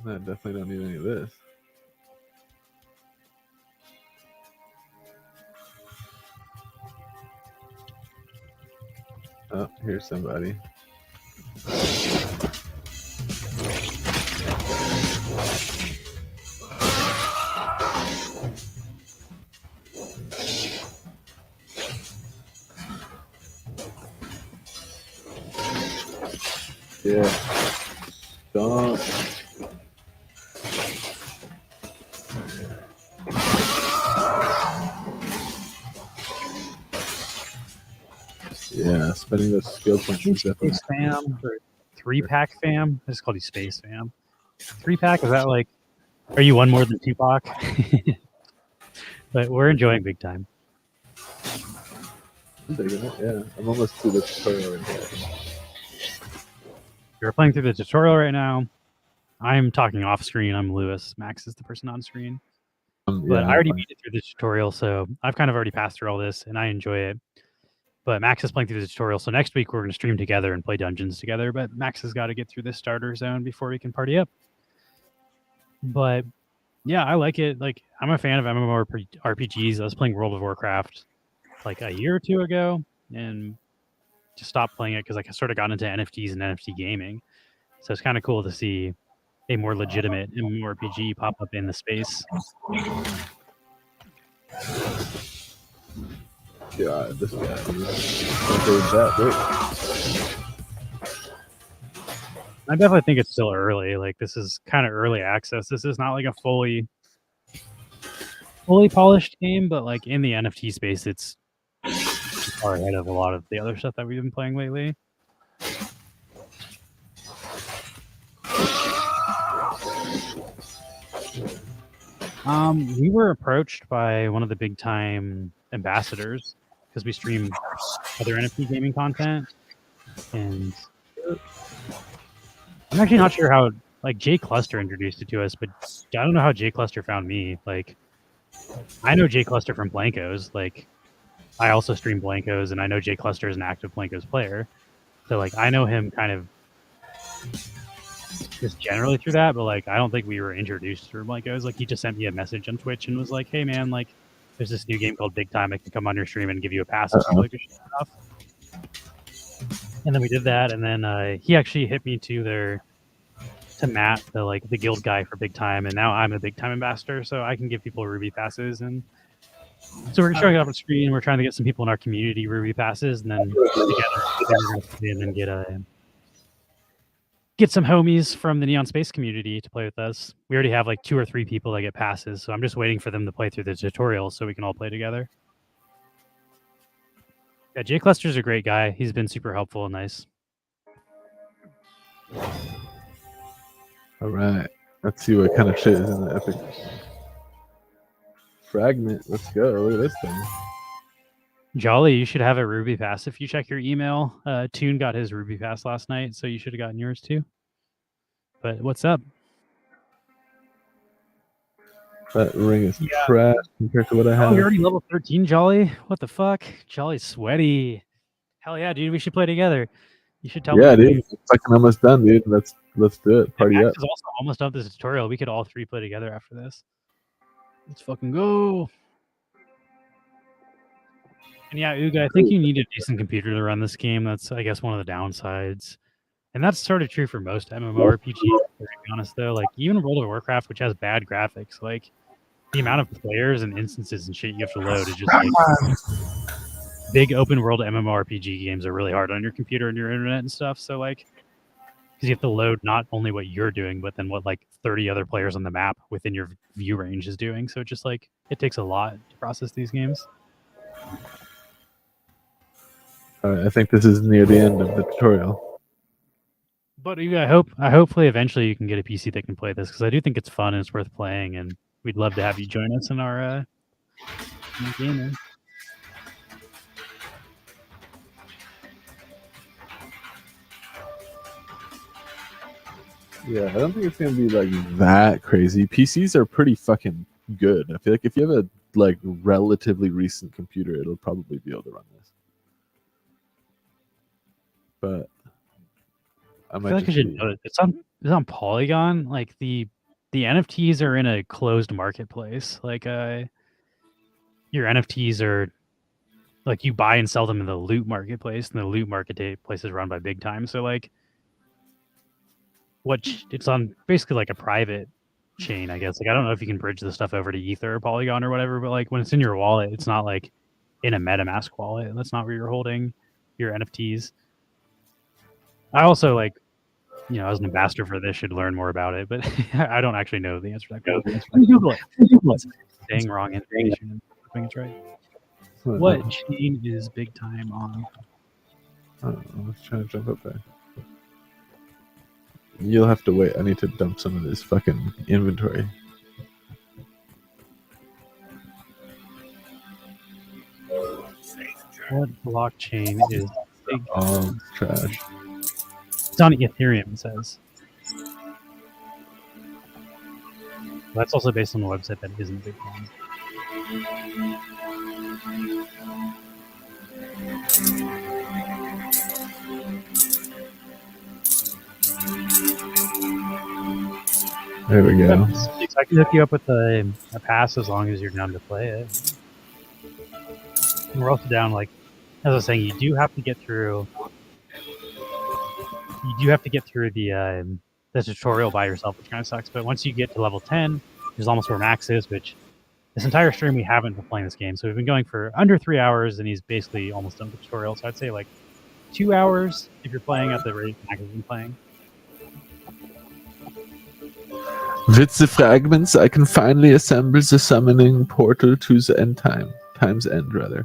I definitely don't need any of this. Oh, here's somebody. Yeah. Don't. Yeah, spending those skill points is definitely. Space fam or 3-pack fam. I just called you space fam. 3-pack, is that like are you one more than Tupac? But we're enjoying big time. I'm digging it. Yeah, I'm almost to the tutorial right here. We're playing through the tutorial right now. I'm talking off screen. I'm Lewis. Max is the person on screen. But Yeah, I already made it through the tutorial, so I've kind of already passed through all this, and I enjoy it. But Max is playing through the tutorial, so next week we're going to stream together and play dungeons together. But Max has got to get through this starter zone before we can party up. But yeah, I like it. Like I'm a fan of MMORPGs. I was playing World of Warcraft like a year or 2 ago, and just stopped playing it because like I sort of got into NFTs and NFT gaming. So it's kind of cool to see a more legitimate MMORPG pop up in the space. God, this guy. That I definitely think it's still early. Like this is kind of early access. This is not like a fully polished game, but like in the NFT space, it's far ahead of a lot of the other stuff that we've been playing lately. We were approached by one of the big time ambassadors because we stream other NFT gaming content, and I'm actually not sure how like J Cluster introduced it to us, but I don't know how J Cluster found me. Like I know J Cluster from Blankos. Like I also stream Blankos, and I know J Cluster is an active Blankos player. So like I know him kind of just generally through that, but like I don't think we were introduced through Blankos. Like he just sent me a message on Twitch and was like, "Hey man, like there's this new game called Big Time. I can come on your stream and give you a pass if you like to show off." And then we did that, and then he actually hit me to Matt, the guild guy for Big Time, and now I'm a Big Time ambassador, so I can give people Ruby passes, and so we're showing it up on screen. We're trying to get some people in our community Ruby passes, and then together we're going to come in and get some homies from the Neon Space community to play with us. We already have like 2 or 3 people that get passes, so I'm just waiting for them to play through the tutorial so we can all play together. Yeah, J Cluster's a great guy. He's been super helpful and nice. All right, let's see what kind of shit is in the epic. Fragment. Let's go. Look at this thing. Jolly, you should have a Ruby Pass. If you check your email, Toon got his Ruby Pass last night, so you should have gotten yours too. But what's up? That ring is trash compared to what I Oh, have. you're already level 13, Jolly? What the fuck? Jolly's sweaty. Hell yeah, dude. We should play together. You should tell me. Yeah, dude. It's fucking almost done, dude. Let's do it. Party Max up. is also almost done with this tutorial. We could all three play together after this. Let's fucking go. And yeah, Uga, I think you need a decent computer to run this game. That's, I guess, one of the downsides. And that's sort of true for most MMORPGs, to be honest, though. Like, even World of Warcraft, which has bad graphics, like, the amount of players and instances and shit you have to load is just like big open world MMORPG games are really hard on your computer and your internet and stuff. So like, because you have to load not only what you're doing, but then what like 30 other players on the map within your view range is doing. So it just like it takes a lot to process these games. All right, I think this is near the end of the tutorial. But I hopefully eventually you can get a PC that can play this because I do think it's fun and it's worth playing, and we'd love to have you join us in our game. Yeah, I don't think it's gonna be like that crazy. PCs are pretty fucking good. I feel like if you have a like relatively recent computer, it'll probably be able to run this. But I I might feel like I just should be- know it. It's on Polygon. Like the NFTs are in a closed marketplace. Like your NFTs are like you buy and sell them in the loot marketplace, and the loot marketplace is run by Big Time. So like it's on basically like a private chain, I guess. Like I don't know if you can bridge the stuff over to Ether or Polygon or whatever, but like when it's in your wallet, it's not like in a MetaMask wallet. That's not where you're holding your NFTs. I also like, you know, as an ambassador for this, should learn more about it, but I don't actually know the answer to that question. Google it. It's saying wrong information and hoping it's right. What chain is Big Time on? I don't know, I was trying to jump up there. You'll have to wait. I need to dump some of this fucking inventory. What blockchain is Big Time? Oh, trash. It's on Ethereum, it says. That's also based on a website that isn't Big Time. There we go. I can hook you up with a pass as long as you're down to play it. And we're also down, like, as I was saying, you do have to get through the tutorial by yourself, which kind of sucks. But once you get to level 10, which is almost where Max is, which this entire stream we haven't been playing this game. So we've been going for under 3 hours, and he's basically almost done with the tutorial. So I'd say like 2 hours if you're playing at the rate Max has been playing. With the fragments, I can finally assemble the summoning portal to the end time. Time's end, rather.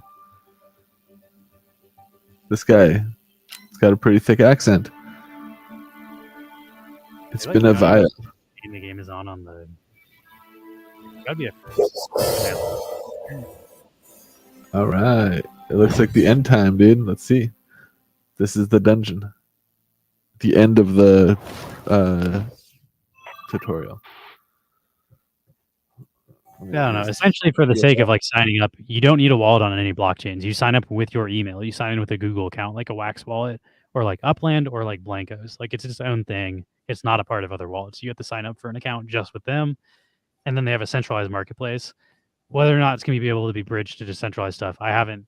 This guy, he's got a pretty thick accent. It's been a while. The game is on the. Gotta be a first. All right. It looks like the end time, dude. Let's see. This is the dungeon. The end of the tutorial. I don't know. Essentially, for the sake of like signing up, you don't need a wallet on any blockchains. You sign up with your email. You sign in with a Google account, like a Wax wallet, or like Upland, or like Blankos. Like it's its own thing. It's not a part of other wallets. You have to sign up for an account just with them, and then they have a centralized marketplace. Whether or not it's going to be able to be bridged to decentralized stuff, I haven't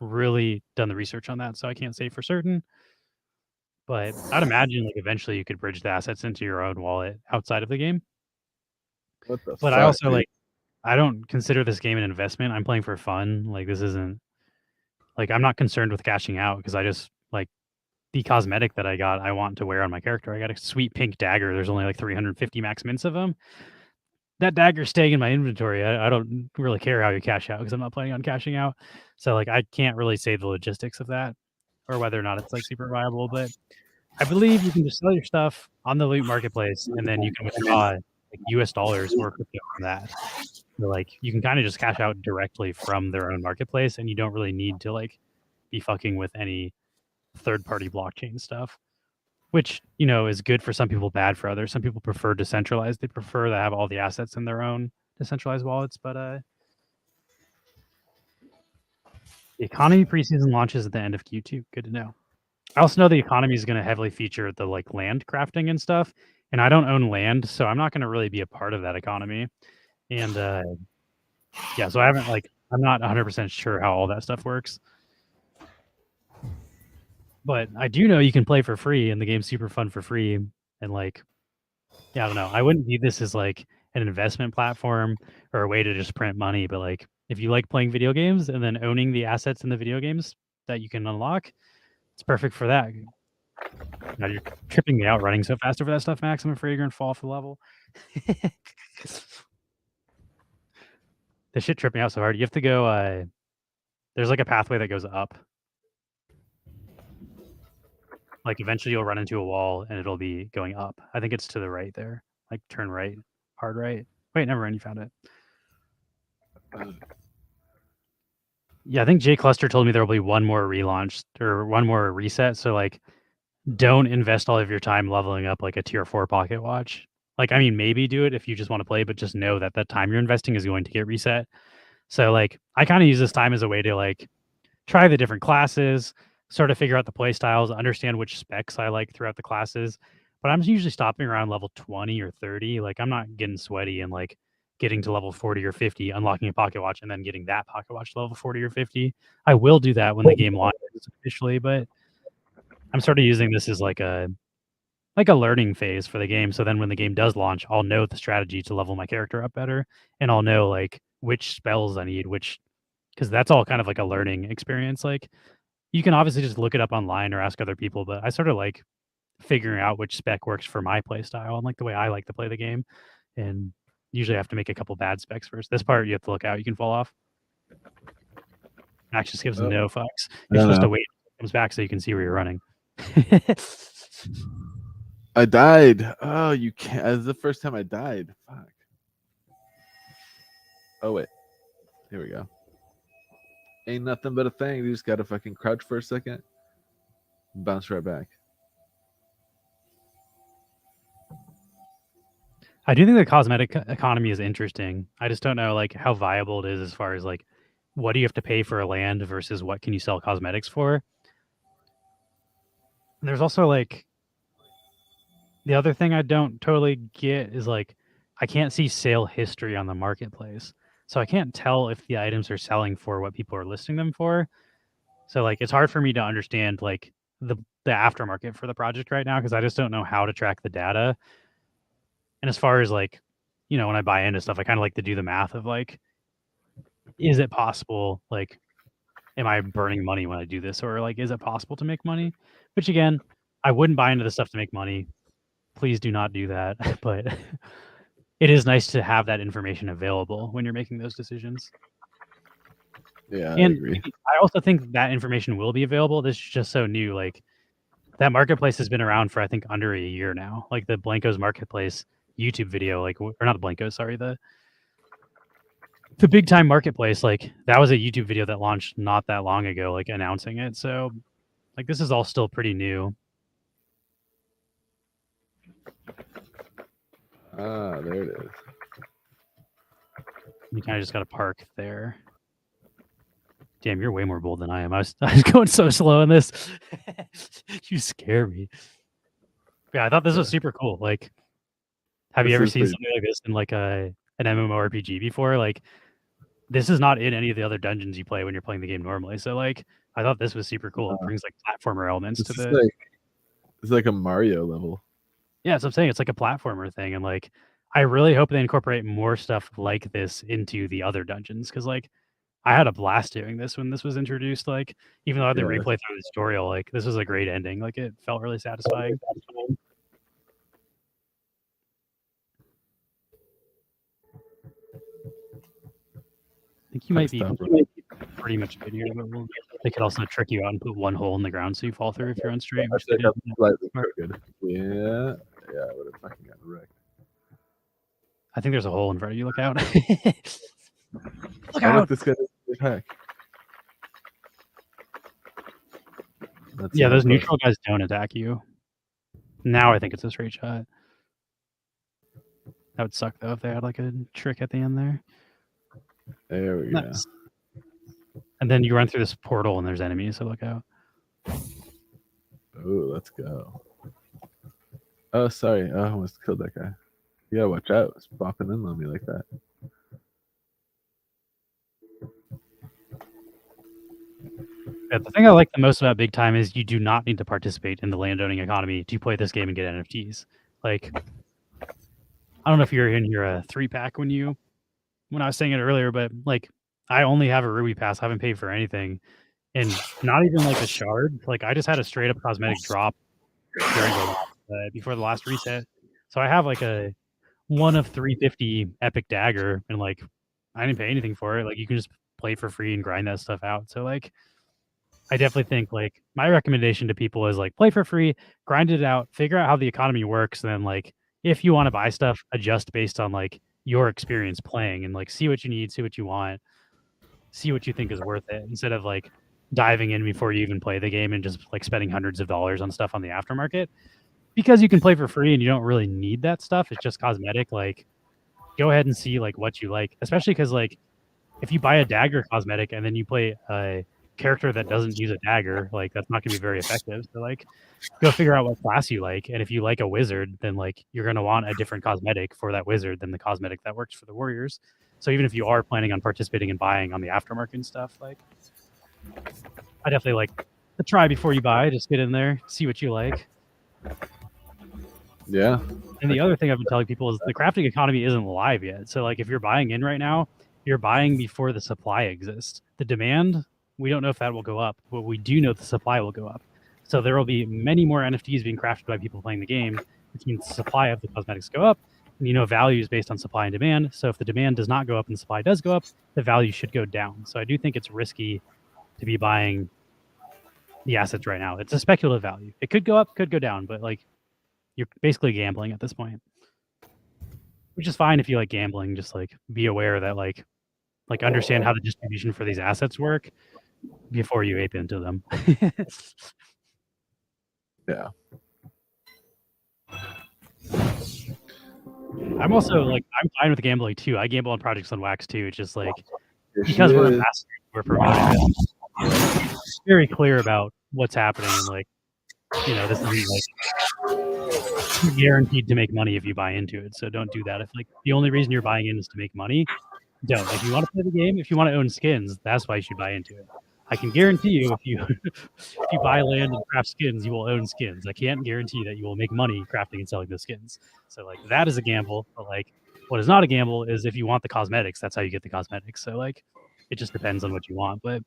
really done the research on that, so I can't say for certain. But I'd imagine like eventually you could bridge the assets into your own wallet outside of the game. What the But fuck, I also dude? like. I don't consider this game an investment. I'm playing for fun. Like this isn't like I'm not concerned with cashing out because I just like the cosmetic that I got. I want to wear on my character. I got a sweet pink dagger. There's only like 350 max mints of them. That dagger's staying in my inventory. I don't really care how you cash out because I'm not planning on cashing out. So like I can't really say the logistics of that or whether or not it's like super viable. But I believe you can just sell your stuff on the loot marketplace and then you can withdraw like US dollars or crypto from that. So, like, you can kind of just cash out directly from their own marketplace, and you don't really need to like be fucking with any third-party blockchain stuff, which is good for some people, bad for others. Some people prefer decentralized; they prefer to have all the assets in their own decentralized wallets. But the economy preseason launches at the end of Q2. Good to know. I also know the economy is going to heavily feature the like land crafting and stuff, and I don't own land, so I'm not going to really be a part of that economy. And yeah, so I'm not 100% sure how all that stuff works. But I do know you can play for free, and the game's super fun for free. And like, yeah, I don't know. I wouldn't view this as like an investment platform or a way to just print money. But like, if you like playing video games and then owning the assets in the video games that you can unlock, it's perfect for that. Now you're tripping me out running so fast over that stuff, Max. I'm afraid you're gonna fall off the level. The shit tripped me out so hard. You have to go. There's like a pathway that goes up. Like eventually you'll run into a wall and it'll be going up. I think it's to the right there. Like turn right, hard right. Wait, never mind. You found it. Yeah, I think Jay Cluster told me there will be one more relaunch or one more reset. So like, don't invest all of your time leveling up like a tier 4 pocket watch. Like, I mean, maybe do it if you just want to play, but just know that that time you're investing is going to get reset. So like, I kind of use this time as a way to like try the different classes, sort of figure out the play styles, understand which specs I like throughout the classes. But I'm usually stopping around level 20 or 30. Like, I'm not getting sweaty and like getting to level 40 or 50, unlocking a pocket watch, and then getting that pocket watch to level 40 or 50. I will do that when the game launches officially, but I'm sort of using this as like a learning phase for the game. So then when the game does launch, I'll know the strategy to level my character up better, and I'll know like which spells I need, because that's all kind of like a learning experience. Like, you can obviously just look it up online or ask other people, but I sort of like figuring out which spec works for my play style and like the way I like to play the game. And usually I have to make a couple bad specs first. This part you have to look out. You can fall off. Max just gives no fucks. You're supposed to wait until it comes back so you can see where you're running. I died. Oh, you can't. That's the first time I died. Fuck. Oh, wait. Here we go. Ain't nothing but a thing. You just got to fucking crouch for a second. Bounce right back. I do think the cosmetic economy is interesting. I just don't know like how viable it is as far as like what do you have to pay for a land versus what can you sell cosmetics for. And there's also like the other thing I don't totally get is like I can't see sale history on the marketplace. So I can't tell if the items are selling for what people are listing them for. So like it's hard for me to understand like the aftermarket for the project right now because I just don't know how to track the data. And as far as like, when I buy into stuff, I kind of like to do the math of like, is it possible? Like, am I burning money when I do this? Or like, is it possible to make money? Which again, I wouldn't buy into the stuff to make money. Please do not do that. But it is nice to have that information available when you're making those decisions. Yeah, and I agree. I also think that information will be available. This is just so new. Like that marketplace has been around for I think under a year now. Like the Blankos marketplace YouTube video, like or not the Blankos, sorry, the big time marketplace, like that was a YouTube video that launched not that long ago, like announcing it. So like this is all still pretty new. Ah, there it is. You kind of just got to park there. Damn, you're way more bold than I am. I was going so slow in this. You scare me. Yeah, I thought this was super cool. Like, have you ever seen something like this in like an MMORPG before? Like, this is not in any of the other dungeons you play when you're playing the game normally. So like, I thought this was super cool. It brings like platformer elements to the. It's like a Mario level. Yeah, that's what I'm saying. It's like a platformer thing, and like, I really hope they incorporate more stuff like this into the other dungeons because like, I had a blast doing this when this was introduced. Like, even though I had to replay through the tutorial, like this was a great ending. Like, it felt really satisfying. I think you might be pretty much good here, but they could also trick you out and put one hole in the ground so you fall through if you're on straight. Which they did. Slightly crooked. Yeah, I would have fucking gotten wrecked. I think there's a hole in front of you. Look out! Look Oh, out! look, this guy doesn't attack. That's Yeah, not those close. neutral guys don't attack you. Now I think it's a straight shot. That would suck though if they had like a trick at the end there. There we go. Nice. And then you run through this portal and there's enemies, so look out. Oh, let's go. Oh, sorry. I almost killed that guy. You gotta watch out. It's bopping in on me like that. Yeah, the thing I like the most about Big Time is you do not need to participate in the landowning economy to play this game and get NFTs. Like, I don't know if you're in your 3-pack when I was saying it earlier, but like I only have a Ruby pass. I haven't paid for anything, and not even like a shard. Like I just had a straight up cosmetic drop during before the last reset. So I have like a 1 of 350 epic dagger, and like I didn't pay anything for it. Like you can just play for free and grind that stuff out. So like I definitely think like my recommendation to people is like play for free, grind it out, figure out how the economy works, and then like if you want to buy stuff, adjust based on like your experience playing and like see what you need, see what you want, see what you think is worth it instead of like diving in before you even play the game and just like spending hundreds of dollars on stuff on the aftermarket. Because you can play for free and you don't really need that stuff. It's just cosmetic. Like go ahead and see like what you like, especially because like if you buy a dagger cosmetic and then you play a character that doesn't use a dagger, like that's not gonna be very effective. So like go figure out what class you like. And if you like a wizard, then like you're gonna want a different cosmetic for that wizard than the cosmetic that works for the warriors. So even if you are planning on participating in buying on the aftermarket and stuff, like I definitely like to try before you buy. Just get in there, see what you like. Yeah. And the other thing I've been telling people is the crafting economy isn't live yet. So like if you're buying in right now, you're buying before the supply exists. The demand, we don't know if that will go up, but we do know the supply will go up. So there will be many more NFTs being crafted by people playing the game, which means the supply of the cosmetics go up. And you know value is based on supply and demand. So if the demand does not go up and the supply does go up, the value should go down. So I do think it's risky to be buying the assets right now. It's a speculative value. It could go up, could go down, but like you're basically gambling at this point, which is fine if you like gambling. Just like be aware that like understand how the distribution for these assets work before you ape into them. Yeah. I'm also like I'm fine with gambling too. I gamble on projects on Wax too. It's just like Here she because we're is. ambassadors, we're promoting it. Very clear about what's happening and like this isn't like you're guaranteed to make money if you buy into it. So don't do that. If like the only reason you're buying in is to make money, don't. If you want to play the game, if you want to own skins, that's why you should buy into it. I can guarantee you if you if you buy land and craft skins, you will own skins. I can't guarantee that you will make money crafting and selling those skins. So like that is a gamble. But like what is not a gamble is if you want the cosmetics, that's how you get the cosmetics. So like it just depends on what you want. But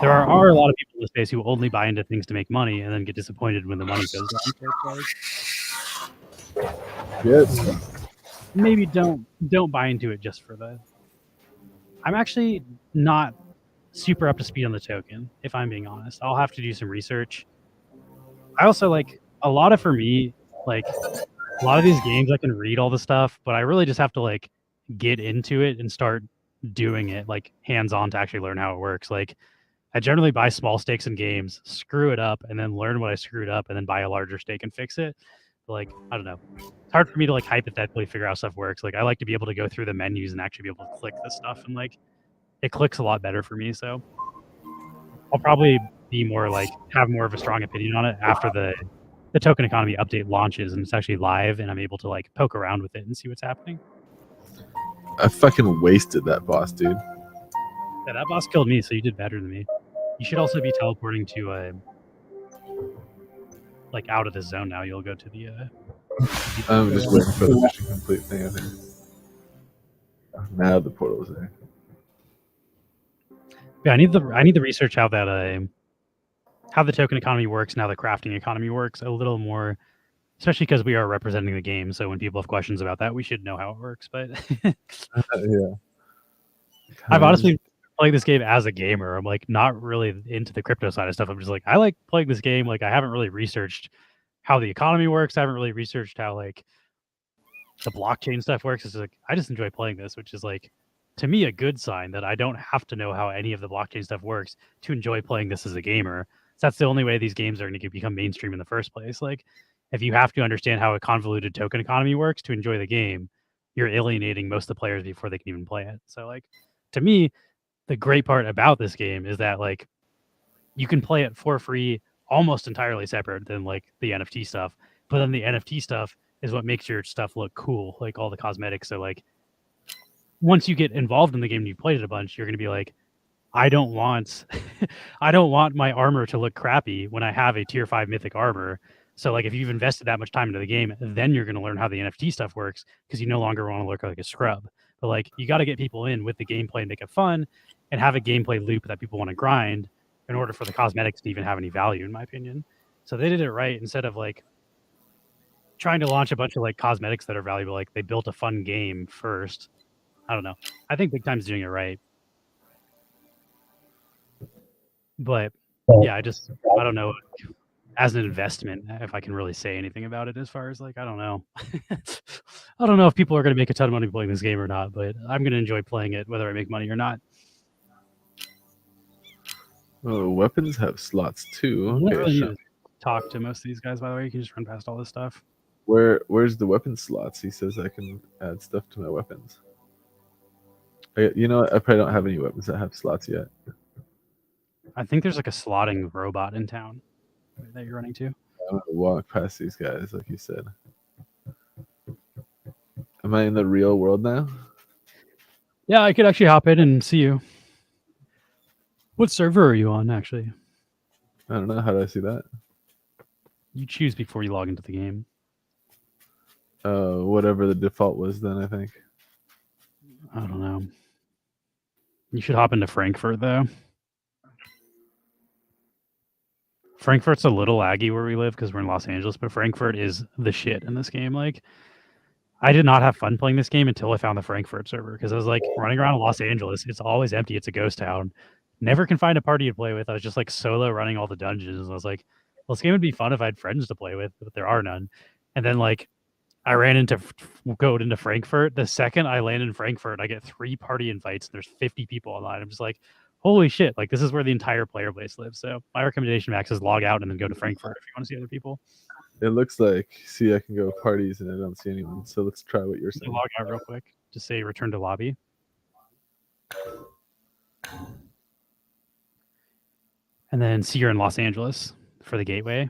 there are a lot of people in the space who only buy into things to make money and then get disappointed when the money goes down. So it's like, Yes. maybe don't buy into it just for the. I'm actually not super up to speed on the token, if I'm being honest. I'll have to do some research. I also like a lot of for me, like a lot of these games I can read all the stuff, but I really just have to like get into it and start doing it like hands-on to actually learn how it works. Like I generally buy small stakes in games, screw it up, and then learn what I screwed up, and then buy a larger stake and fix it. But like, I don't know. It's hard for me to like hypothetically figure out how stuff works. Like I like to be able to go through the menus and actually be able to click this stuff, and like it clicks a lot better for me. So I'll probably be more like have more of a strong opinion on it after the token economy update launches and it's actually live, and I'm able to like poke around with it and see what's happening. I fucking wasted that boss, dude. Yeah, that boss killed me, so you did better than me. You should also be teleporting to like out of the zone now. You'll go to the I'm just waiting for the mission complete thing, I think. Now the portal is there. Yeah, I need the research how that how the token economy works and how the crafting economy works a little more, especially because we are representing the game. So when people have questions about that, we should know how it works. But Yeah. I've honestly played this game as a gamer. I'm like not really into the crypto side of stuff. I'm just like I like playing this game. Like I haven't really researched how the economy works. I haven't really researched how like the blockchain stuff works. It's like I just enjoy playing this, which is like to me a good sign that I don't have to know how any of the blockchain stuff works to enjoy playing this as a gamer. So that's the only way these games are going to become mainstream in the first place. Like if you have to understand how a convoluted token economy works to enjoy the game, you're alienating most of the players before they can even play it. So like to me, the great part about this game is that like you can play it for free almost entirely separate than like the NFT stuff. But then the NFT stuff is what makes your stuff look cool, like all the cosmetics. So like once you get involved in the game and you've played it a bunch, you're gonna be like, I don't want I don't want my armor to look crappy when I have a tier 5 mythic armor. So like if you've invested that much time into the game, then you're gonna learn how the NFT stuff works because you no longer want to look like a scrub. But like you got to get people in with the gameplay and make it fun and have a gameplay loop that people want to grind in order for the cosmetics to even have any value, in my opinion. So they did it right instead of like trying to launch a bunch of like cosmetics that are valuable. Like they built a fun game first. I don't know. I think Big Time's doing it right. But yeah, I don't know as an investment if I can really say anything about it as far as like I don't know. I don't know if people are going to make a ton of money playing this game or not, but I'm going to enjoy playing it whether I make money or not. Oh, weapons have slots too. You don't Okay, really need sure. to talk to most of these guys, by the way. You can just run past all this stuff. Where's the weapon slots? He says I can add stuff to my weapons. You know what? I probably don't have any weapons that have slots yet. I think there's like a slotting robot in town that you're running to. I'm gonna walk past these guys, like you said. Am I in the real world now? Yeah, I could actually hop in and see you. What server are you on, actually? I don't know. How do I see that? You choose before you log into the game. Whatever the default was then, I think. I don't know. You should hop into Frankfurt, though. Frankfurt's a little laggy where we live because we're in Los Angeles, but Frankfurt is the shit in this game. Like, I did not have fun playing this game until I found the Frankfurt server because I was like running around Los Angeles. It's always empty. It's a ghost town. Never can find a party to play with. I was just like solo running all the dungeons. I was like, well, this game would be fun if I had friends to play with, but there are none. And then like I ran into Frankfurt. The second I land in Frankfurt, I get 3 party invites. And there's 50 people online. I'm just like, holy shit! Like this is where the entire player base lives. So my recommendation, Max, is log out and then go to Frankfurt if you want to see other people. It looks like, see, I can go parties and I don't see anyone. So let's try what you're So saying. log out real quick. Just say return to lobby. And then see you're in Los Angeles for the gateway.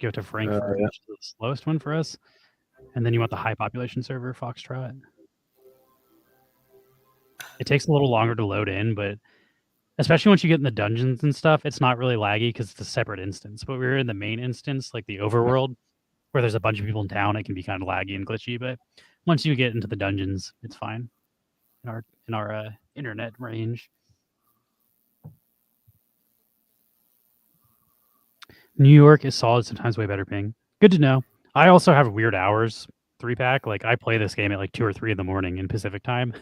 Go to Frankfurt, Yeah. which is the slowest one for us. And then you want the high population server, Foxtrot. It takes a little longer to load in, but especially once you get in the dungeons and stuff, it's not really laggy because it's a separate instance. But we're in the main instance, like the overworld, where there's a bunch of people in town. It can be kind of laggy and glitchy, but once you get into the dungeons, it's fine in our internet range. New York is solid, sometimes way better ping. Good to know. I also have weird hours 3-pack. Like I play this game at like 2 or 3 in the morning in Pacific time.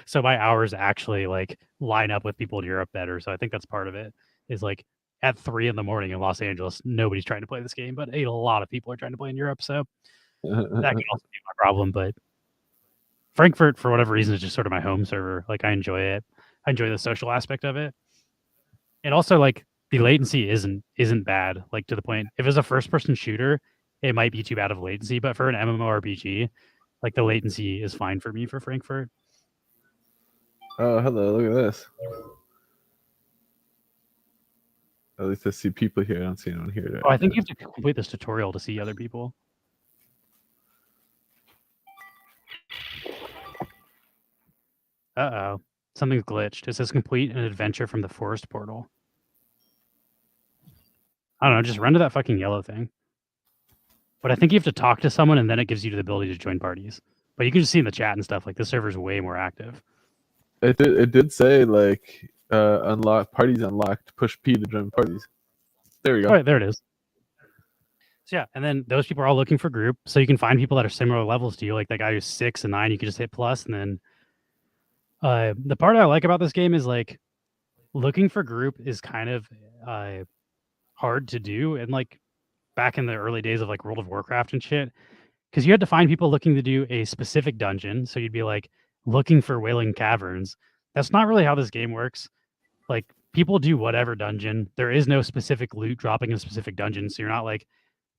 So my hours actually like line up with people in Europe better. So I think that's part of it is like at 3 in the morning in Los Angeles, nobody's trying to play this game, but a lot of people are trying to play in Europe. So that can also be my problem. But Frankfurt, for whatever reason, is just sort of my home server. Like I enjoy it. I enjoy the social aspect of it. And also like the latency isn't bad, like to the point. If it's a first person shooter, it might be too bad of latency, but for an MMORPG, like the latency is fine for me for Frankfurt. Oh, hello! Look at this. At least I see people here. I don't see anyone here. Oh, I think you have to complete this tutorial to see other people. Uh-oh. Something's glitched. It says complete an adventure from the forest portal. I don't know, just run to that fucking yellow thing. But I think you have to talk to someone and then it gives you the ability to join parties. But you can just see in the chat and stuff, like this server's way more active. It did say like unlock parties unlocked. Push P to join parties. There we go. All right, there it is. So yeah, and then those people are all looking for group, so you can find people that are similar levels to you. Like that guy who's 6 and 9, you can just hit plus, and then the part I like about this game is like looking for group is kind of hard to do, and like back in the early days of like World of Warcraft and shit, because you had to find people looking to do a specific dungeon. So you'd be like looking for Wailing Caverns. That's not really how this game works. Like people do whatever dungeon. There is no specific loot dropping in a specific dungeon. So you're not like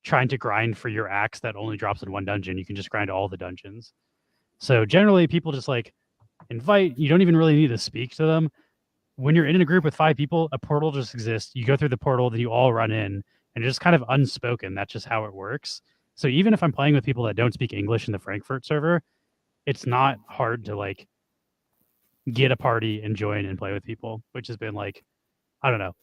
trying to grind for your axe that only drops in one dungeon. You can just grind all the dungeons. So generally people just like invite, you don't even really need to speak to them. When you're in a group with 5 people, a portal just exists. You go through the portal, then you all run in, and it's just kind of unspoken. That's just how it works. So even if I'm playing with people that don't speak English in the Frankfurt server, it's not hard to like get a party and join and play with people, which has been like, I don't know.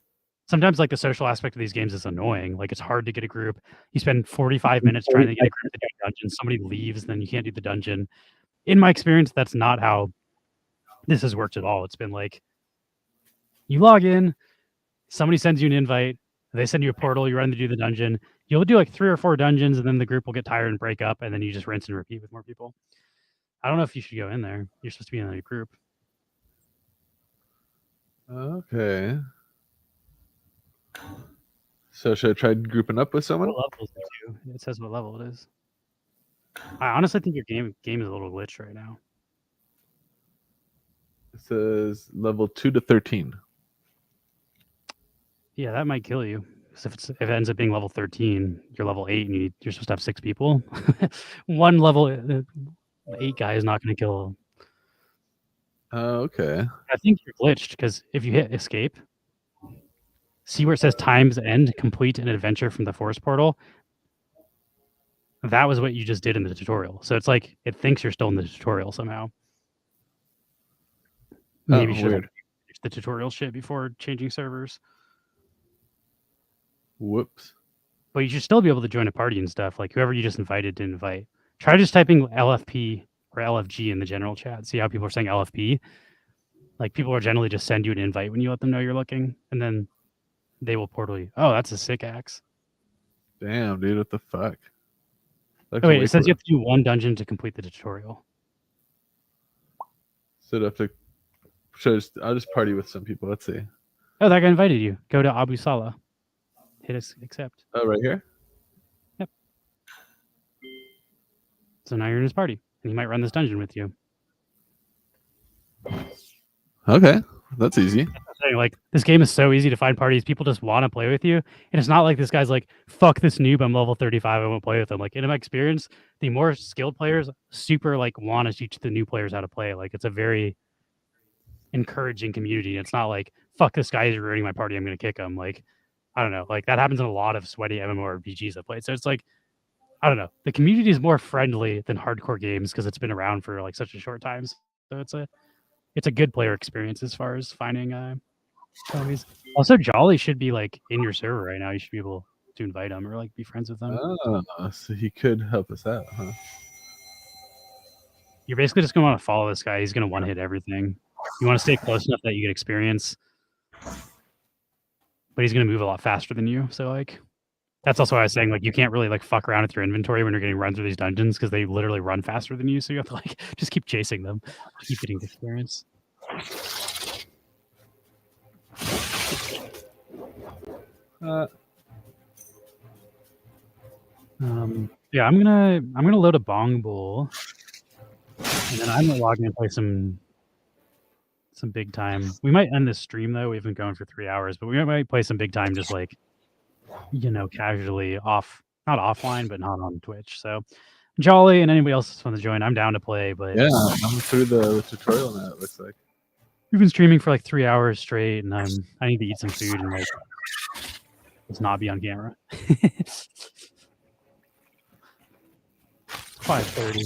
Sometimes like the social aspect of these games is annoying. Like it's hard to get a group. You spend 45 minutes trying to get a group to do a dungeon. Somebody leaves, then you can't do the dungeon. In my experience, that's not how this has worked at all. It's been like you log in, somebody sends you an invite, they send you a portal, you run to do the dungeon. You'll do like 3 or 4 dungeons, and then the group will get tired and break up, and then you just rinse and repeat with more people. I don't know if you should go in there. You're supposed to be in a group. Okay. So should I try grouping up with someone? What level is it to? It says what level it is. I honestly think your game is a little glitched right now. It says level 2 to 13. Yeah, that might kill you. Because if it ends up being level 13, you're level 8, and you're supposed to have 6 people. One level 8 guy is not going to kill. Okay. I think you're glitched because if you hit escape, see where it says times end, complete an adventure from the forest portal. That was what you just did in the tutorial. So it's like it thinks you're still in the tutorial somehow. Maybe you should have fixed the tutorial shit before changing servers. Whoops. But you should still be able to join a party and stuff. Like whoever you just invited to invite. Try just typing LFP or LFG in the general chat. See how people are saying LFP? Like people are generally just send you an invite when you let them know you're looking, and then they will portal you. Oh, that's a sick axe. Damn, dude, what the fuck? Oh, wait, it says you have to do 1 dungeon to complete the tutorial. So I'll just party with some people. Let's see. Oh, that guy invited you. Go to Abu Salah. Hit accept. Oh, right here? Yep. So now you're in his party, and he might run this dungeon with you. Okay, that's easy. Like this game is so easy to find parties. People just want to play with you, and it's not like this guy's like, "Fuck this noob, I'm level 35, I won't play with him." Like in my experience, the more skilled players super like want to teach the new players how to play. Like it's a very encouraging community. It's not like, "Fuck this guy is ruining my party, I'm gonna kick him." Like I don't know. Like that happens in a lot of sweaty MMORPGs I've played. So it's like I don't know. The community is more friendly than hardcore games because it's been around for like such a short time. So it's a good player experience as far as finding homies. Also, Jolly should be like in your server right now. You should be able to invite him or like be friends with them. Oh, so he could help us out, huh? You're basically just gonna want to follow this guy. He's gonna 1-hit everything. You want to stay close enough that you get experience, but he's gonna move a lot faster than you. So like, that's also why I was saying like you can't really like fuck around with your inventory when you're getting run through these dungeons because they literally run faster than you. So you have to like just keep chasing them, keep getting the experience. Yeah, I'm gonna load a bong bowl, and then I'm gonna log in and play some big time. We might end this stream though. We've been going for 3 hours, but we might play some big time, just like casually not offline, but not on Twitch. So Jolly and anybody else that's want to join, I'm down to play. But yeah, I'm through the tutorial now. It looks like we've been streaming for like 3 hours straight, and I need to eat some food and like let's not be on camera. 5:30.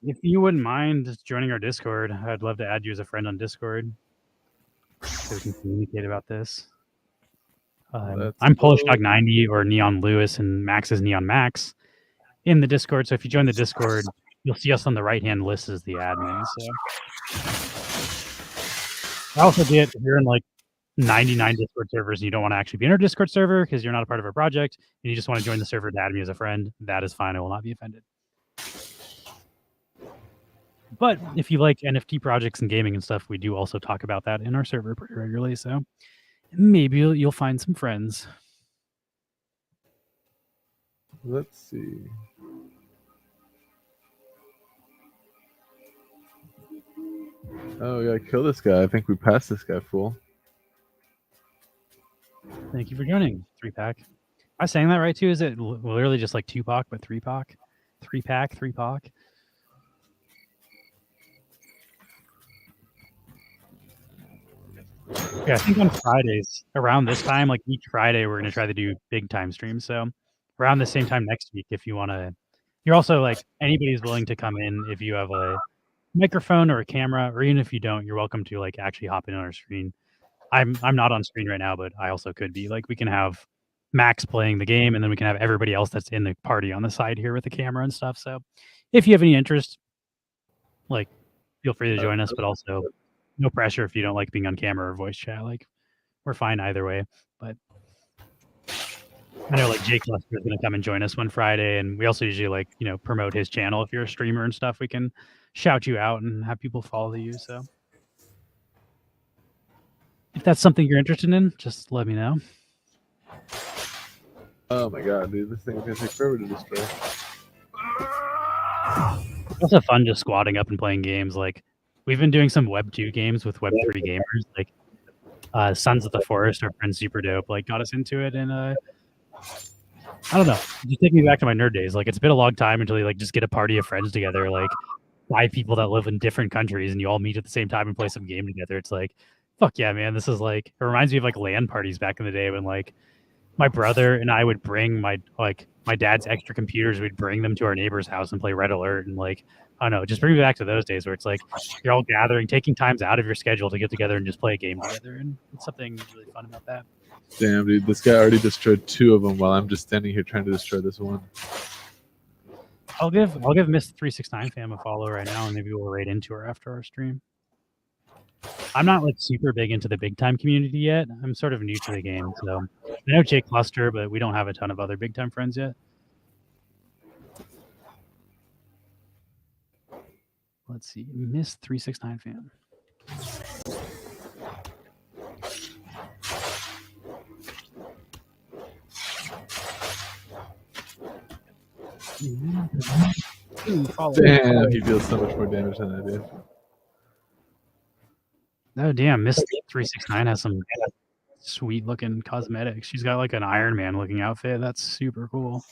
If you wouldn't mind joining our Discord, I'd love to add you as a friend on Discord so we can communicate about this. I'm Polish Dog 90 or Neon Lewis, and Max is Neon Max in the Discord. So if you join the Discord, you'll see us on the right-hand list as the admin. So I also get if you're in like 99 Discord servers and you don't want to actually be in our Discord server because you're not a part of our project and you just want to join the server to add me as a friend, that is fine. I will not be offended. But if you like NFT projects and gaming and stuff, we do also talk about that in our server pretty regularly. So maybe you'll find some friends. Let's see. Oh, we gotta kill this guy. I think we passed this guy, fool. Thank you for joining. 3-pack. Am I saying that right too? Is it literally just like 2-pack, but 3-pack? 3-pack, 3-pack? Yeah, I think on Fridays, around this time, like each Friday, we're going to try to do big time streams. So around the same time next week, if you want to, you're also like, anybody's willing to come in if you have a microphone or a camera, or even if you don't, you're welcome to like actually hop in on our screen. I'm not on screen right now, but I also could be. Like we can have Max playing the game, and then we can have everybody else that's in the party on the side here with the camera and stuff. So if you have any interest, like feel free to join us, but also no pressure if you don't like being on camera or voice chat. Like we're fine either way. But I know like Jake Lester is going to come and join us one Friday, and we also usually like promote his channel. If you're a streamer and stuff, we can shout you out and have people follow you. So if that's something you're interested in, just let me know. Oh my god, dude, this thing is gonna take forever to destroy. It's also fun just squatting up and playing games. Like we've been doing some Web 2 games with Web 3 gamers, like Sons of the Forest. Our friend Super Dope like got us into it, and I don't know, just take me back to my nerd days. Like it's been a long time until you like just get a party of friends together, like 5 people that live in different countries, and you all meet at the same time and play some game together. It's like, fuck yeah, man. This is like, it reminds me of like LAN parties back in the day when like my brother and I would bring my dad's extra computers. We'd bring them to our neighbor's house and play Red Alert. And like, I don't know, just bring me back to those days where it's like you're all gathering, taking times out of your schedule to get together and just play a game together. And it's something really fun about that. Damn, dude, this guy already destroyed 2 of them while I'm just standing here trying to destroy this one. I'll give Miss 369 fam a follow right now, and maybe we'll raid into her after our stream. I'm not like super big into the big time community yet. I'm sort of new to the game, so I know Jake Cluster, but we don't have a ton of other big time friends yet. Let's see, Miss 369 fam. Damn, he deals so much more damage than I do. Oh damn, Miss 369 has some sweet looking cosmetics. She's got like an Iron Man looking outfit. That's super cool.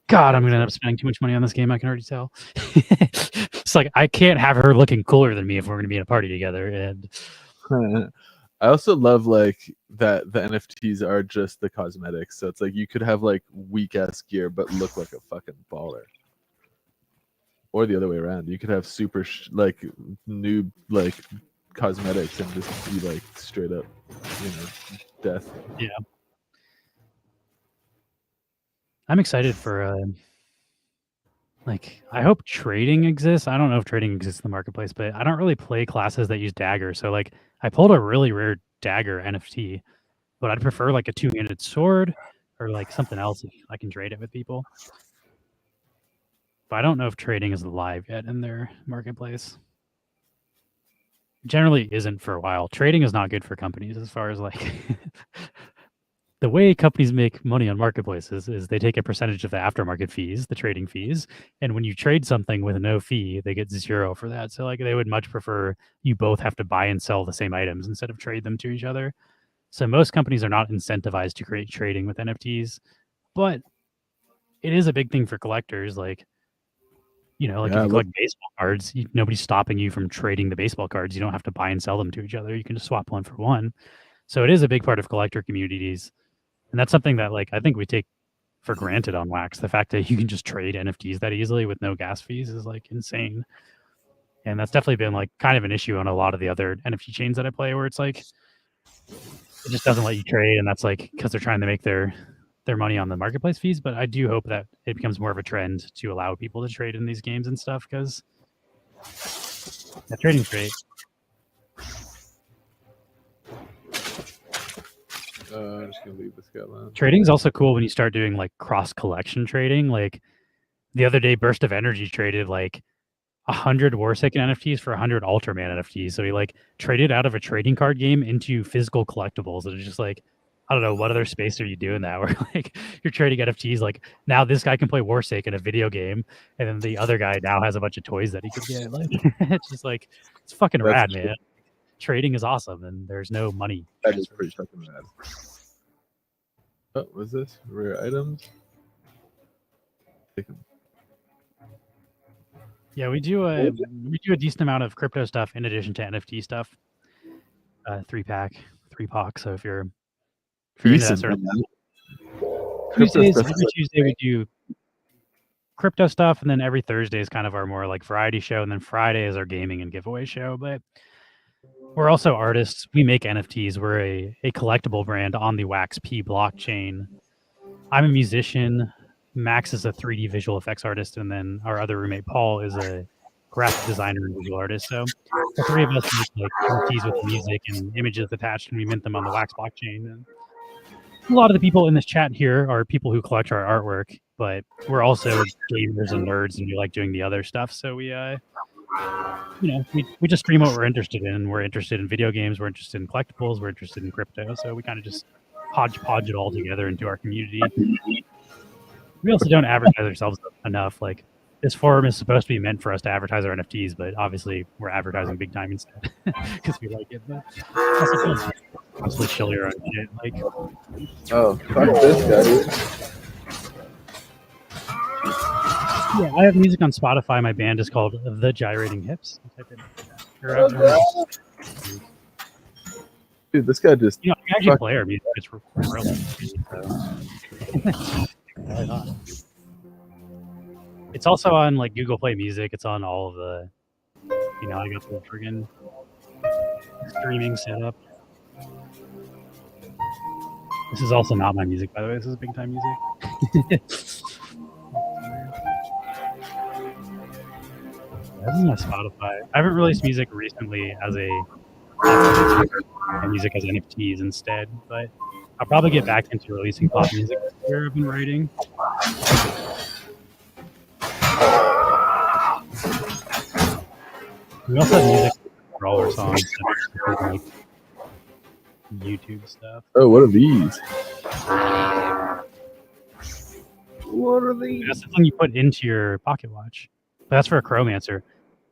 God, I'm gonna end up spending too much money on this game. I can already tell. It's like I can't have her looking cooler than me if we're gonna be in a party together. And I also love like that the NFTs are just the cosmetics. So it's like you could have like weak ass gear but look like a fucking baller. Or the other way around. You could have super like noob like cosmetics and just be like straight up, death. Yeah. I'm excited for like I hope trading exists. I don't know if trading exists in the marketplace, but I don't really play classes that use dagger. So like I pulled a really rare dagger NFT, but I'd prefer like a 2-handed sword or like something else if I can trade it with people. But I don't know if trading is live yet in their marketplace. Generally isn't for a while. Trading is not good for companies as far as like the way companies make money on marketplaces is they take a percentage of the aftermarket fees, the trading fees, and when you trade something with no fee, they get 0 for that. So like they would much prefer you both have to buy and sell the same items instead of trade them to each other. So most companies are not incentivized to create trading with NFTs, but it is a big thing for collectors. Like, like if you collect baseball cards, nobody's stopping you from trading the baseball cards. You don't have to buy and sell them to each other. You can just swap one for one. So it is a big part of collector communities. And that's something that like I think we take for granted on Wax. The fact that you can just trade NFTs that easily with no gas fees is like insane. And that's definitely been like kind of an issue on a lot of the other NFT chains that I play where it's like it just doesn't let you trade, and that's like because they're trying to make their money on the marketplace fees. But I do hope that it becomes more of a trend to allow people to trade in these games and stuff because trading's great. I'm just gonna leave this guy alone. Trading's also cool when you start doing like cross collection trading. Like the other day, Burst of Energy traded like 100 Warsaken NFTs for 100 Ultraman NFTs. So he like traded out of a trading card game into physical collectibles. And it's just like, I don't know, what other space are you doing that? Where like you're trading NFTs, like now this guy can play Warsaken, a video game, and then the other guy now has a bunch of toys that he could get. Like it's just like it's fucking That's rad, true. man. Trading is awesome, and there's no money. That is pretty fucking rad. Oh, what's this? Rare items. Take 'em. Yeah, we do a decent amount of crypto stuff in addition to NFT stuff. 3-pack, 3-pack. So if you're into that Decent sort of amount. Tuesdays, stuff every is like- Tuesday we do crypto stuff, and then every Thursday is kind of our more like variety show, and then Friday is our gaming and giveaway show. But we're also artists. We make NFTs. We're a collectible brand on the WaxP blockchain. I'm a musician. Max is a 3D visual effects artist, and then our other roommate Paul is a graphic designer and visual artist. So the three of us make like NFTs with music and images attached, and we mint them on the Wax blockchain. And a lot of the people in this chat here are people who collect our artwork, but we're also gamers and nerds, and we like doing the other stuff. So we we just stream what we're interested in. We're interested in video games. We're interested in collectibles. We're interested in crypto. So we kind of just hodgepodge it all together into our community. We also don't advertise ourselves enough. Like this forum is supposed to be meant for us to advertise our NFTs, but obviously we're advertising big time instead because we like it. But also constantly chill your own shit. Like, Oh, fuck this guy, dude. yeah, I have music on Spotify. My band is called The Gyrating Hips. Type in Dude, this guy just. I can actually play our music. It's real. Why not? It's also on like Google Play Music. It's on all of the, I got the friggin' streaming setup. This is also not my music, by the way. This is big time music. This is my Spotify. I haven't released music recently as music as NFTs instead, but I'll probably get back into releasing pop music this year. I've been writing. We also have music for all our songs, like YouTube stuff. Oh, what are these? What are these? That's the thing you put into your pocket watch. That's for a Chromancer.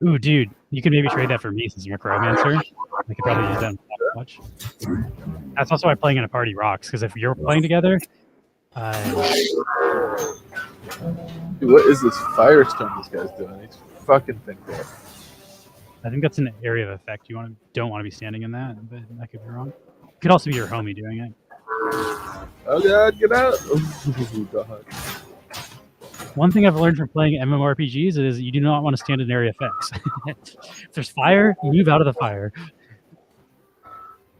Ooh, dude, you could maybe trade that for me since I'm a Chromancer. I could probably use that in pocket watch. That's also why playing in a party rocks, because if you're playing together, Dude, what is this firestorm this guy's doing? He's fucking thankful. I think that's an area of effect. Don't want to be standing in that, but I could be wrong. It could also be your homie doing it. Oh god, get out! Oh, god. One thing I've learned from playing MMORPGs is you do not want to stand in area effects. If there's fire, move out of the fire.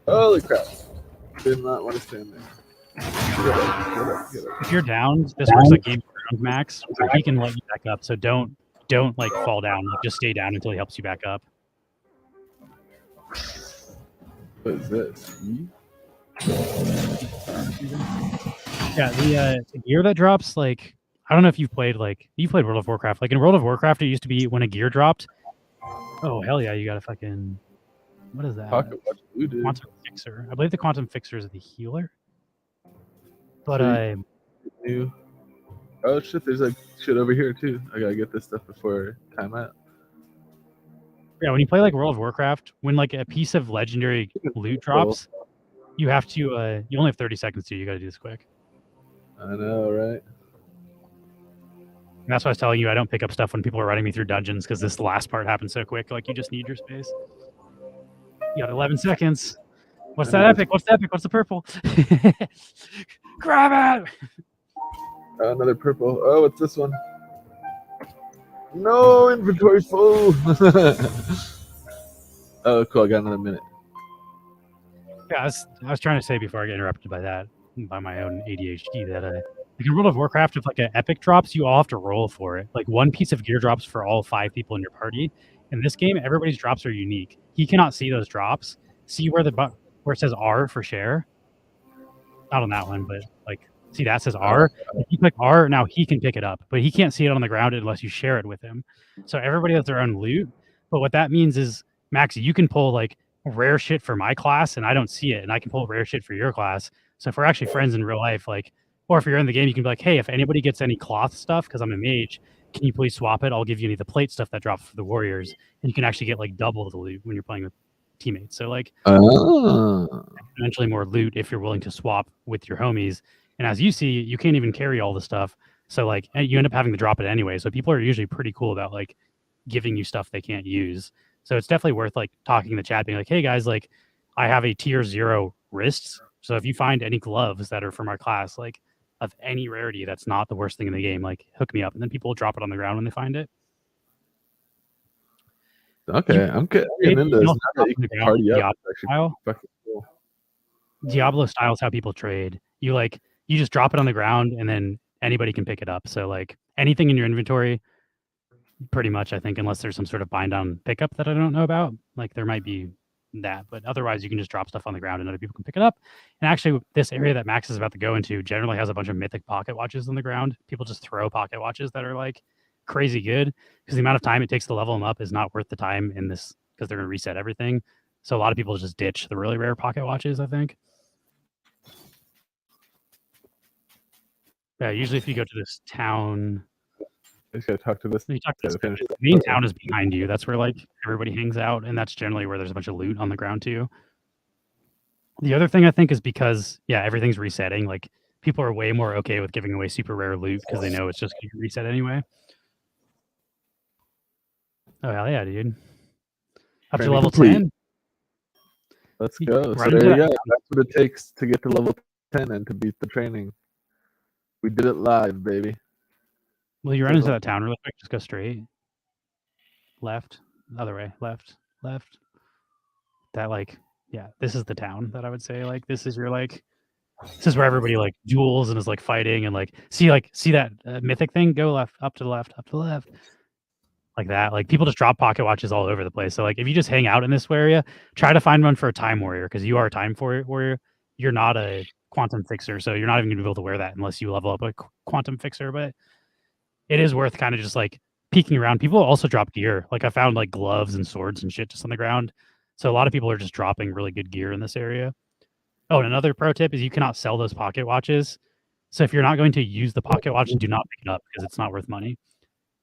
Holy crap. Did not want to stand there. Get up. If you're down, this works like Game of Thrones Max. So he can let you back up. So don't like fall down. Like just stay down until he helps you back up. What is this? Yeah, the gear that drops, like, I don't know if you've played World of Warcraft. Like in World of Warcraft, it used to be when a gear dropped. Oh hell yeah, you got a fucking, what is that? Pocket watch blue, dude. Quantum Fixer. I believe the Quantum Fixer is the healer. But New. Oh shit, there's like shit over here too. I gotta get this stuff before timeout. yeah, when you play like World of Warcraft, when like a piece of legendary loot drops, you have to you only have 30 seconds to. You got to do this quick. I know, right? And that's why I was telling you I don't pick up stuff when people are running me through dungeons because this last part happens so quick. Like you just need your space. You got 11 seconds. What's that epic? What's the epic? What's the purple? Grab it! Oh, another purple. Oh, what's this one? No, inventory full. Oh, cool. I got another minute. Yeah, I was trying to say before I get interrupted by that, by my own ADHD, that like in World of Warcraft, if like an epic drops, you all have to roll for it. Like one piece of gear drops for all 5 people in your party. In this game, everybody's drops are unique. He cannot see those drops. See where it says R for share? Not on that one, but like See, that says R. If you click R, now he can pick it up, but he can't see it on the ground unless you share it with him. So everybody has their own loot. But what that means is, Maxie, you can pull like rare shit for my class, and I don't see it, and I can pull rare shit for your class. So if we're actually friends in real life, like, or if you're in the game, you can be like, hey, if anybody gets any cloth stuff, because I'm a mage, can you please swap it? I'll give you any of the plate stuff that drops for the warriors, and you can actually get like double the loot when you're playing with teammates. So like, eventually more loot if you're willing to swap with your homies. And as you see, you can't even carry all the stuff. So like you end up having to drop it anyway. So people are usually pretty cool about like giving you stuff they can't use. So it's definitely worth like talking in the chat, being like, hey guys, like I have a tier 0 wrists. So if you find any gloves that are from our class, like of any rarity, that's not the worst thing in the game, like hook me up. And then people will drop it on the ground when they find it. Okay, I'm getting into this. Now that you can party up, style. Cool. Diablo style is how people trade. You just drop it on the ground and then anybody can pick it up. So like anything in your inventory, pretty much, I think, unless there's some sort of bind down pickup that I don't know about, like there might be that, but otherwise you can just drop stuff on the ground and other people can pick it up. And actually this area that Max is about to go into generally has a bunch of mythic pocket watches on the ground. People just throw pocket watches that are like crazy good because the amount of time it takes to level them up is not worth the time in this because they're going to reset everything. So a lot of people just ditch the really rare pocket watches, I think. Yeah, usually if you go to this town, I just gotta talk to this. you talk to the main town is behind you. That's where like everybody hangs out, and that's generally where there's a bunch of loot on the ground too. The other thing I think is because everything's resetting. Like people are way more okay with giving away super rare loot because they know it's just going to reset anyway. Oh hell yeah, dude! Up to level 10. Let's go. So there you go. That's what it takes to get to level 10 and to beat the training. We did it live, baby. Well, you run into that town really quick. Just go straight. Left. Other way. Left. Left. That this is the town that I would say. Like this is your this is where everybody like duels and is like fighting and like see that mythic thing. Go left, up to the left, up to the left. Like that. Like people just drop pocket watches all over the place. So like if you just hang out in this area, try to find one for a time warrior because you are a time warrior. You're not a quantum fixer, so you're not even gonna be able to wear that unless you level up a quantum fixer. But it is worth kind of just like peeking around. People also drop gear. Like I found like gloves and swords and shit just on the ground. So a lot of people are just dropping really good gear in this area. Oh, and another pro tip is you cannot sell those pocket watches. So if you're not going to use the pocket watch, do not pick it up because it's not worth money.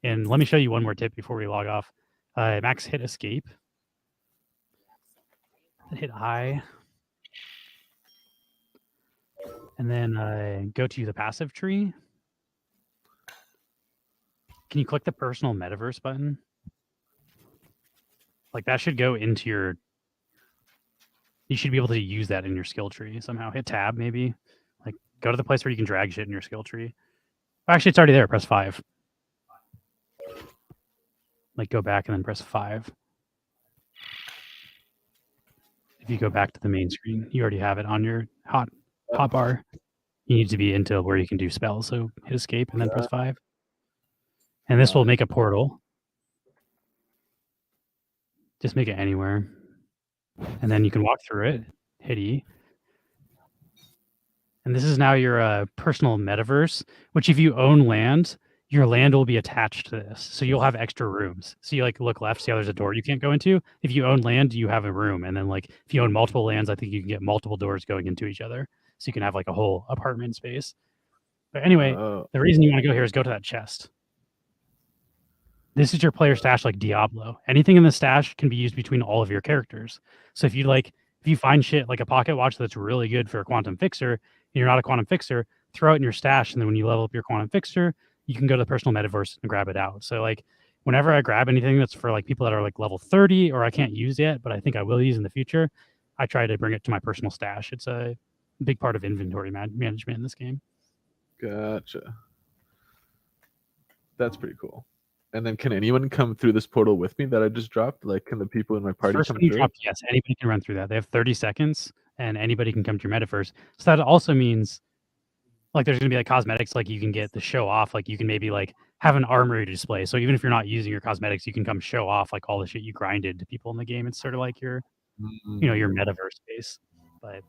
And let me show you one more tip before we log off. Max, hit escape. Hit I. And then go to the passive tree. Can you click the personal metaverse button? Like that should go into your... You should be able to use that in your skill tree somehow. Hit tab maybe. Like go to the place where you can drag shit in your skill tree. Actually, it's already there. Press 5. Like go back and then press 5. If you go back to the main screen, you already have it on your hot bar. You need to be into where you can do spells. So hit escape and then press 5. And this will make a portal. Just make it anywhere. And then you can walk through it. Hit E. And this is now your personal metaverse, which if you own land, your land will be attached to this. So you'll have extra rooms. So you like look left, see how there's a door you can't go into. If you own land, you have a room. And then like if you own multiple lands, I think you can get multiple doors going into each other. So you can have like a whole apartment space. But anyway, the reason you want to go here is go to that chest. This is your player stash like Diablo. Anything in the stash can be used between all of your characters. So if you find shit like a pocket watch that's really good for a quantum fixer, and you're not a quantum fixer, throw it in your stash, and then when you level up your quantum fixer, you can go to the personal metaverse and grab it out. So like whenever I grab anything that's for like people that are like level 30 or I can't use yet, but I think I will use in the future, I try to bring it to my personal stash. It's a big part of inventory management in this game. Gotcha. That's pretty cool. And then can anyone come through this portal with me that I just dropped? Like, can the people in my party come through? Yes, anybody can run through that. They have 30 seconds, and anybody can come to your metaverse. So that also means, like, there's going to be, like, cosmetics, like, you can get the show off. Like, you can maybe, like, have an armory display. So even if you're not using your cosmetics, you can come show off, like, all the shit you grinded to people in the game. It's sort of like your, your metaverse space. But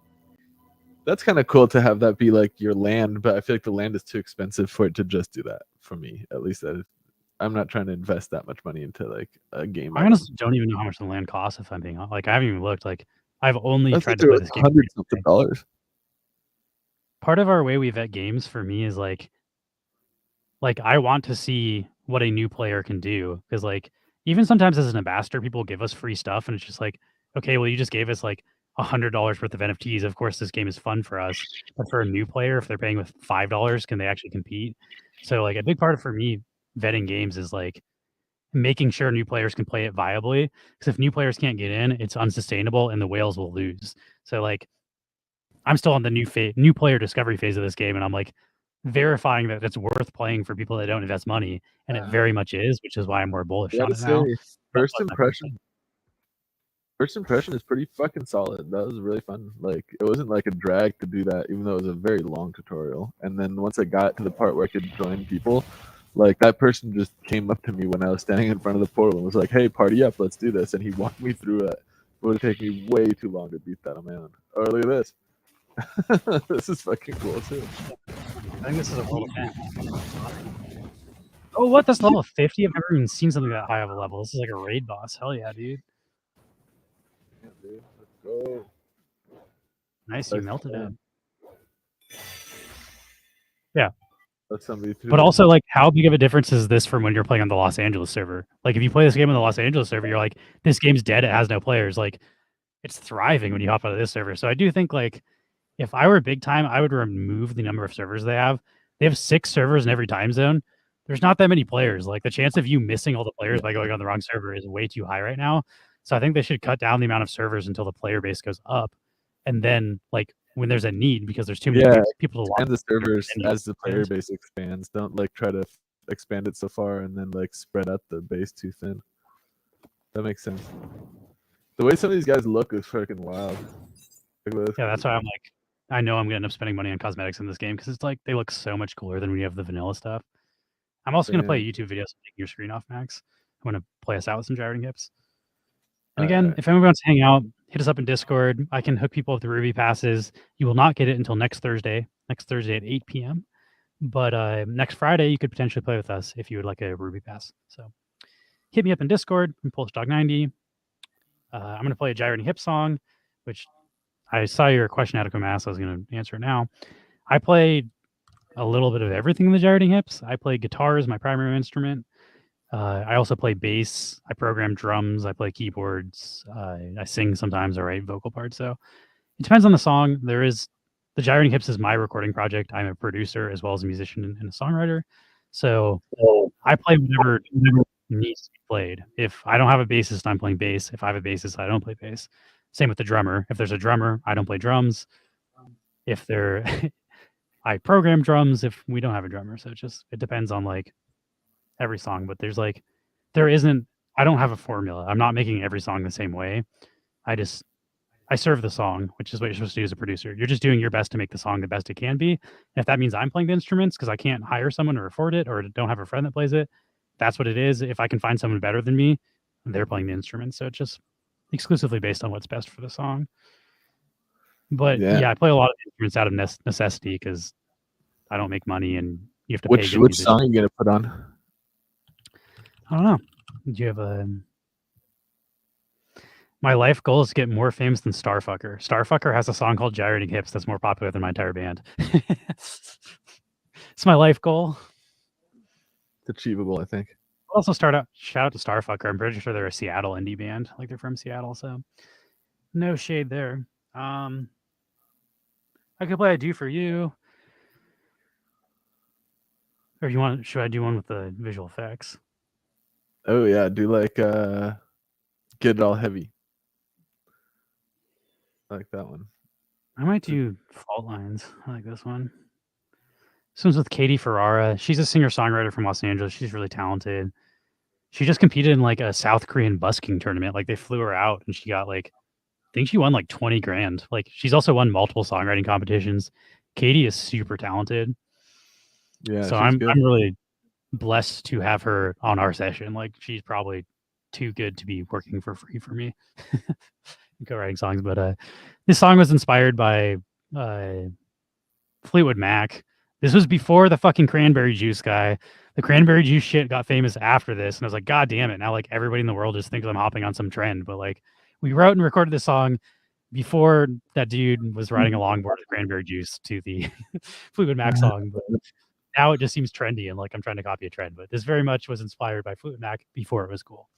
That's kind of cool to have that be like your land, but I feel like the land is too expensive for it to just do that for me. At least I'm not trying to invest that much money into like a game. I honestly don't even know how much the land costs. If I'm being honest, like I haven't even looked. Like I've only tried to play this game. $100-something. Part of our way we vet games for me is like I want to see what a new player can do because like even sometimes as an ambassador, people give us free stuff and it's just like, okay, well you just gave us like $100 worth of NFTs. Of course, this game is fun for us, but for a new player, if they're paying with $5, can they actually compete? So like a big part for me vetting games is like making sure new players can play it viably. Because if new players can't get in, it's unsustainable and the whales will lose. So like I'm still on the new player discovery phase of this game, and I'm like verifying that it's worth playing for people that don't invest money, and it very much is, which is why I'm more bullish on it now. First impression is pretty fucking solid. That was really fun. Like it wasn't like a drag to do that, even though it was a very long tutorial. And then once I got to the part where I could join people, like that person just came up to me when I was standing in front of the portal and was like, "Hey, party up, let's do this." And he walked me through it. It would take me way too long to beat that on my own. Oh, look at this. This is fucking cool too. I think this is a world of fan. Oh, what? That's level 50? I've never even seen something that high of a level. This is like a raid boss. Hell yeah, dude. Yeah, dude. Let's go. Nice, you melted it. Yeah. But also, like, how big of a difference is this from when you're playing on the Los Angeles server? Like, if you play this game on the Los Angeles server, you're like, this game's dead. It has no players. Like, it's thriving when you hop out of this server. So I do think, like, if I were big time, I would remove the number of servers they have. They have 6 servers in every time zone. There's not that many players. Like, the chance of you missing all the players by going on the wrong server is way too high right now. So I think they should cut down the amount of servers until the player base goes up. And then, like, when there's a need, because there's too many people to watch. And the servers as the player base expands. Don't like try to expand it so far and then like spread out the base too thin. That makes sense. The way some of these guys look is freaking wild. Yeah, that's why I'm like, I know I'm gonna end up spending money on cosmetics in this game because it's like they look so much cooler than when you have the vanilla stuff. I'm also gonna play a YouTube video, so taking your screen off, Max. I'm gonna play us out with some gyrating hips. And again, if anyone wants to hang out, hit us up in Discord. I can hook people with the Ruby passes. You will not get it until next Thursday at 8 p.m. But next Friday, you could potentially play with us if you would like a Ruby pass. So hit me up in Discord, PulseDog90. I'm going to play a gyrating hip song, which I saw your question adequate mass. I was going to answer it now. I play a little bit of everything in the gyrating hips. I play guitar as my primary instrument. I also play bass. I program drums. I play keyboards. I sing sometimes. I write vocal parts. So it depends on the song. The Gyrating Hips is my recording project. I'm a producer as well as a musician and a songwriter. So I play whatever needs to be played. If I don't have a bassist, I'm playing bass. If I have a bassist, I don't play bass. Same with the drummer. If there's a drummer, I don't play drums. If they're I program drums if we don't have a drummer. So it depends on like every song, but I don't have a formula. I'm not making every song the same way. I serve the song, which is what you're supposed to do as a producer. You're just doing your best to make the song the best it can be. And if that means I'm playing the instruments because I can't hire someone or afford it or don't have a friend that plays it, that's what it is. If I can find someone better than me, they're playing the instruments. So it's just exclusively based on what's best for the song. But yeah, I play a lot of instruments out of necessity because I don't make money and you have to pay. Which song are you going to put on? I don't know. Do you have my life goal is to get more famous than Starfucker. Starfucker has a song called Gyrating Hips that's more popular than my entire band. It's my life goal. It's achievable, I think. I'll also shout out to Starfucker. I'm pretty sure they're a Seattle indie band. Like they're from Seattle, so no shade there. I could play I Do For You. Or should I do one with the visual effects? Oh yeah, do like Get It All Heavy. I like that one. I might do Fault Lines. I like this one. This one's with Katie Ferrara. She's a singer-songwriter from Los Angeles. She's really talented. She just competed in like a South Korean busking tournament. Like they flew her out and she got like, I think she won like 20 grand. Like she's also won multiple songwriting competitions. Katie is super talented. Yeah. So I'm really blessed to have her on our session. Like she's probably too good to be working for free for me. Co-writing songs, but this song was inspired by Fleetwood Mac. This was before the fucking cranberry juice guy. The cranberry juice shit got famous after this, and I was like, God damn it! Now like everybody in the world just thinks I'm hopping on some trend. But like, we wrote and recorded this song before that dude was riding a longboard with cranberry juice to the Fleetwood Mac song. But now it just seems trendy, and like I'm trying to copy a trend. But this very much was inspired by Fleetwood Mac before it was cool.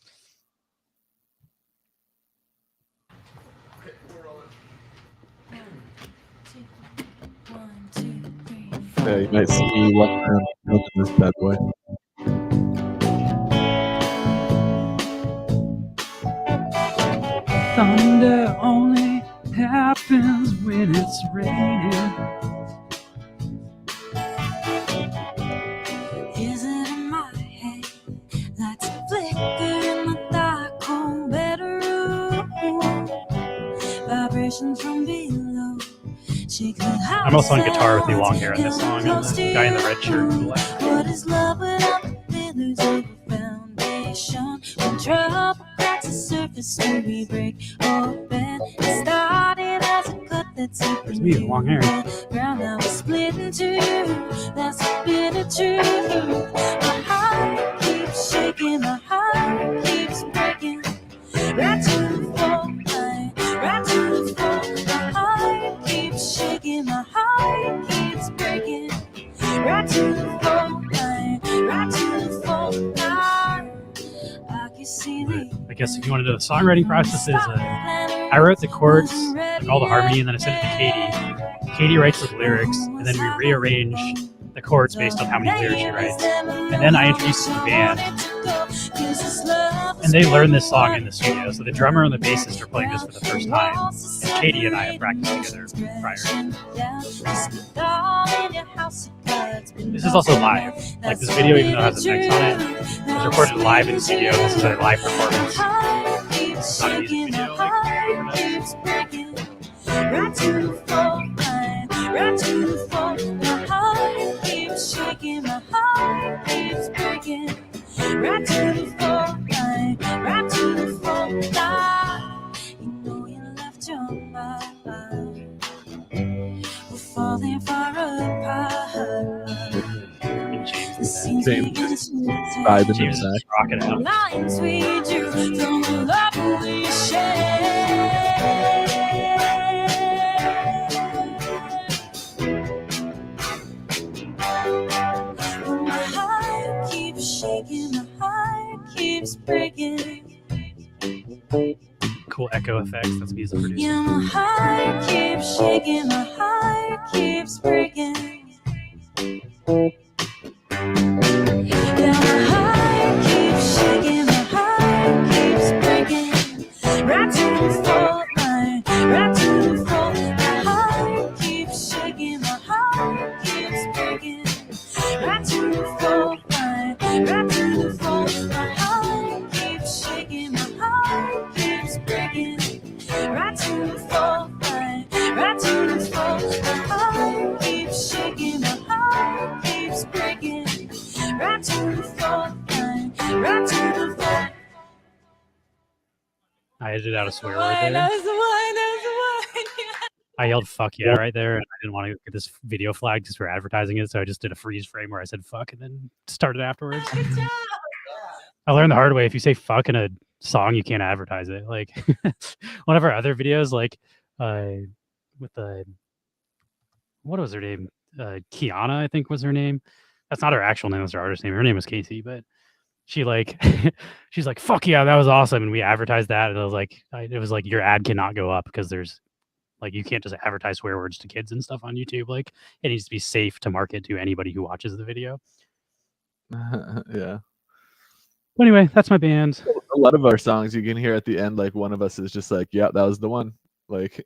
Yeah, you might see me walking around building this bad boy. Thunder only happens when it's raining. Is it in my head? Lights flicker in the dark home bedroom. Vibrations from below. I'm also on guitar with the long hair in this song, and the guy in the red shirt to the left. What is love without the pillars of a foundation? When trouble cracks the surface, do we break open? It started as a cut that's There's me, long hair. Ground now is split into you. That's a bitter truth. My heart keeps shaking, my heart keeps breaking. Right to the floor, right to the floor. My heart keeps shaking, my heart keeps breaking. Right to the floor, right to the floor. I can see the. I guess if you want to know the songwriting process is, I wrote the chords, like all the harmony, and then I sent it to Katie. Katie writes the lyrics, and then we rearrange the chords based on how many lyrics she writes. And then I introduce the band, and they learn this song in the studio. So the drummer and the bassist are playing this for the first time, and Katie and I have practiced together prior. This is also live. Like this video, even though it has a mix on it, was recorded live in the studio. This is a live performance. It's not a music video. Right to the floor, right to the floor. My heart keeps shaking, my heart keeps breaking. Right to the floor, right to the floor. You know you left your mark. We're falling far apart. The scenes begin to Vibing in James the is back. rocking out. lines we drew from the love we shared. My heart keeps shaking, my heart keeps breaking. Cool echo effects. That's music producer. Yeah, my heart keeps shaking, my heart keeps breaking. Yeah, my heart keeps shaking, my heart keeps breaking. Right to the floor, right to the floor. My heart keeps shaking, my heart keeps breaking. Right to the floor, right to the floor. My heart keeps shaking, my heart keeps breaking. Right to the floor, right to the floor. My heart keeps shaking, my heart keeps breaking. Right to the floor, right to the floor. I edited out a swear word there. I yelled "fuck yeah" right there, and I didn't want to get this video flagged because we're advertising it, so I just did a freeze frame where I said "fuck" and then started afterwards. I learned the hard way. If you say "fuck" in a song, you can't advertise it. Like one of our other videos, like with the what was her name? Kiana, I think was her name. That's not her actual name. That's her artist name. Her name was Casey, but she like she's like "fuck yeah, that was awesome," and we advertised that, and it was like your ad cannot go up because there's like you can't just advertise swear words to kids and stuff on YouTube. Like it needs to be safe to market to anybody who watches the video. Yeah. But anyway, that's my band. A lot of our songs you can hear at the end, like one of us is just like, yeah, that was the one. Like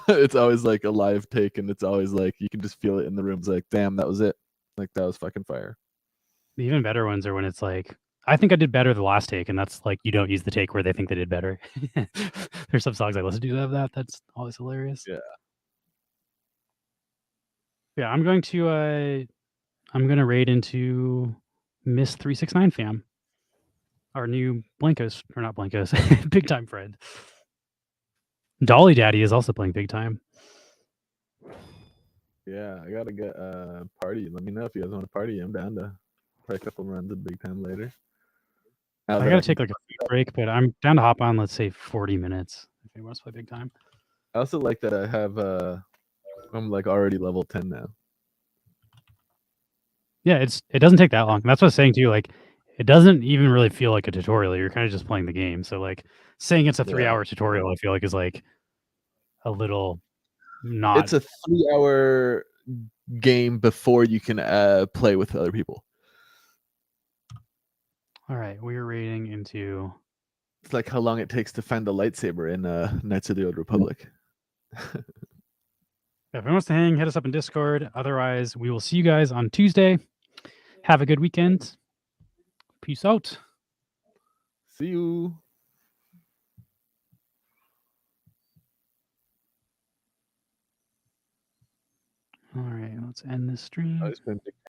it's always like a live take, and it's always like you can just feel it in the room. It's like, damn, that was it. Like that was fucking fire. The even better ones are when it's like, I think I did better the last take, and that's like you don't use the take where they think they did better. There's some songs I listen to that have that. That's always hilarious. Yeah. Yeah, I'm going to raid into Miss 369 fam. Our new Blankos, or not Blankos, big time friend. Dolly Daddy is also playing big time. Yeah, I gotta get a party. Let me know if you guys want to party. I'm down to play a couple runs of big time later. Now I that gotta can, take like a food break, but I'm down to hop on. Let's say 40 minutes if he wants to play big time. I also like that I have I'm like already level 10 now. Yeah, it doesn't take that long. That's what I was saying too. Like, it doesn't even really feel like a tutorial. You're kind of just playing the game. So like, saying it's a 3-hour tutorial, I feel like is like a little not. It's a 3-hour game before you can play with other people. All right, we're raiding into. It's like how long it takes to find the lightsaber in Knights of the Old Republic. If anyone wants to hang, hit us up in Discord. Otherwise, we will see you guys on Tuesday. Have a good weekend. Peace out. See you. All right, let's end this stream. I just been